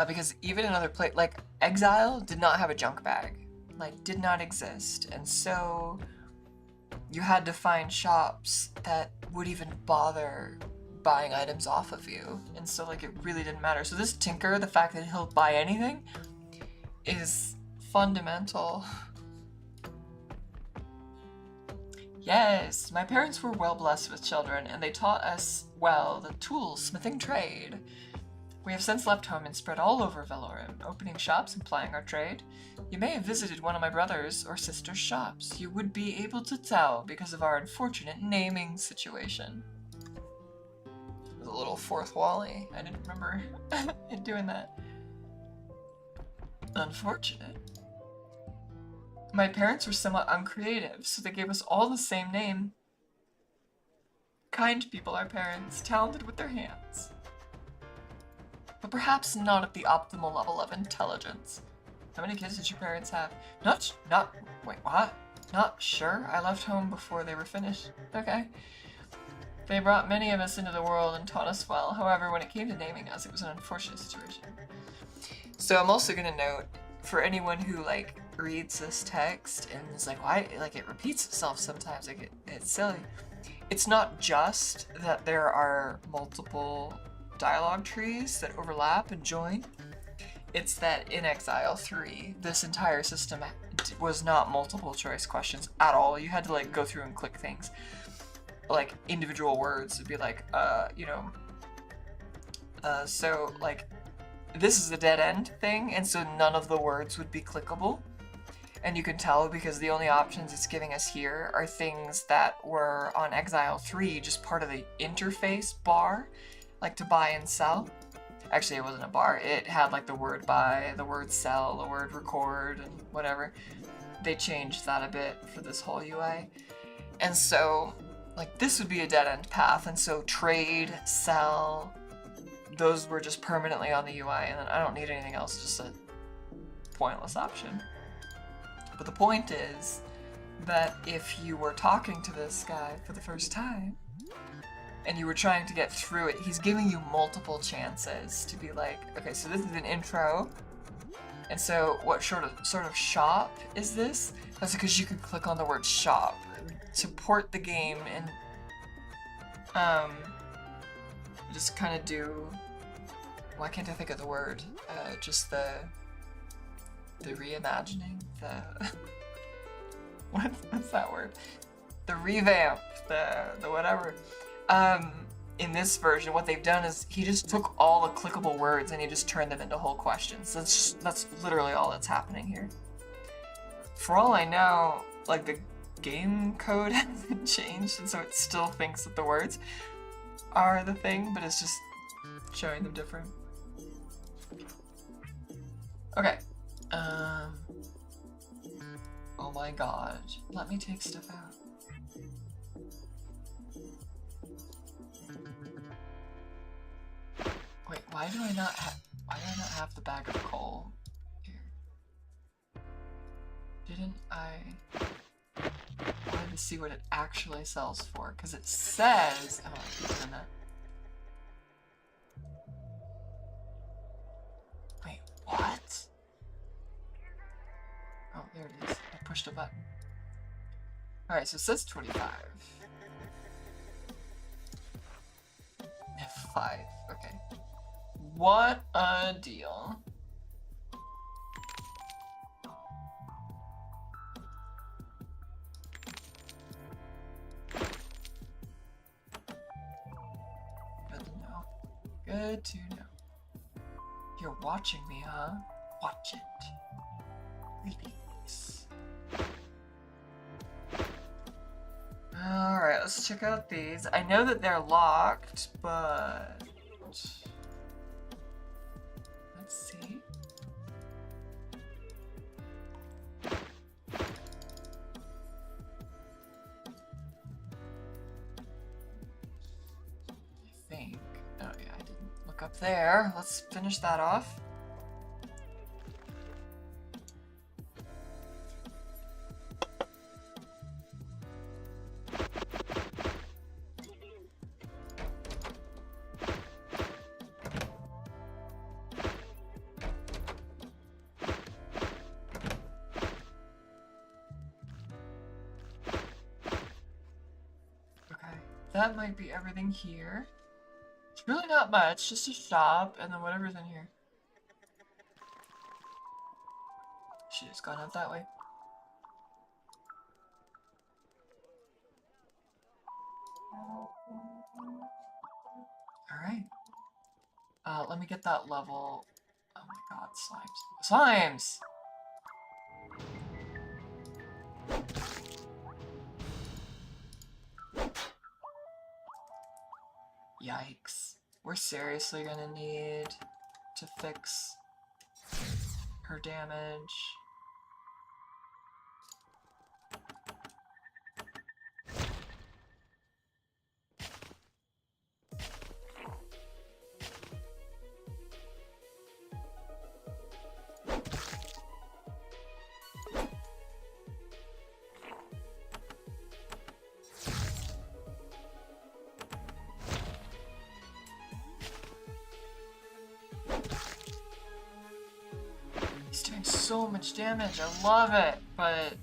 Because even in other places, like, Exile did not have a junk bag. Like, did not exist. And so you had to find shops that would even bother buying items off of you. And so, like, it really didn't matter. So this tinker, the fact that he'll buy anything, is fundamental. Yes, my parents were well blessed with children, and they taught us well the tool-smithing trade. We have since left home and spread all over Valorum, opening shops and plying our trade. You may have visited one of my brother's or sister's shops. You would be able to tell because of our unfortunate naming situation. There's a little fourth Wally. I didn't remember it doing that. Unfortunate. My parents were somewhat uncreative, so they gave us all the same name. Kind people, our parents, talented with their hands. But perhaps not at the optimal level of intelligence. How many kids did your parents have? Wait, what? Not sure. I left home before they were finished. Okay. They brought many of us into the world and taught us well. However, when it came to naming us, it was an unfortunate situation. So I'm also gonna note, for anyone who, like, reads this text and is like, why, like, it repeats itself sometimes, like, it's silly. It's not just that there are multiple dialogue trees that overlap and join. It's that in Exile 3, this entire system was not multiple choice questions at all. You had to, like, go through and click things. Like, individual words would be like, so, like, this is a dead end thing, and so none of the words would be clickable. And you can tell because the only options it's giving us here are things that were on Exile 3, just part of the interface bar, like to buy and sell. Actually, it wasn't a bar. It had like the word buy, the word sell, the word record, and whatever. They changed that a bit for this whole UI. And so, like, this would be a dead end path, and so trade, sell, those were just permanently on the UI, and then I don't need anything else, just a pointless option. But the point is that if you were talking to this guy for the first time, and you were trying to get through it, he's giving you multiple chances to be like, okay, so this is an intro, and so what sort of shop is this? That's because you could click on the word shop to port the game and just kind of do, why can't I think of the word? Just the reimagining, what's that word? The revamp, the whatever. In this version, what they've done is he just took all the clickable words and he just turned them into whole questions. That's literally all that's happening here. For all I know, like, the game code hasn't changed, and so it still thinks that the words are the thing, but it's just showing them different. Okay. Oh my god. Let me take stuff out. Wait, why do I not have the bag of coal here? Didn't I wanted to see what it actually sells for, because it says, oh, I keep doing that. Wait, what? Oh, there it is. I pushed a button. Alright, so it says 25. F5, okay. What a deal. Good to know. Good to know. You're watching me, huh? Watch it. Greetings. Alright, let's check out these. I know that they're locked, but... let's see. I think. Oh yeah, I didn't look up there. Let's finish that off. That might be everything here. It's really not much, just a shop, and then whatever's in here. Should have just gone out that way. Alright. Let me get that level. Oh my god, slimes. Slimes! Yikes. We're seriously gonna need to fix her damage. So much damage, I love it, but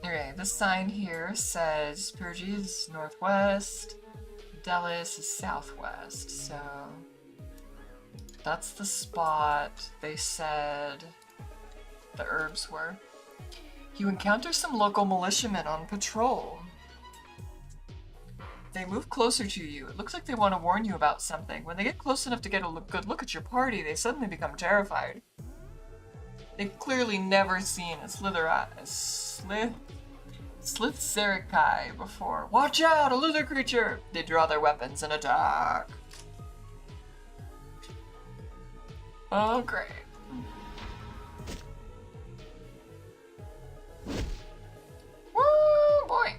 okay, this sign here says Pergies is northwest, Delis is southwest, so that's the spot they said the herbs were. You encounter some local militiamen on patrol. They move closer to you. It looks like they want to warn you about something. When they get close enough to get a good look at your party, they suddenly become terrified. They've clearly never seen a Slithzerikai before. Watch out, a lizard creature! They draw their weapons and attack. Oh, great. Woo, boy!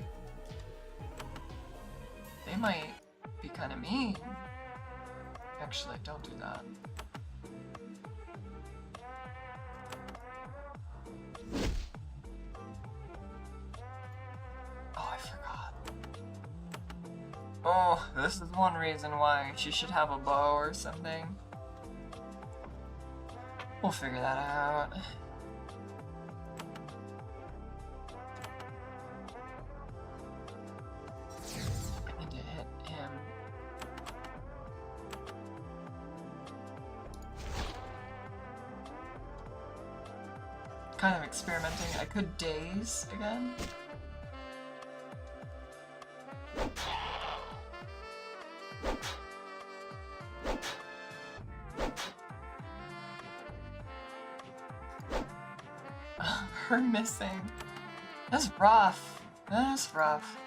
They might be kind of mean. Actually, don't do that. Oh, I forgot. Oh, this is one reason why she should have a bow or something. We'll figure that out. Kind of experimenting. I could daze again. Her missing. That's rough. That's rough.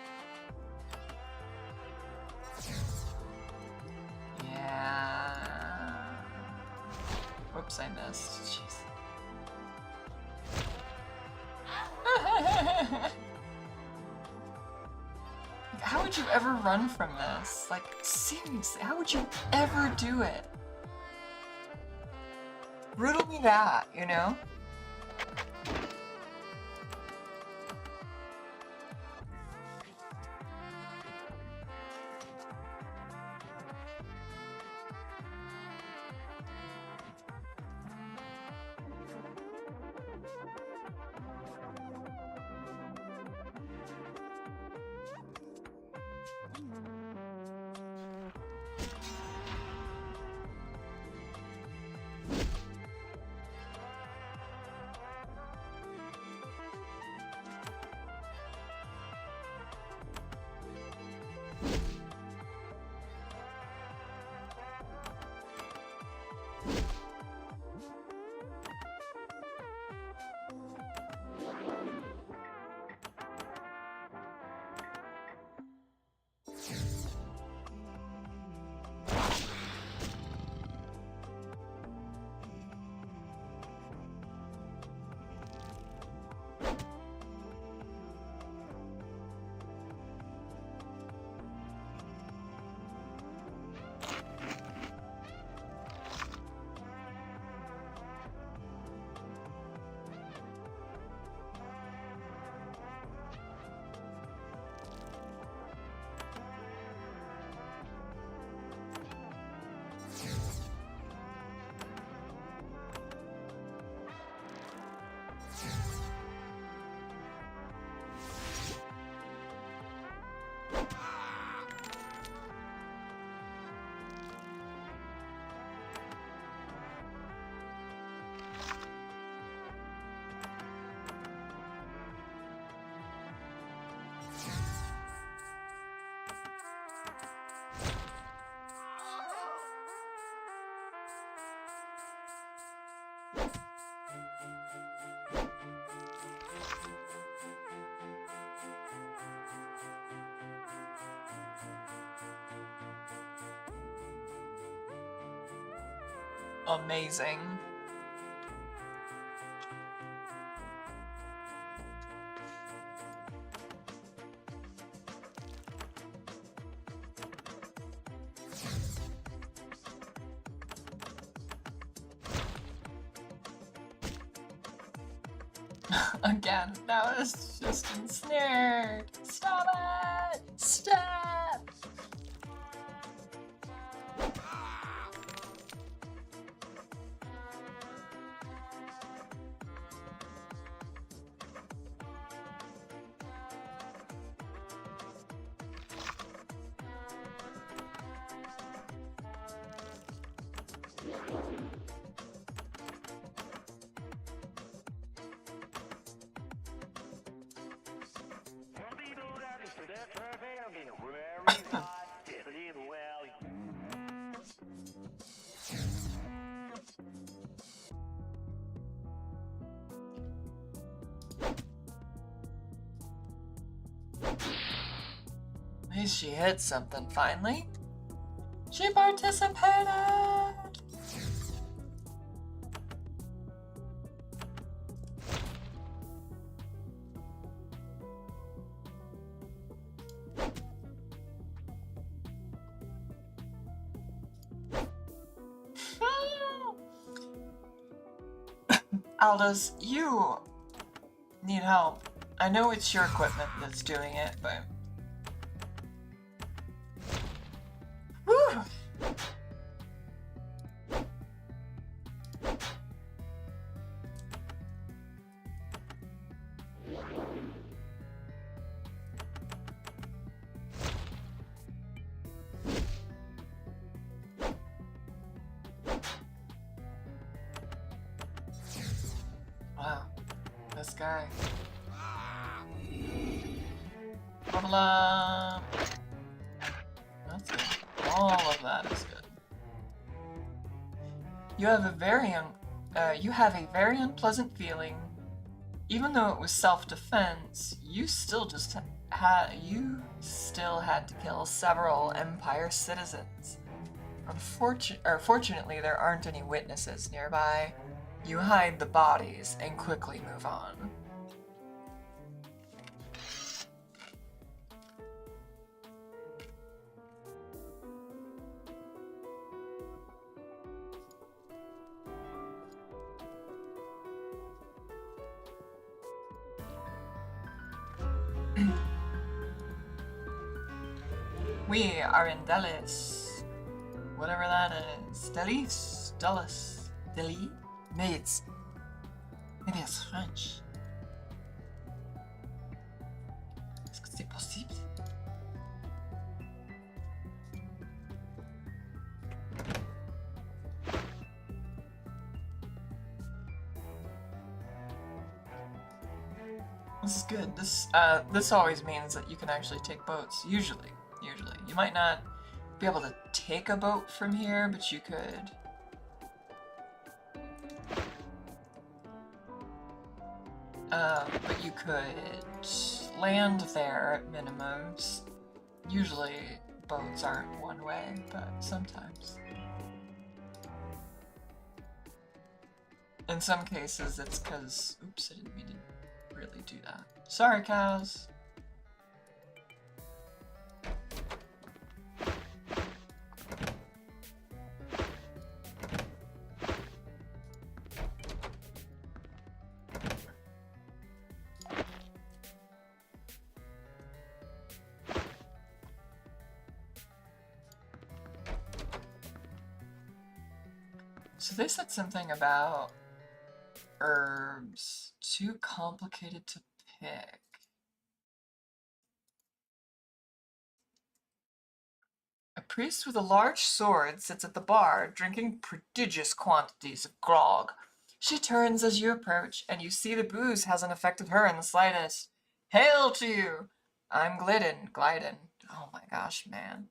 Yeah. Whoops, I missed. Jeez. How would you ever run from this? Like, seriously, how would you ever do it? Riddle me that, you know? Amazing. Again, that was just ensnared. Stop it! Stop! At least she hit something finally. She participated! Aldous, you need help. I know it's your equipment that's doing it, but... Whew. Wow, this guy. Level up. That's good. All of that is good. You have a very unpleasant feeling. Even though it was self-defense, you still had to kill several Empire citizens. Fortunately, there aren't any witnesses nearby. You hide the bodies and quickly move on. We are in Delis. Whatever that is. Delis? Delis? Delis? Maybe it's French. Est-ce que c'est possible? This is good. This always means that you can actually take boats. Usually. You might not be able to take a boat from here, but you could But you could land there at minimums. Usually boats aren't one way, but sometimes. In some cases it's because, oops, I didn't mean to really do that. Sorry, cows. So they said something about herbs too complicated to pick. A priest with a large sword sits at the bar, drinking prodigious quantities of grog. She turns as you approach, and you see the booze hasn't affected her in the slightest. Hail to you! I'm Glidden. Oh my gosh, man.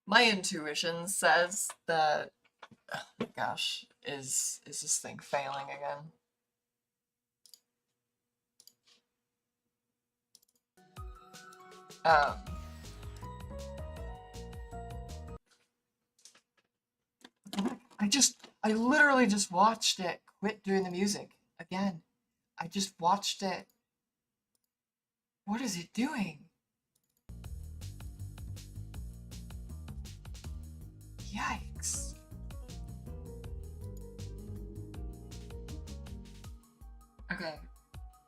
My intuition says that, oh my gosh, is this thing failing again? I literally just watched it quit doing the music again. I just watched it. What is it doing? Yikes. Okay.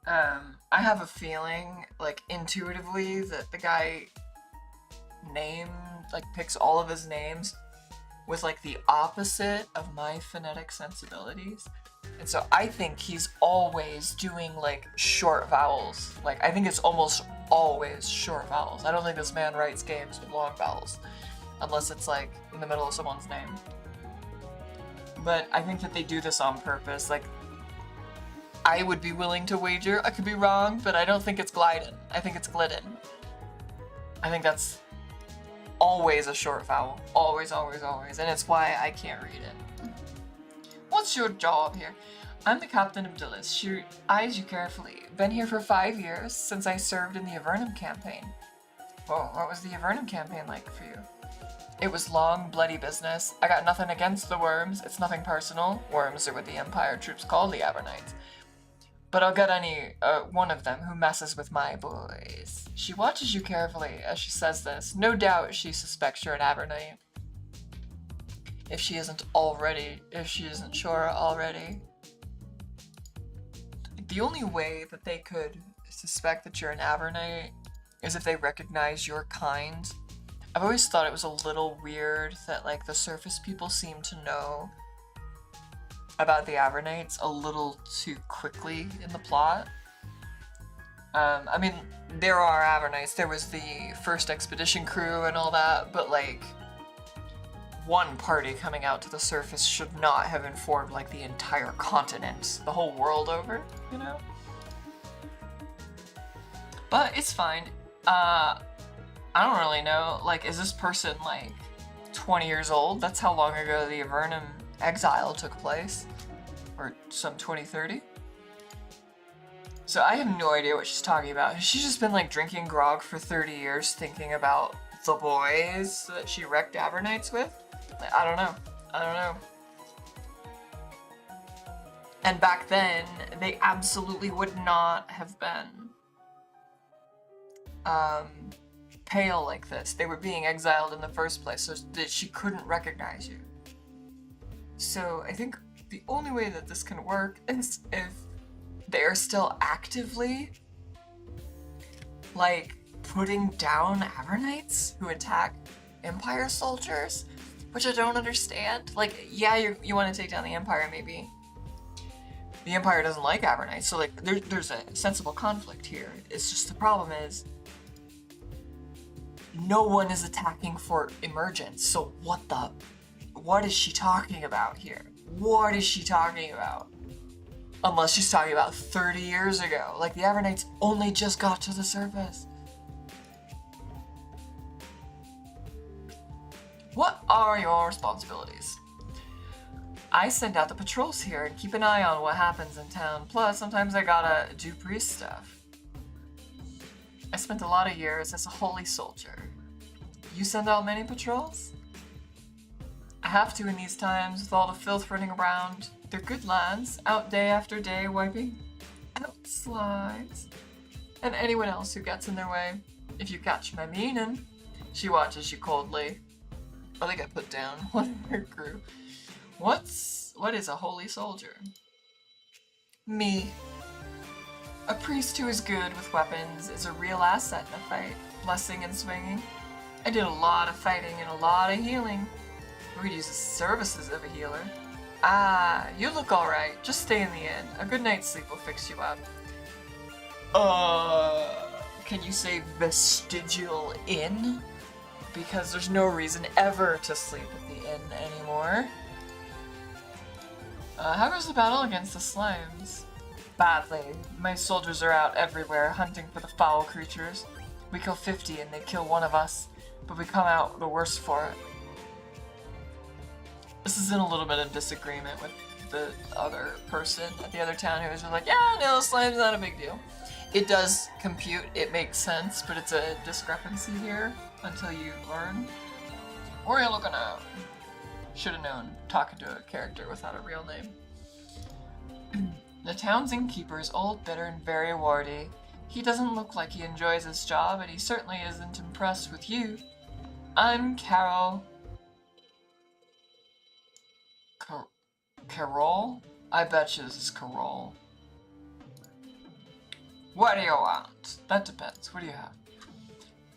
I have a feeling, like, intuitively that the guy picks all of his names with, like, the opposite of my phonetic sensibilities. And so I think he's always doing, like, short vowels. Like, I think it's almost always short vowels. I don't think this man writes games with long vowels. Unless it's, like, in the middle of someone's name. But I think that they do this on purpose. Like, I would be willing to wager, I could be wrong, but I don't think it's Glidden. I think it's Glidden. I think that's always a short vowel. Always, always, always. And it's why I can't read it. What's your job here? I'm the captain of Delis. She eyes you carefully. Been here for 5 years, since I served in the Avernum campaign. Whoa, what was the Avernum campaign like for you? It was long, bloody business. I got nothing against the worms. It's nothing personal. Worms are what the Empire troops call the Avernites. But I'll get any one of them who messes with my boys. She watches you carefully as she says this. No doubt she suspects you're an Avernite. If she isn't sure already. The only way that they could suspect that you're an Avernite is if they recognize your kind. I've always thought it was a little weird that, like, the surface people seem to know about the Avernites a little too quickly in the plot. I mean, there are Avernites, there was the first expedition crew and all that, but, like, one party coming out to the surface should not have informed, like, the entire continent, the whole world over, you know? But it's fine. I don't really know, like, is this person, like, 20 years old? That's how long ago the Avernum exile took place. Or some 2030. So I have no idea what she's talking about. She's just been, like, drinking grog for 30 years thinking about the boys that she wrecked Avernites with? Like, I don't know. And back then, they absolutely would not have been pale like this. They were being exiled in the first place, so that she couldn't recognize you. So I think the only way that this can work is if they're still actively, like, putting down Avernites who attack Empire soldiers, which I don't understand. Like, yeah, you want to take down the Empire, maybe. The Empire doesn't like Avernites, so, like, there's a sensible conflict here. It's just the problem is no one is attacking for emergence, so what is she talking about here? What is she talking about? Unless she's talking about 30 years ago. Like, the Avernites only just got to the surface. are your responsibilities. I send out the patrols here and keep an eye on what happens in town. Plus, sometimes I gotta do priest stuff. I spent a lot of years as a holy soldier. You send out many patrols? I have to in these times with all the filth running around. They're good lads, out day after day wiping out slides. And anyone else who gets in their way. If you catch my meaning. She watches you coldly. Oh, they got put down. One of her crew. What is a holy soldier? Me. A priest who is good with weapons is a real asset in a fight, blessing and swinging. I did a lot of fighting and a lot of healing. We'd use the services of a healer. Ah, you look alright. Just stay in the inn. A good night's sleep will fix you up. Can you say vestigial inn? Because there's no reason ever to sleep at the inn anymore. How goes the battle against the slimes? Badly. My soldiers are out everywhere, hunting for the foul creatures. We kill 50 and they kill one of us, but we come out the worse for it. This is in a little bit of disagreement with the other person at the other town who was just like, yeah, no, slime's not a big deal. It does compute, it makes sense, but it's a discrepancy here until you learn. Or you're looking out. Should have known, talking to a character without a real name. The town's innkeeper is old, bitter, and very warty. He doesn't look like he enjoys his job, and he certainly isn't impressed with you. I'm Carol. Carol? I bet you this is Carol. What do you want? That depends. What do you have?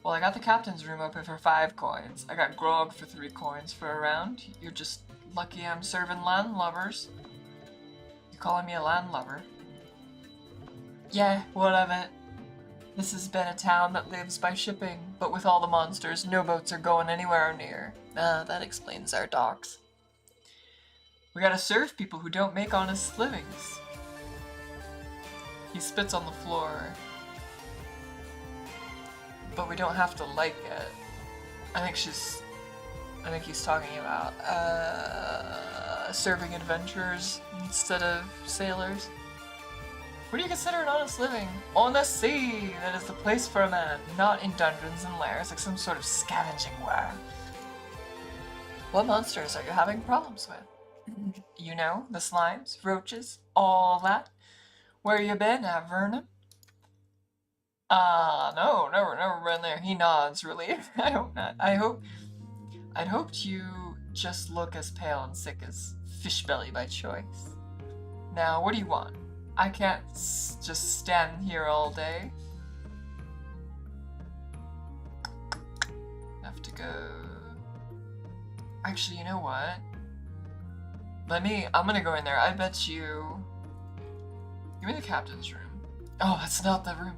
Well, I got the captain's room open for 5 coins. I got grog for 3 coins for a round. You're just lucky I'm serving landlubbers. You calling me a landlubber? Yeah, what of it? This has been a town that lives by shipping, but with all the monsters, no boats are going anywhere near. That explains our docks. We gotta serve people who don't make honest livings. He spits on the floor. But we don't have to like it. I think he's talking about serving adventurers instead of sailors. What do you consider an honest living? On the sea! That is the place for a man, not in dungeons and lairs like some sort of scavenging ware. What monsters are you having problems with? You know, the slimes, roaches, all that. Where you been, Avernum? No, never been there. He nods, relieved. I hope not. I'd hoped you just look as pale and sick as Fishbelly by choice. Now, what do you want? I can't just stand here all day. Have to go. Actually, you know what? I'm gonna go in there. I bet you. Give me the captain's room. Oh, that's not the room.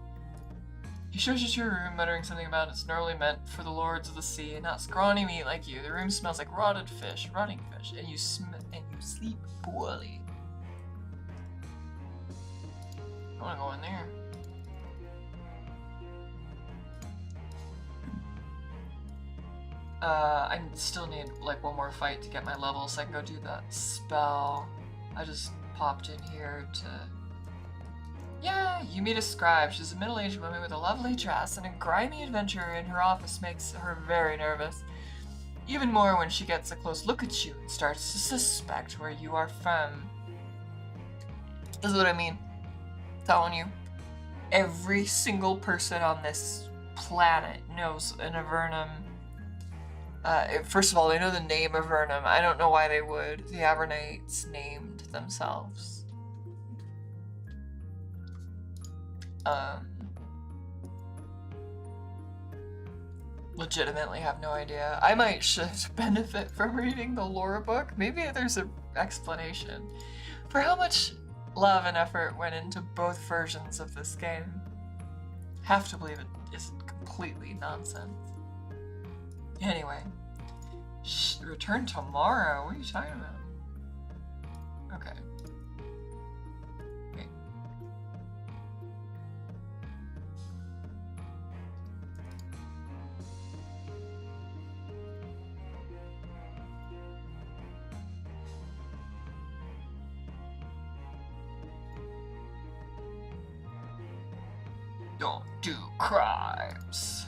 He shows you to your room, muttering something about it's normally meant for the lords of the sea and not scrawny meat like you. The room smells like rotting fish, and you sleep poorly. I wanna go in there. I still need like one more fight to get my level so I can go do that spell. I just popped in here to... Yeah, you meet a scribe. She's a middle-aged woman with a lovely dress, and a grimy adventurer in her office makes her very nervous. Even more when she gets a close look at you and starts to suspect where you are from. This is what I mean. I'm telling you. Every single person on this planet knows an Avernum. First of all, they know the name Avernum. I don't know why they would. The Avernites named themselves. Legitimately have no idea. I might should benefit from reading the lore book. Maybe there's an explanation for how much love and effort went into both versions of this game. Have to believe it isn't completely nonsense. Anyway, return tomorrow? What are you talking about? Okay. Wait. Don't do crimes.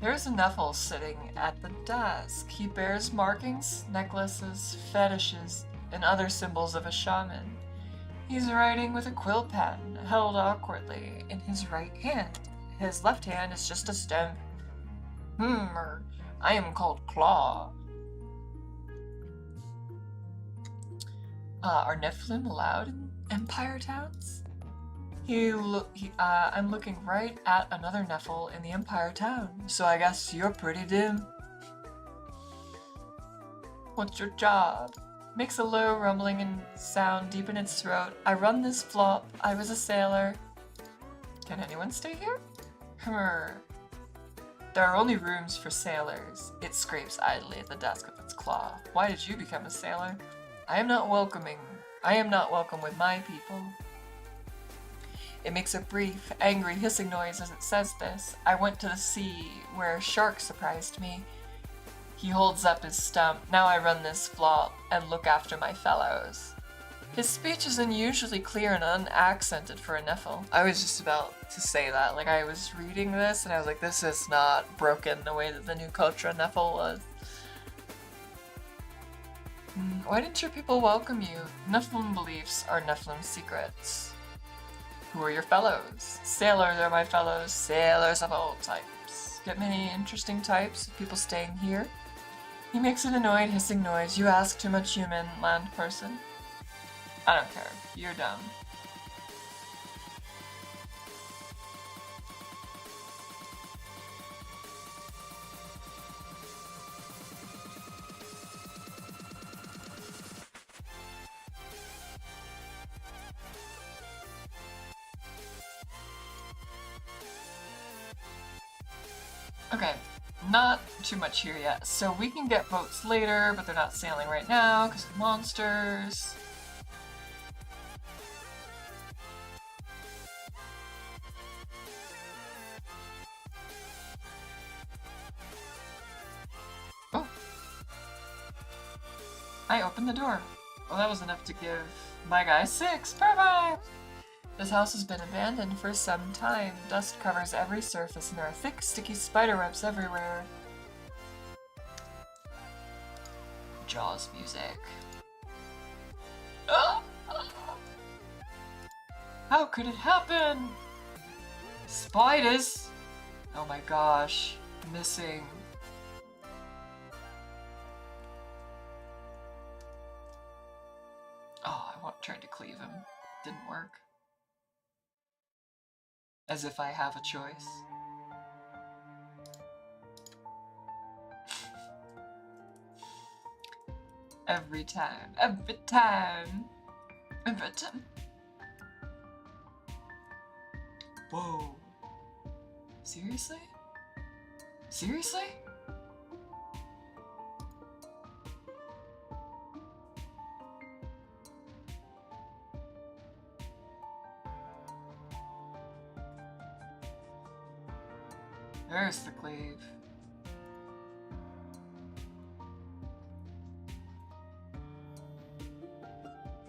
There's a Nephil sitting at the desk. He bears markings, necklaces, fetishes, and other symbols of a shaman. He's writing with a quill pen, held awkwardly in his right hand. His left hand is just a stem. I am called Claw. Are Nephilim allowed in Empire towns? I'm looking right at another Nephil in the Empire town, so I guess you're pretty dim. What's your job? Makes a low rumbling and sound deep in its throat. I run this flop. I was a sailor. Can anyone stay here? There are only rooms for sailors. It scrapes idly at the desk with its claw. Why did you become a sailor? I am not welcome with my people. It makes a brief, angry hissing noise as it says this. I went to the sea, where a shark surprised me. He holds up his stump. Now I run this flop and look after my fellows. His speech is unusually clear and unaccented for a Nephil. I was just about to say that. Like, I was reading this and I was like, this is not broken the way that the new culture Nephil was. Why didn't your people welcome you? Nephilim beliefs are Nephilim secrets. Who are your fellows? Sailors are my fellows, sailors of all types. Get many interesting types of people staying here? He makes an annoyed hissing noise. You ask too much, human, land person. I don't care. You're dumb. Okay, not too much here yet. So we can get boats later, but they're not sailing right now because of monsters. Oh. I opened the door. Well, that was enough to give my guy 6. Perfect! This house has been abandoned for some time. Dust covers every surface and there are thick, sticky spiderwebs everywhere. Jaws music. How could it happen? Spiders! Oh my gosh. Missing. Oh, tried to cleave him. Didn't work. As if I have a choice. Every time. Every time. Every time. Whoa. Seriously? Seriously? There's the cleave.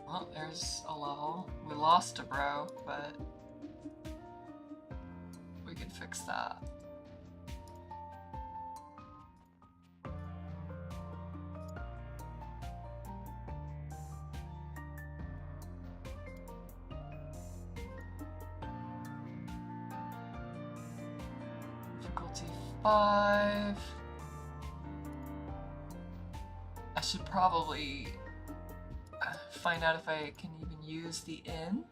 Well, there's a level. We lost a bro, but we can fix that. Difficulty 5. I should probably find out if I can even use the inn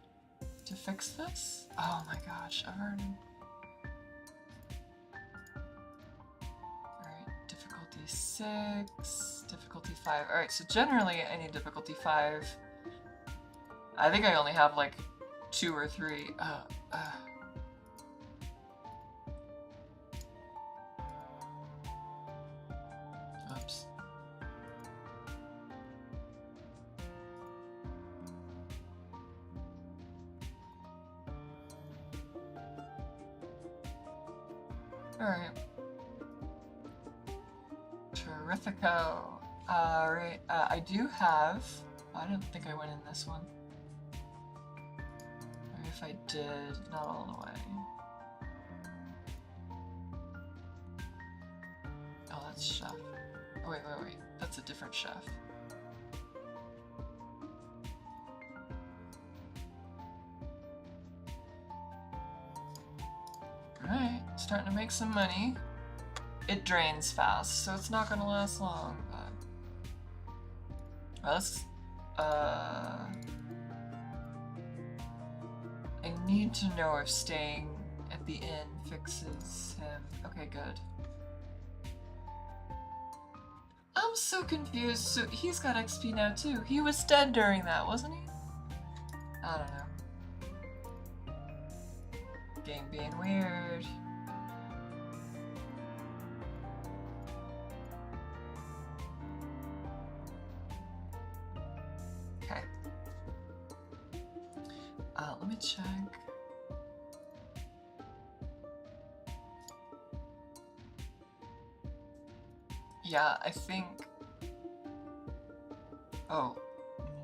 to fix this. Oh my gosh, Avernum. Alright, difficulty 6, difficulty 5. Alright, so generally I need difficulty 5. I think I only have like 2 or 3. Oops. Alright. Terrifico. Right, I do have... I don't think I went in this one. Or if I did, not all the way. Oh, that's chef. Oh, wait. That's a different chef. Alright, starting to make some money. It drains fast, so it's not gonna last long, but... Well, let's... I need to know if staying at the inn fixes him. Okay, good. I'm so confused. So he's got XP now too. He was dead during that, wasn't he? I don't know. Game being weird. Okay. Let me check. Yeah, I think... Oh,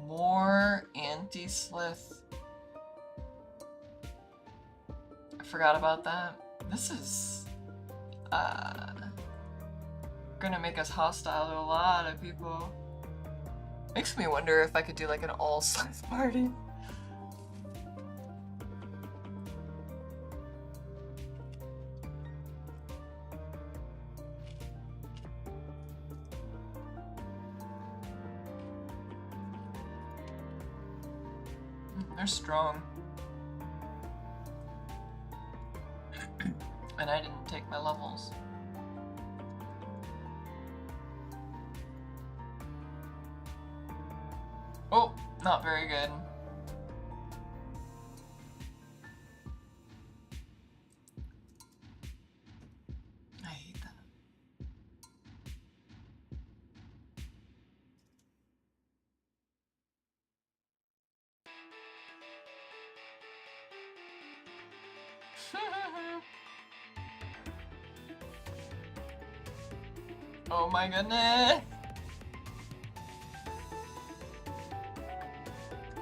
more anti-slith. I forgot about that. This is... gonna make us hostile to a lot of people. Makes me wonder if I could do like an all-slith party. They're strong. And I didn't take my levels. Oh, not very good. I hate that. Oh my goodness!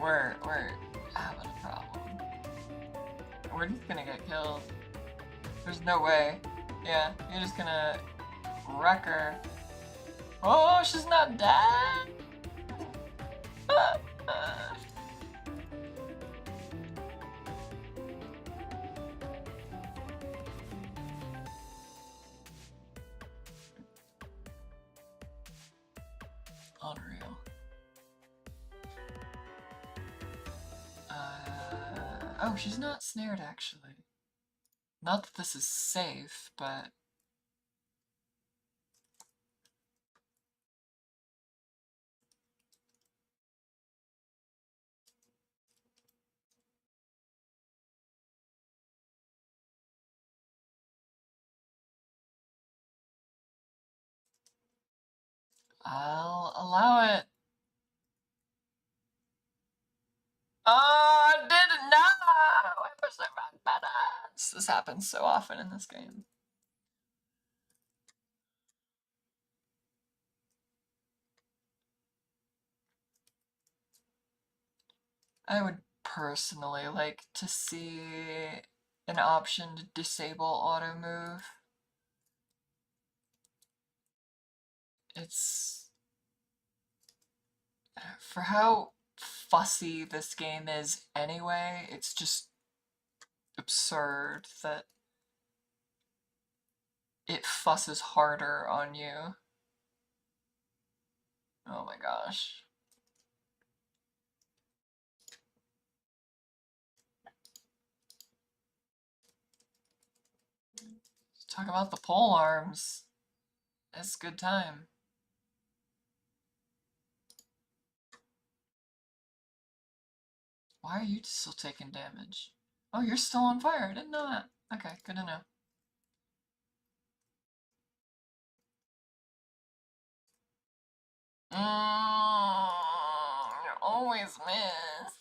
We're having a problem. We're just gonna get killed. There's no way. Yeah, you're just gonna wreck her. Oh, she's not dead! Unreal. Oh, she's not snared actually. Not that this is safe, but... I'll allow it. Oh, I didn't know! I wish I ran better. This happens so often in this game. I would personally like to see an option to disable auto move. It's... For how fussy this game is anyway, it's just absurd that it fusses harder on you. Oh my gosh. Talk about the pole arms. That's a good time. Why are you still taking damage? Oh, you're still on fire. I didn't know that. Okay, good to know. You always miss.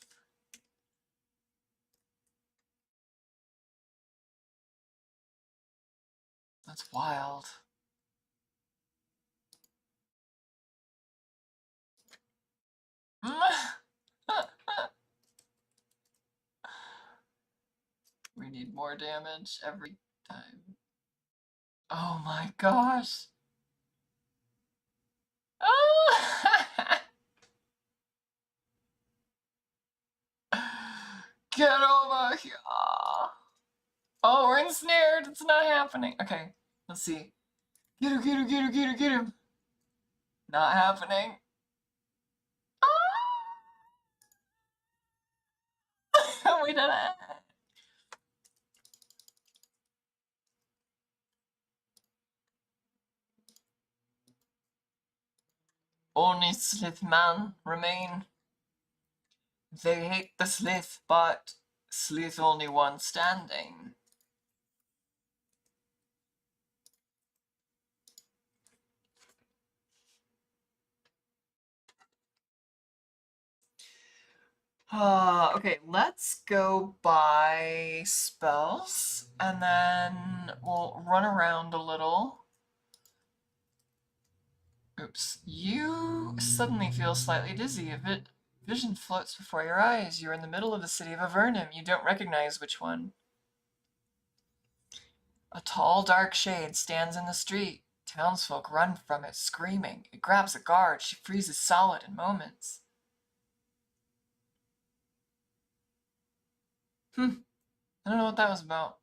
That's wild. We need more damage every time. Oh my gosh! Oh! Get over here! Oh, we're ensnared! It's not happening! Okay, let's see. Get him, get him, get him, get him, get him! Not happening. We did it! Only Slithman remain. They hate the Slith, but Slith only one standing. Okay, let's go buy spells, and then we'll run around a little. Oops. You suddenly feel slightly dizzy. A vision floats before your eyes. You're in the middle of the city of Avernum. You don't recognize which one. A tall, dark shade stands in the street. Townsfolk run from it, screaming. It grabs a guard. She freezes solid in moments. I don't know what that was about.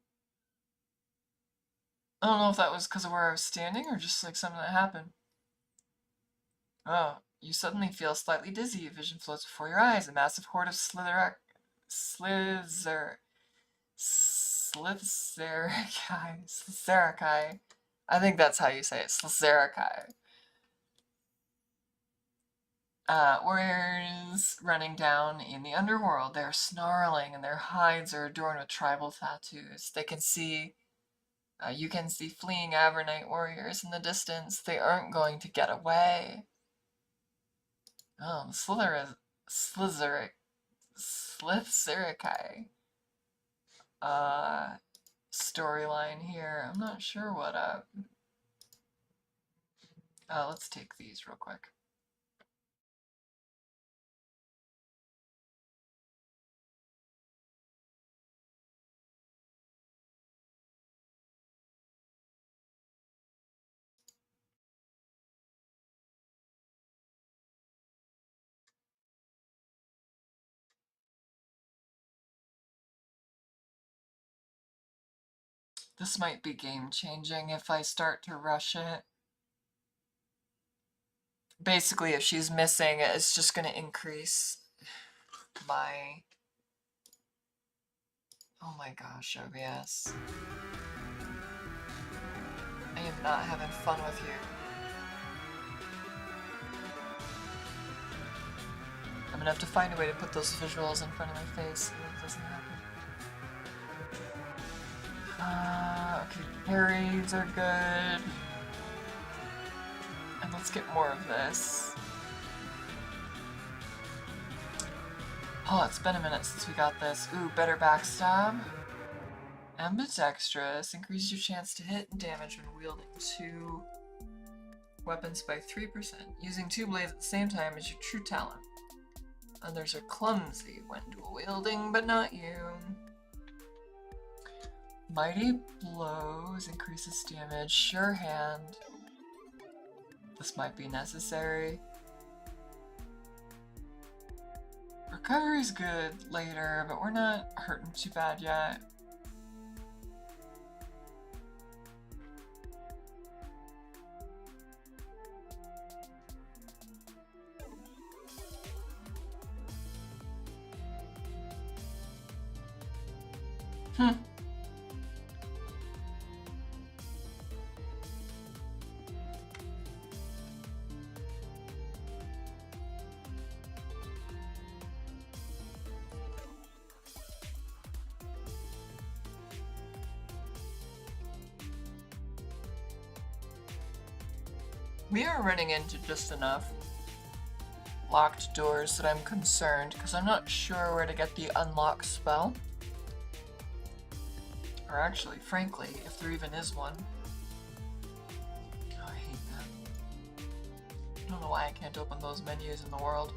I don't know if that was because of where I was standing or just like something that happened. Oh, you suddenly feel slightly dizzy. A vision floats before your eyes. A massive horde of Slithzerakai. I think that's how you say it. Slithzerakai. Warriors running down in the underworld. They're snarling and their hides are adorned with tribal tattoos. You can see fleeing Avernite warriors in the distance. They aren't going to get away. Oh, the Slithzerakai storyline here. I'm not sure what let's take these real quick. This might be game-changing if I start to rush it. Basically, if she's missing, it's just going to increase my... Oh my gosh, OBS. I am not having fun with you. I'm gonna have to find a way to put those visuals in front of my face so that it doesn't happen. Okay, parries are good. And let's get more of this. Oh, it's been a minute since we got this. Ooh, better backstab. Ambidextrous increases your chance to hit and damage when wielding 2 weapons by 3%. Using 2 blades at the same time is your true talent. Others are clumsy when dual wielding, but not you. Mighty blows increases damage. Sure hand. This might be necessary. Recovery's good later, but we're not hurting too bad yet. We are running into just enough locked doors that I'm concerned, because I'm not sure where to get the unlock spell. Or actually, frankly, if there even is one. Oh, I hate that. I don't know why I can't open those menus in the world.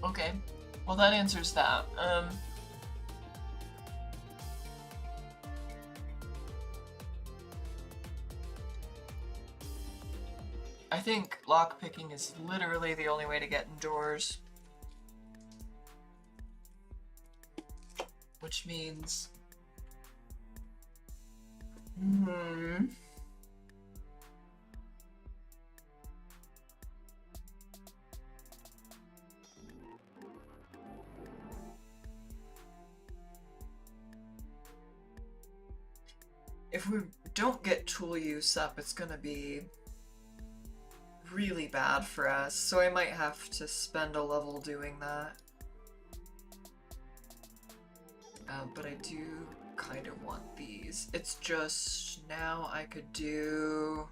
Okay. Well, that answers that. I think lockpicking is literally the only way to get indoors. Which means... If we don't get tool use up, it's gonna be really bad for us, so I might have to spend a level doing that. But I do kind of want these. It's just now I could do...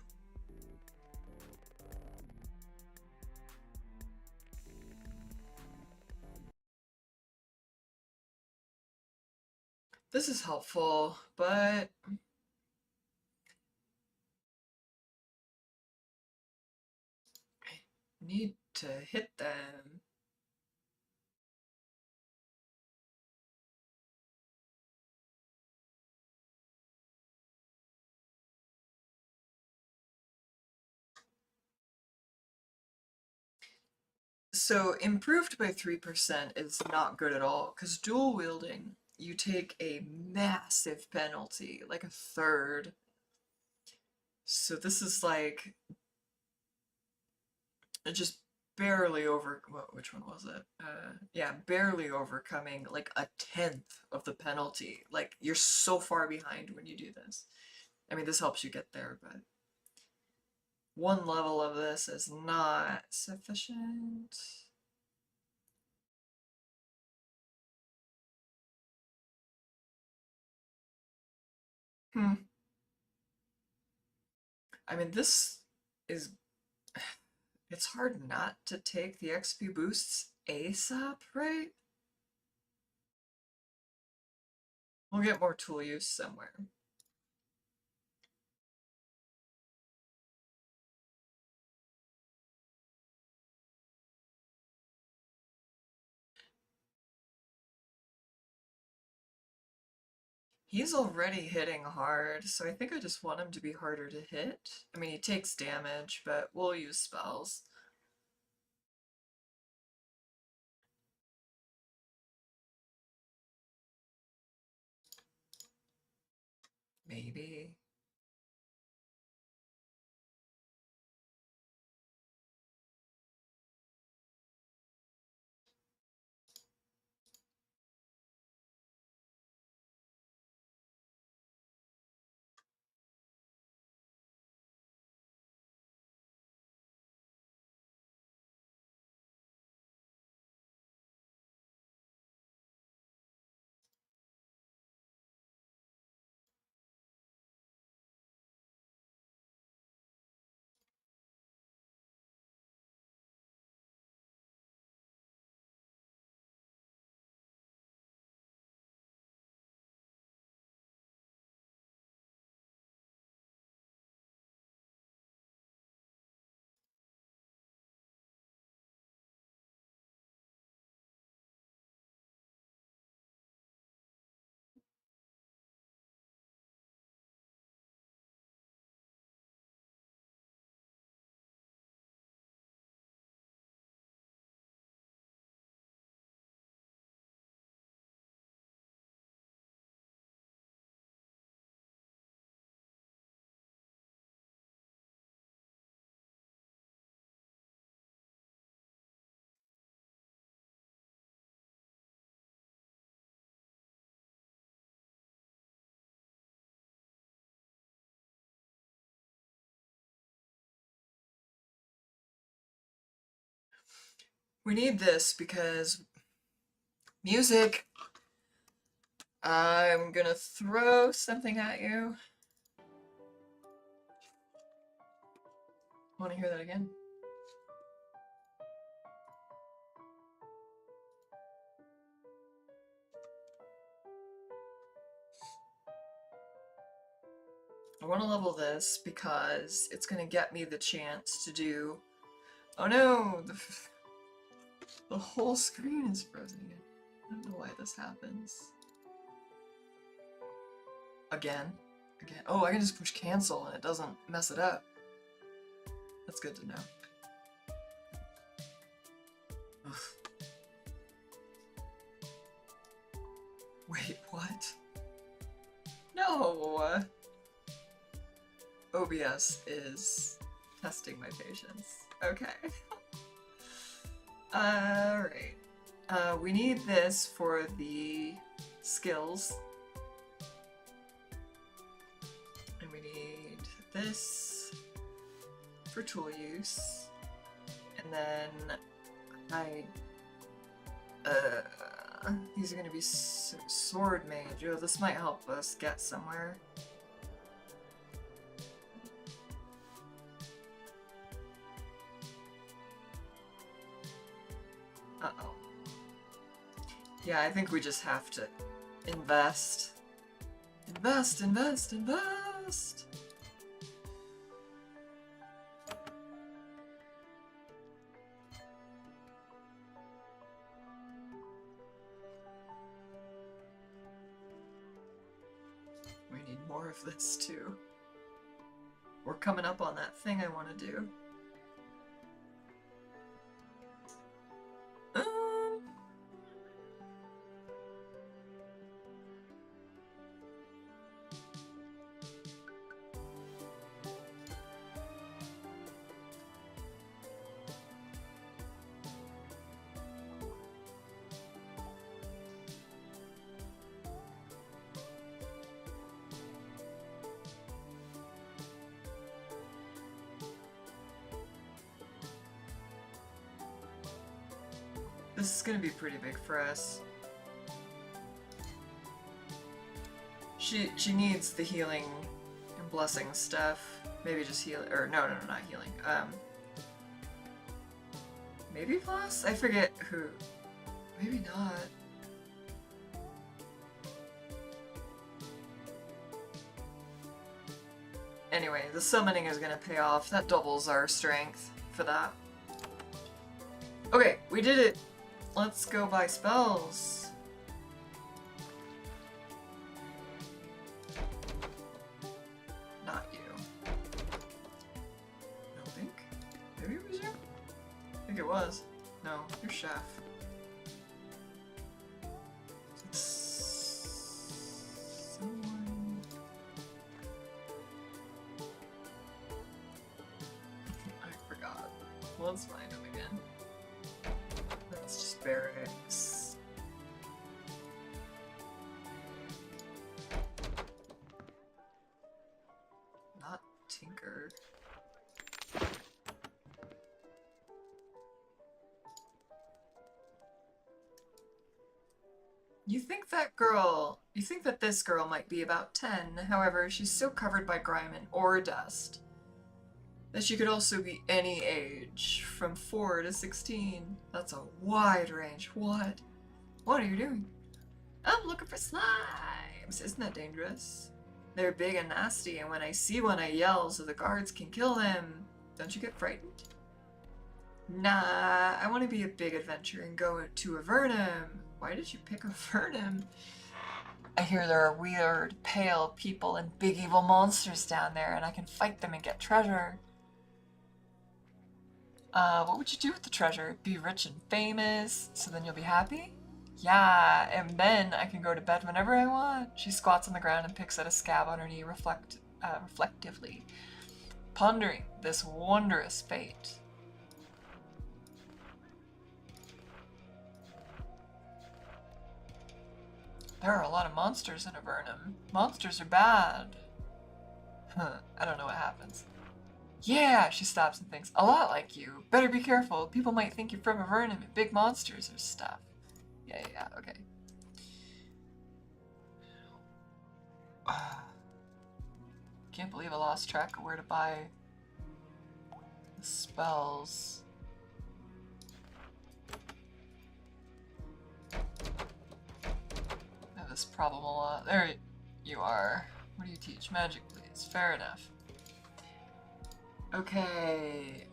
This is helpful, but... I need to hit them. So improved by 3% is not good at all, because dual wielding, you take a massive penalty, like a third. So this is like just barely over, which one was it? Yeah, barely overcoming like a tenth of the penalty. Like you're so far behind when you do this. I mean, this helps you get there, but one level of this is not sufficient. I mean, this is... It's hard not to take the XP boosts ASAP, right? We'll get more tool use somewhere. He's already hitting hard, so I think I just want him to be harder to hit. I mean, he takes damage, but we'll use spells. Maybe. We need this because music. I'm gonna throw something at you. Want to hear that again? I want to level this because it's going to get me the chance to do... Oh no! The whole screen is frozen again. I don't know why this happens. Again. Again. Oh, I can just push cancel and it doesn't mess it up. That's good to know. Ugh. Wait, what? No! OBS is testing my patience. Okay. Alright. We need this for the skills. And we need this for tool use. And then these are gonna be sword mage. Oh, this might help us get somewhere. Uh-oh. Yeah, I think we just have to invest. Invest, invest, invest! We need more of this too. We're coming up on that thing I want to do. This is gonna be pretty big for us. She needs the healing and blessing stuff. Maybe just heal, or no, not healing. Maybe plus? I forget who. Maybe not. Anyway, the summoning is gonna pay off. That doubles our strength for that. Okay, we did it! Let's go buy spells. Not you. I don't think. Maybe it was you? I think it was. No, you're chef. Someone... I forgot. Let's find him again. That's just barracks. Not Tinker. You think that this girl might be about 10, however, she's so covered by grime and ore dust that she could also be any age, from 4 to 16. That's a wide range. What? What are you doing? I'm looking for slimes. Isn't that dangerous? They're big and nasty, and when I see one, I yell so the guards can kill them. Don't you get frightened? Nah, I want to be a big adventurer and go to Avernum. Why did you pick Avernum? I hear there are weird, pale people and big evil monsters down there, and I can fight them and get treasure. What would you do with the treasure? Be rich and famous, so then you'll be happy? Yeah, and then I can go to bed whenever I want. She squats on the ground and picks at a scab on her knee reflectively, pondering this wondrous fate. There are a lot of monsters in Avernum. Monsters are bad. I don't know what happens. Yeah, she stops and thinks, a lot like you. Better be careful. People might think you're from Avernum and big monsters or stuff. Yeah, okay. Can't believe I lost track of where to buy the spells. I have this problem a lot. There you are. What do you teach? Magic, please. Fair enough. Okay.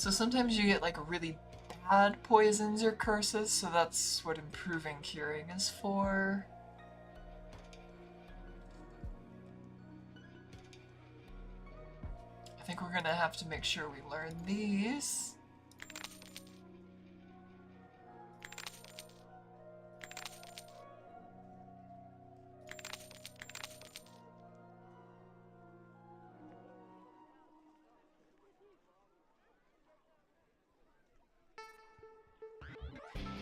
So sometimes you get like really bad poisons or curses, so that's what improving curing is for. I think we're gonna have to make sure we learn these.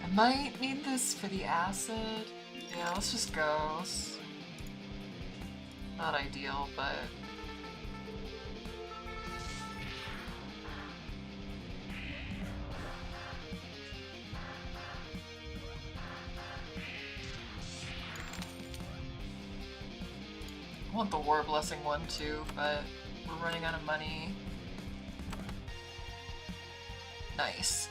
I might need this for the acid. Yeah, let's just go. Not ideal, but... I want the War Blessing one too, but we're running out of money. Nice.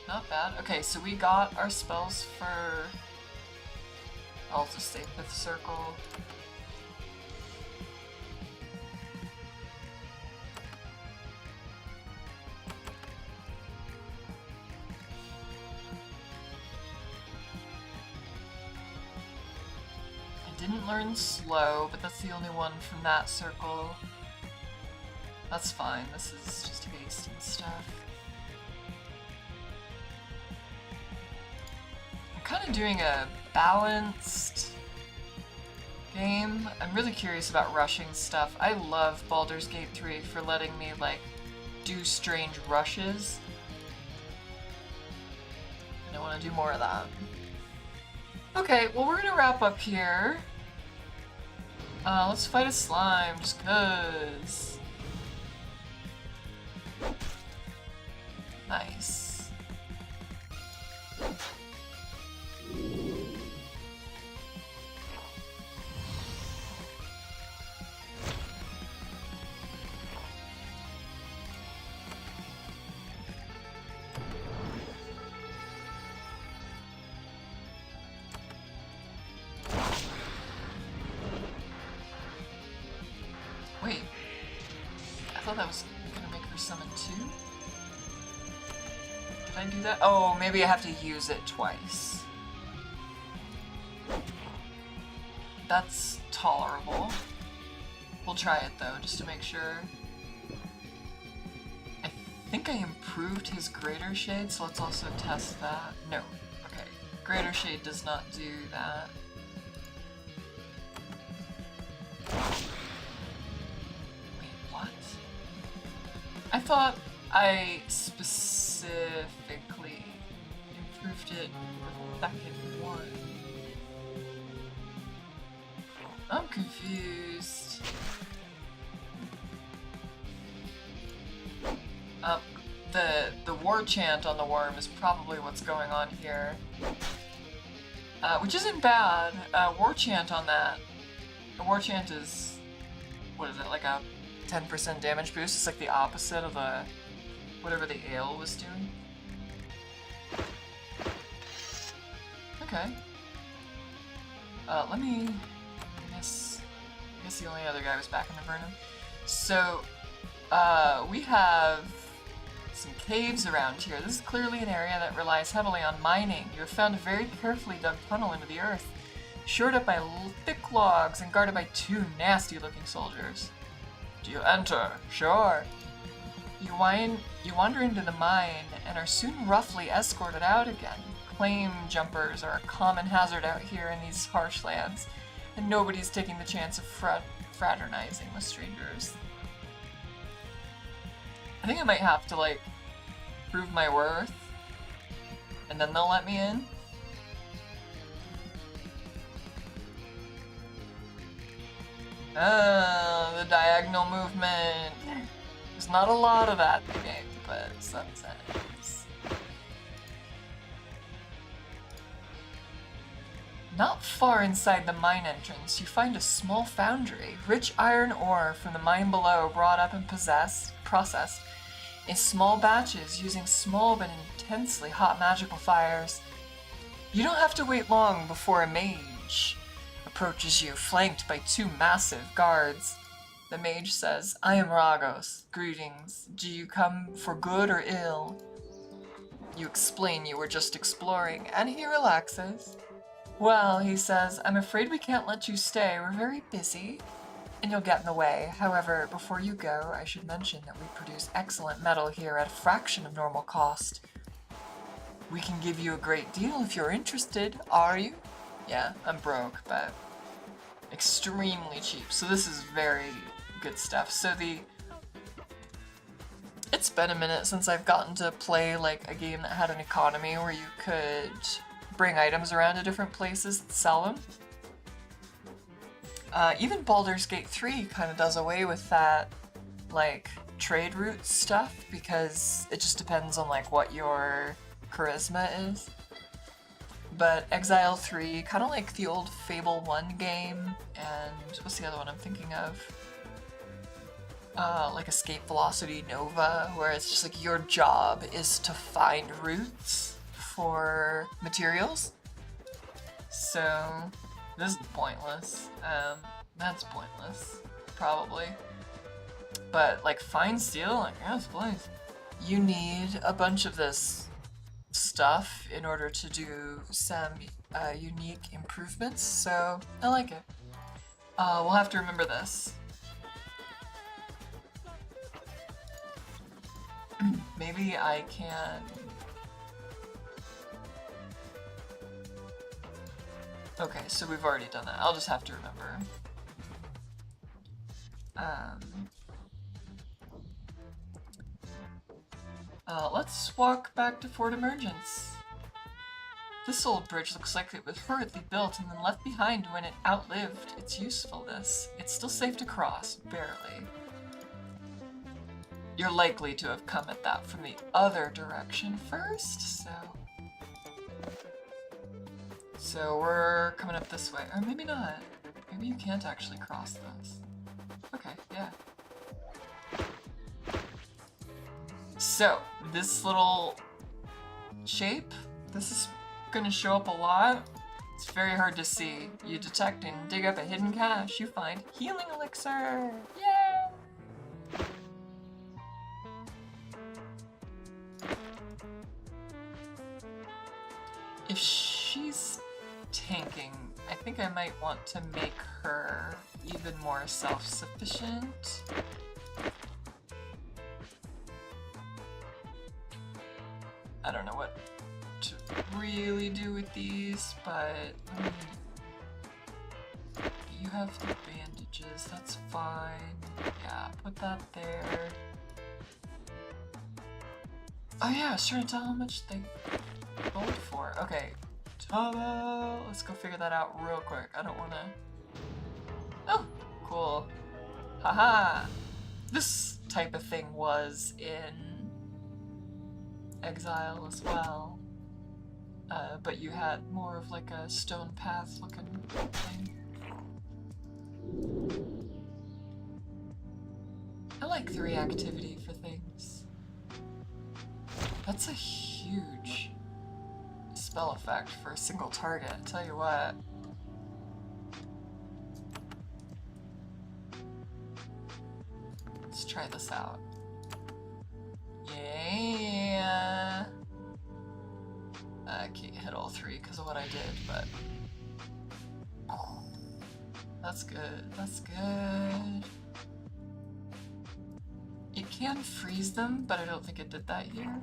Not bad. Okay, so we got our spells for... I'll just say 5th circle. I didn't learn slow, but that's the only one from that circle. That's fine, this is just haste and stuff. Kind of doing a balanced game. I'm really curious about rushing stuff. I love Baldur's Gate 3 for letting me like do strange rushes. And I want to do more of that. Okay, well we're gonna wrap up here. Let's fight a slime, just cause. Nice. Wait, I thought that was gonna make her summon 2? Did I do that? Oh, maybe I have to use it twice. That's tolerable. We'll try it though, just to make sure. I think I improved his Greater Shade, so let's also test that. No. Okay. Greater Shade does not do that. Wait, what? I thought I specifically improved it for the second one. I'm confused. The war chant on the worm is probably what's going on here. Which isn't bad. War chant on that. The war chant is, what is it, like a 10% damage boost? It's like the opposite of the whatever the ale was doing. Okay. Let me... I guess the only other guy was back in Avernum. So, we have some caves around here. This is clearly an area that relies heavily on mining. You have found a very carefully dug tunnel into the earth, shored up by thick logs and guarded by 2 nasty-looking soldiers. Do you enter? Sure. You wander into the mine and are soon roughly escorted out again. Claim jumpers are a common hazard out here in these harsh lands, and nobody's taking the chance of fraternizing with strangers. I think I might have to, like, prove my worth, and then they'll let me in. The diagonal movement. There's not a lot of that in the game, but sometimes. Not far inside the mine entrance, you find a small foundry. Rich iron ore from the mine below brought up and processed in small batches using small but intensely hot magical fires. You don't have to wait long before a mage approaches you, flanked by two massive guards. The mage says, "I am Ragos. Greetings. Do you come for good or ill?" You explain you were just exploring, and he relaxes. "Well," he says, "I'm afraid we can't let you stay. We're very busy, and you'll get in the way. However, before you go, I should mention that we produce excellent metal here at a fraction of normal cost. We can give you a great deal if you're interested. Are you?" Yeah, I'm broke, but extremely cheap. So this is very good stuff. So it's been a minute since I've gotten to play like a game that had an economy where you could bring items around to different places and sell them. Even Baldur's Gate 3 kind of does away with that like trade route stuff because it just depends on like what your charisma is. But Exile 3, kind of like the old Fable 1 game, and what's the other one I'm thinking of? Like Escape Velocity Nova, where it's just like your job is to find routes for materials. So this is pointless. That's pointless, probably. But like find steel, like yes, please. You need a bunch of this stuff in order to do some unique improvements, so I like it. We'll have to remember this. Maybe I can... Okay, so we've already done that. I'll just have to remember. Let's walk back to Fort Emergence. This old bridge looks like it was hurriedly built and then left behind when it outlived its usefulness. It's still safe to cross, barely. You're likely to have come at that from the other direction first, so we're coming up this way. Or maybe not. Maybe you can't actually cross this. Okay, yeah. So, this little shape, this is gonna show up a lot. It's very hard to see. You detect and dig up a hidden cache. You find healing elixir. Yay! If she's tanking, I think I might want to make her even more self-sufficient. I don't know what to really do with these, but you have the bandages, that's fine. Yeah, put that there. Oh yeah, I was trying to tell how much they gold for. Okay, ta-da! Let's go figure that out real quick. I don't wanna... Oh, cool. Haha! This type of thing was in Exile as well. But you had more of like a stone path looking thing. I like the reactivity for things. That's a huge spell effect for a single target, I tell you what. Let's try this out. Yeah. I can't hit all three because of what I did, but that's good. That's good. It can freeze them, but I don't think it did that here.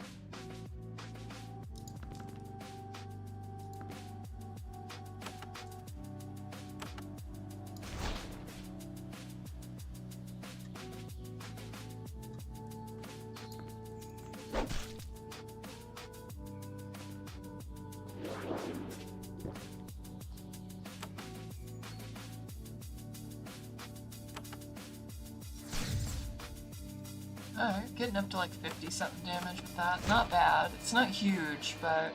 Alright, getting up to like 50 something damage with that. Not bad. It's not huge, but...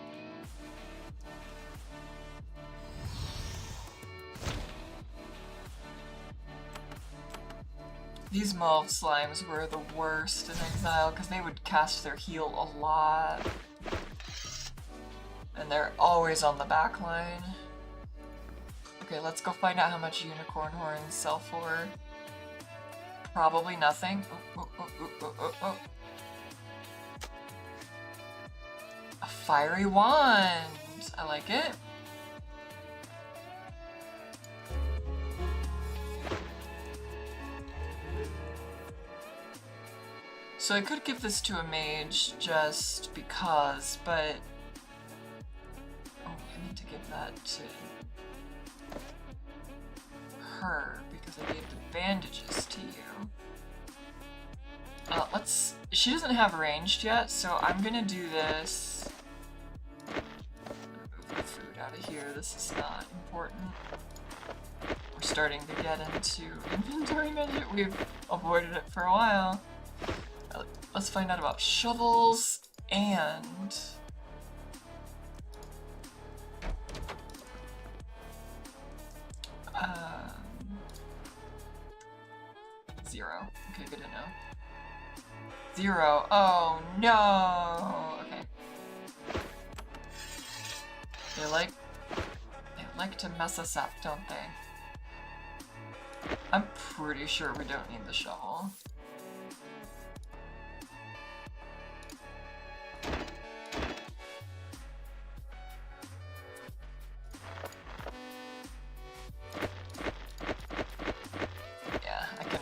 These mauve slimes were the worst in Exile because they would cast their heal a lot. And they're always on the back line. Okay, let's go find out how much unicorn horns sell for. Probably nothing. Oh. A fiery wand! I like it. So I could give this to a mage just because, but... Oh, I need to give that to her because I gave the bandages to you. She doesn't have ranged yet, so I'm gonna do this. Move the food out of here, this is not important. We're starting to get into inventory management. We've avoided it for a while. Let's find out about shovels and... 0. Okay, good to know. 0. Oh no! Okay. They like to mess us up, don't they? I'm pretty sure we don't need the shovel.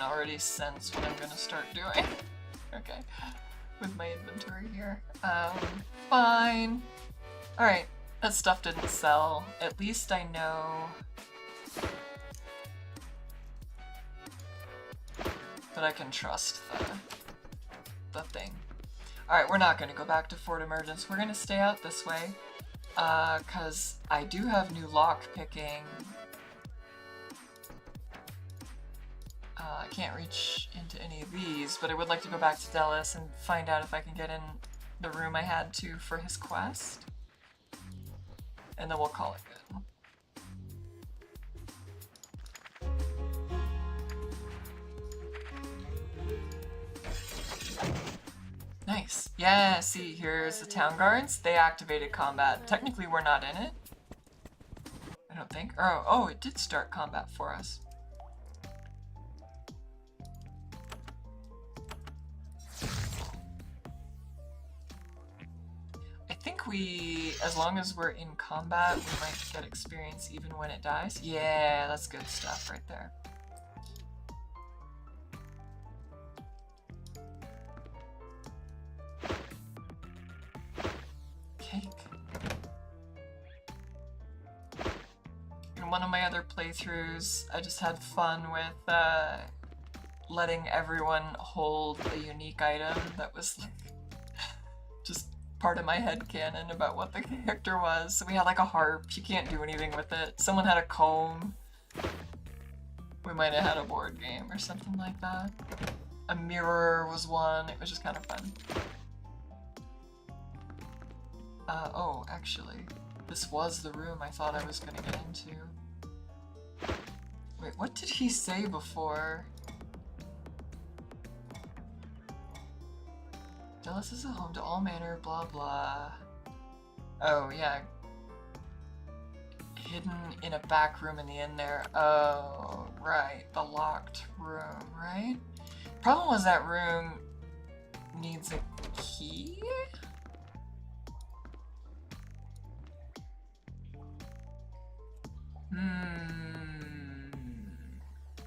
Already sense what I'm gonna start doing. Okay, with my inventory here. Fine. Alright, that stuff didn't sell. At least I know that I can trust the thing. Alright, we're not gonna go back to Fort Emergence. We're gonna stay out this way. Cause I do have new lock picking. I can't reach into any of these, but I would like to go back to Delis and find out if I can get in the room I had to for his quest. And then we'll call it good. Nice. Yeah, see, here's the town guards. They activated combat. Technically, we're not in it. I don't think. Oh, it did start combat for us. I think as long as we're in combat, we might get experience even when it dies. Yeah, that's good stuff right there. Cake. In one of my other playthroughs, I just had fun with letting everyone hold a unique item that was like just part of my headcanon about what the character was. So we had like a harp, you can't do anything with it. Someone had a comb. We might have had a board game or something like that. A mirror was one, it was just kind of fun. Oh, actually, this was the room I thought I was gonna get into. Wait, what did he say before? Delis is a home to all manner, blah blah. Oh, yeah. Hidden in a back room in the inn there. Oh, right. The locked room, right? Problem was that room needs a key?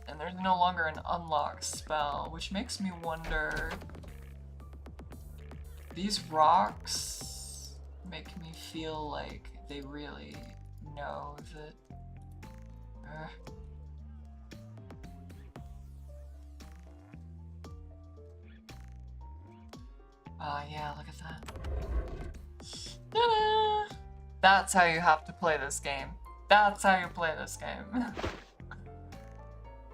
And there's no longer an unlock spell, which makes me wonder... These rocks make me feel like they really know that... yeah, look at that. Ta-da! That's how you have to play this game. That's how you play this game.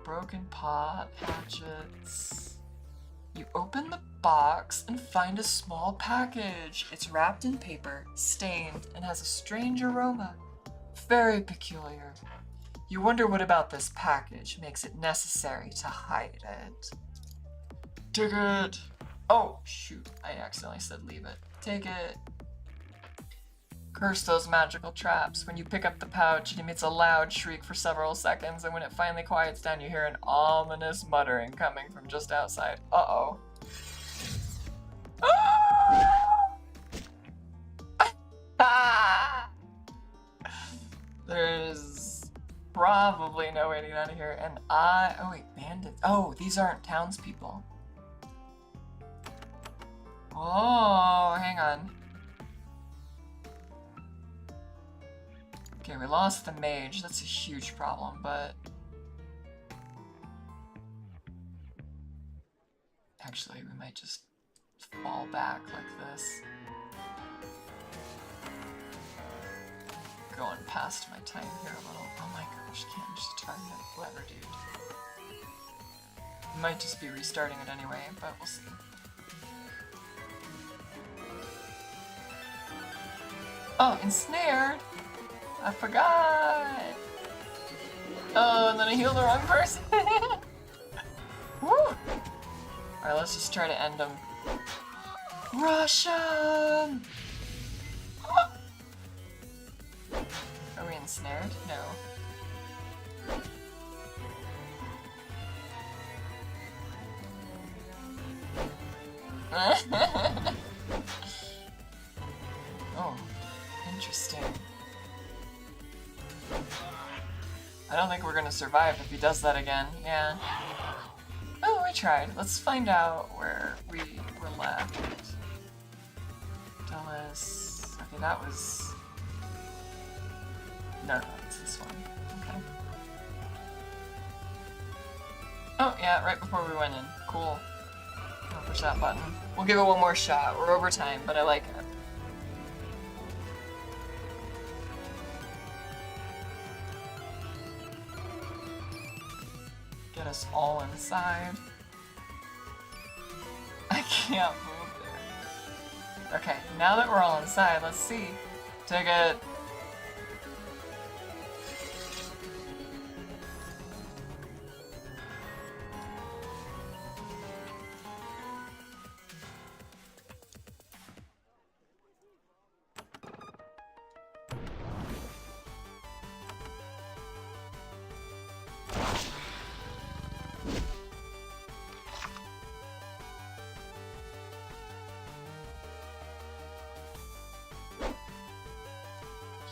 Broken pot, hatchets. You open the box and find a small package. It's wrapped in paper, stained, and has a strange aroma. Very peculiar. You wonder what about this package makes it necessary to hide it. Take it! Oh, shoot. I accidentally said leave it. Take it. Curse those magical traps. When you pick up the pouch, it emits a loud shriek for several seconds, and when it finally quiets down, you hear an ominous muttering coming from just outside. Uh-oh. Ah! There's probably no way to get out of here, and oh wait, bandits. Oh, these aren't townspeople. Oh, hang on. Okay, we lost the mage. That's a huge problem, but... Actually, we might just fall back like this. Going past my time here a little. Oh my gosh, can't just target whoever, dude. Might just be restarting it anyway, but we'll see. Oh, ensnared! I forgot! Oh, and then I healed the wrong person! Woo! Alright, let's just try to end him. Russian! Are we ensnared? No. Oh, interesting. I don't think we're gonna survive if he does that again. Yeah. Oh, we tried. Let's find out where we were left. Delis. Okay, that was... No, it's this one. Okay. Oh, yeah, right before we went in. Cool. I'll push that button. We'll give it one more shot. We're over time, but I like it. Get us all inside. I can't move there. Okay, now that we're all inside, let's see. Take it.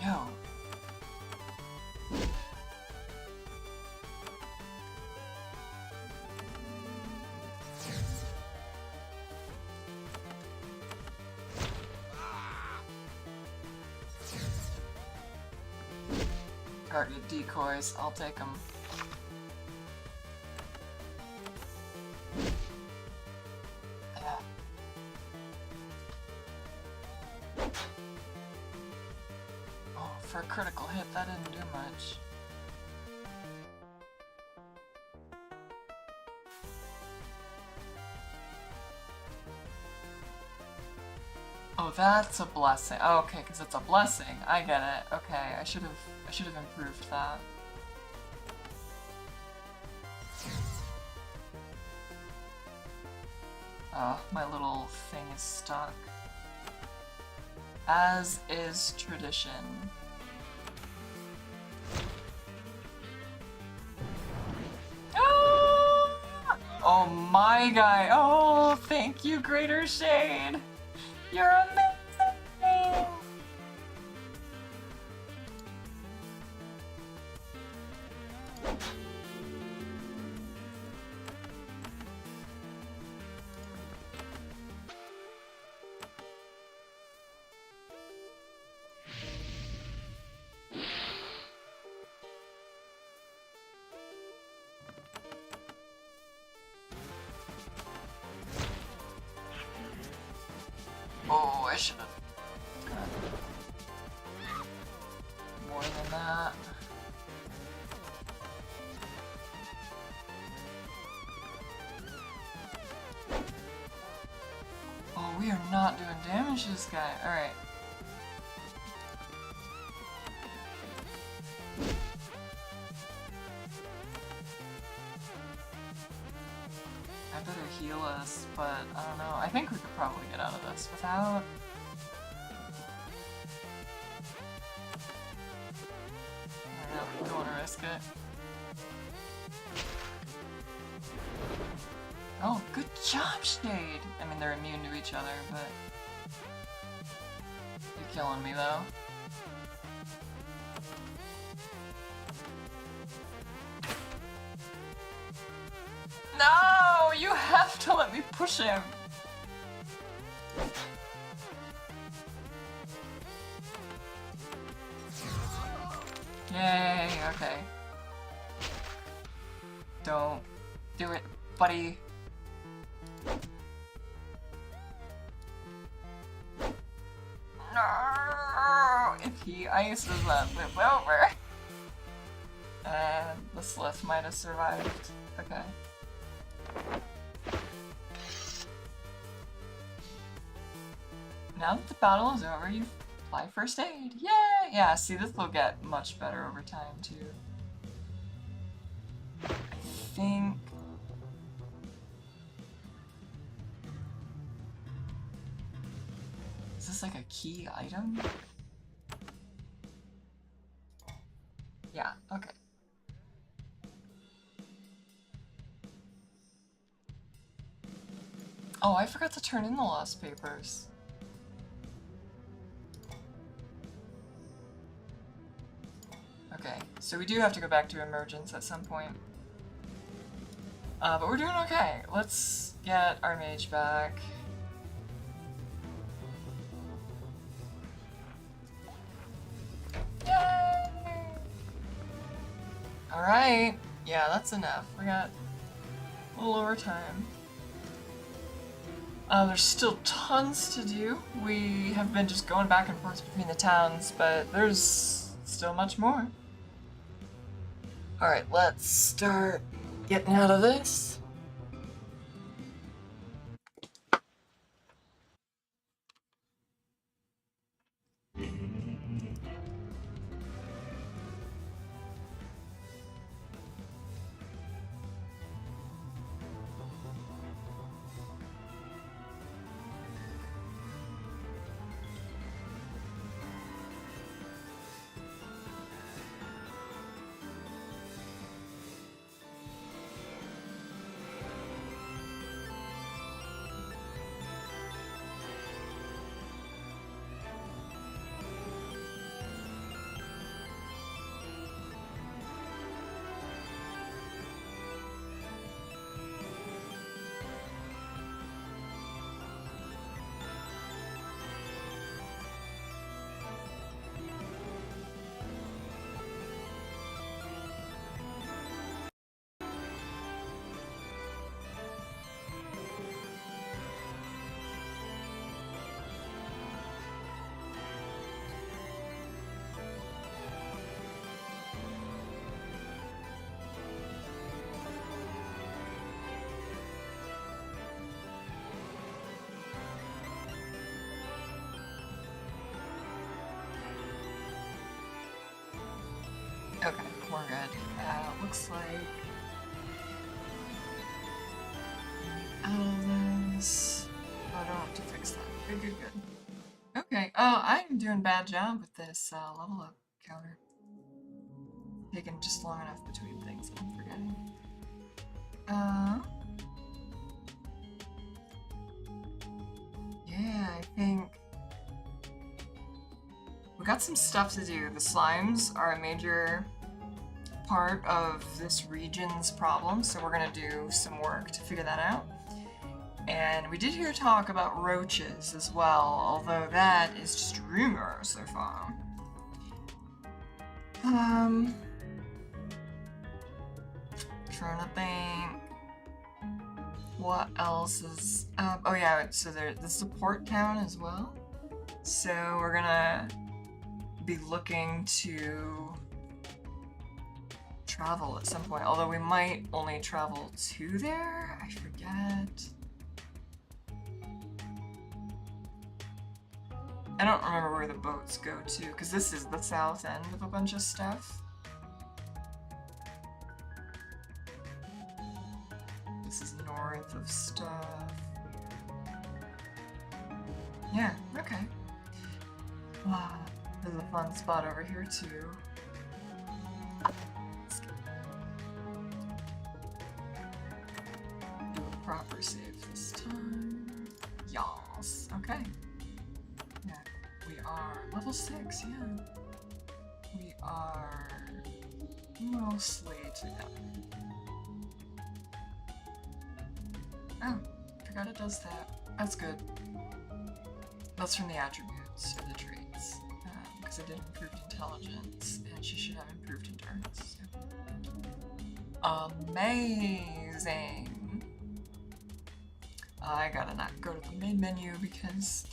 Yo. Target decoys, I'll take them. For a critical hit, that didn't do much. Oh, that's a blessing. Oh, okay, because it's a blessing. I get it. Okay, I should have improved that. Oh, my little thing is stuck. As is tradition. Oh, my guy. Oh, thank you, Greater Shade. You're amazing. Oh, I should have done more than that. Oh, we are not doing damage to this guy. Alright. I better heal us, but I don't know. I think we could probably get out of this without... don't want to risk it. Oh, good job, Shade! I mean, they're immune to each other, but... You're killing me, though. No! You have to let me push him! Yay, okay. Don't do it, buddy. No! If he ices that, it's over. And the Slith might have survived. Okay. Now that the battle is over, you apply first aid. Yay! Yeah, see, this will get much better over time, too. I think... Is this like a key item? Yeah, okay. Oh, I forgot to turn in the lost papers. Okay, so we do have to go back to emergence at some point. But we're doing okay. Let's get our mage back. Yay! Alright. Yeah, that's enough. We got a little overtime. There's still tons to do. We have been just going back and forth between the towns, but there's still much more. Alright, let's start getting out of this. Okay, we're good. Looks like out of this. Oh, I don't have to fix that. Good, good, good. Okay. Oh, I'm doing a bad job with this level up counter. Taking just long enough between things. I'm forgetting. Yeah, I think we got some stuff to do. The slimes are a major part of this region's problem, so we're gonna do some work to figure that out. And we did hear talk about roaches as well, although that is just rumor so far. Trying to think what else is oh yeah, so there's the support town as well. So we're gonna be looking to travel at some point, although we might only travel to there. I forget. I don't remember where the boats go to, because this is the south end of a bunch of stuff. This is north of stuff. Yeah, okay. Wow, there's a fun spot over here too. save this time. Yas. Okay. Yeah, we are level 6, yeah. We are mostly together. Oh, forgot it does that. That's good. That's from the attributes, or the traits. Because it did improved intelligence, and she should have improved endurance. So. Amazing! I gotta not go to the main menu because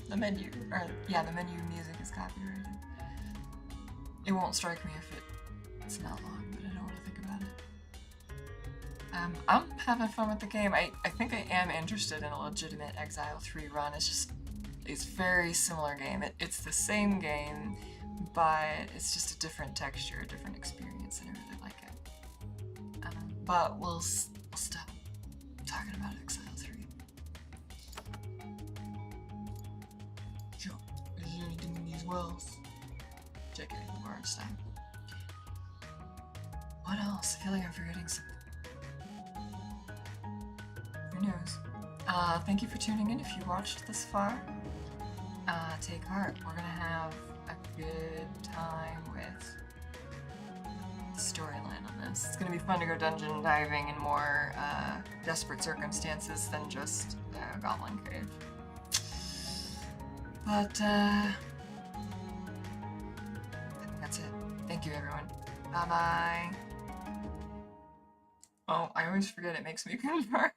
the menu music is copyrighted. It won't strike me if it's not long, but I don't want to think about it. I'm having fun with the game. I think I am interested in a legitimate Exile 3 run. It's a very similar game. It's the same game, but it's just a different texture, a different experience, and I really like it. But we'll stop talking about Exile 3. Sure, is there anything in these wells? JK, more time. What else? I feel like I'm forgetting something. Who knows? Thank you for tuning in if you watched this far. Take heart. We're gonna have a good time with the storyline on this. It's gonna be fun to go dungeon diving in more desperate circumstances than just Goblin Cave. But I think that's it. Thank you, everyone. Bye-bye. Oh, I always forget it makes me confirm.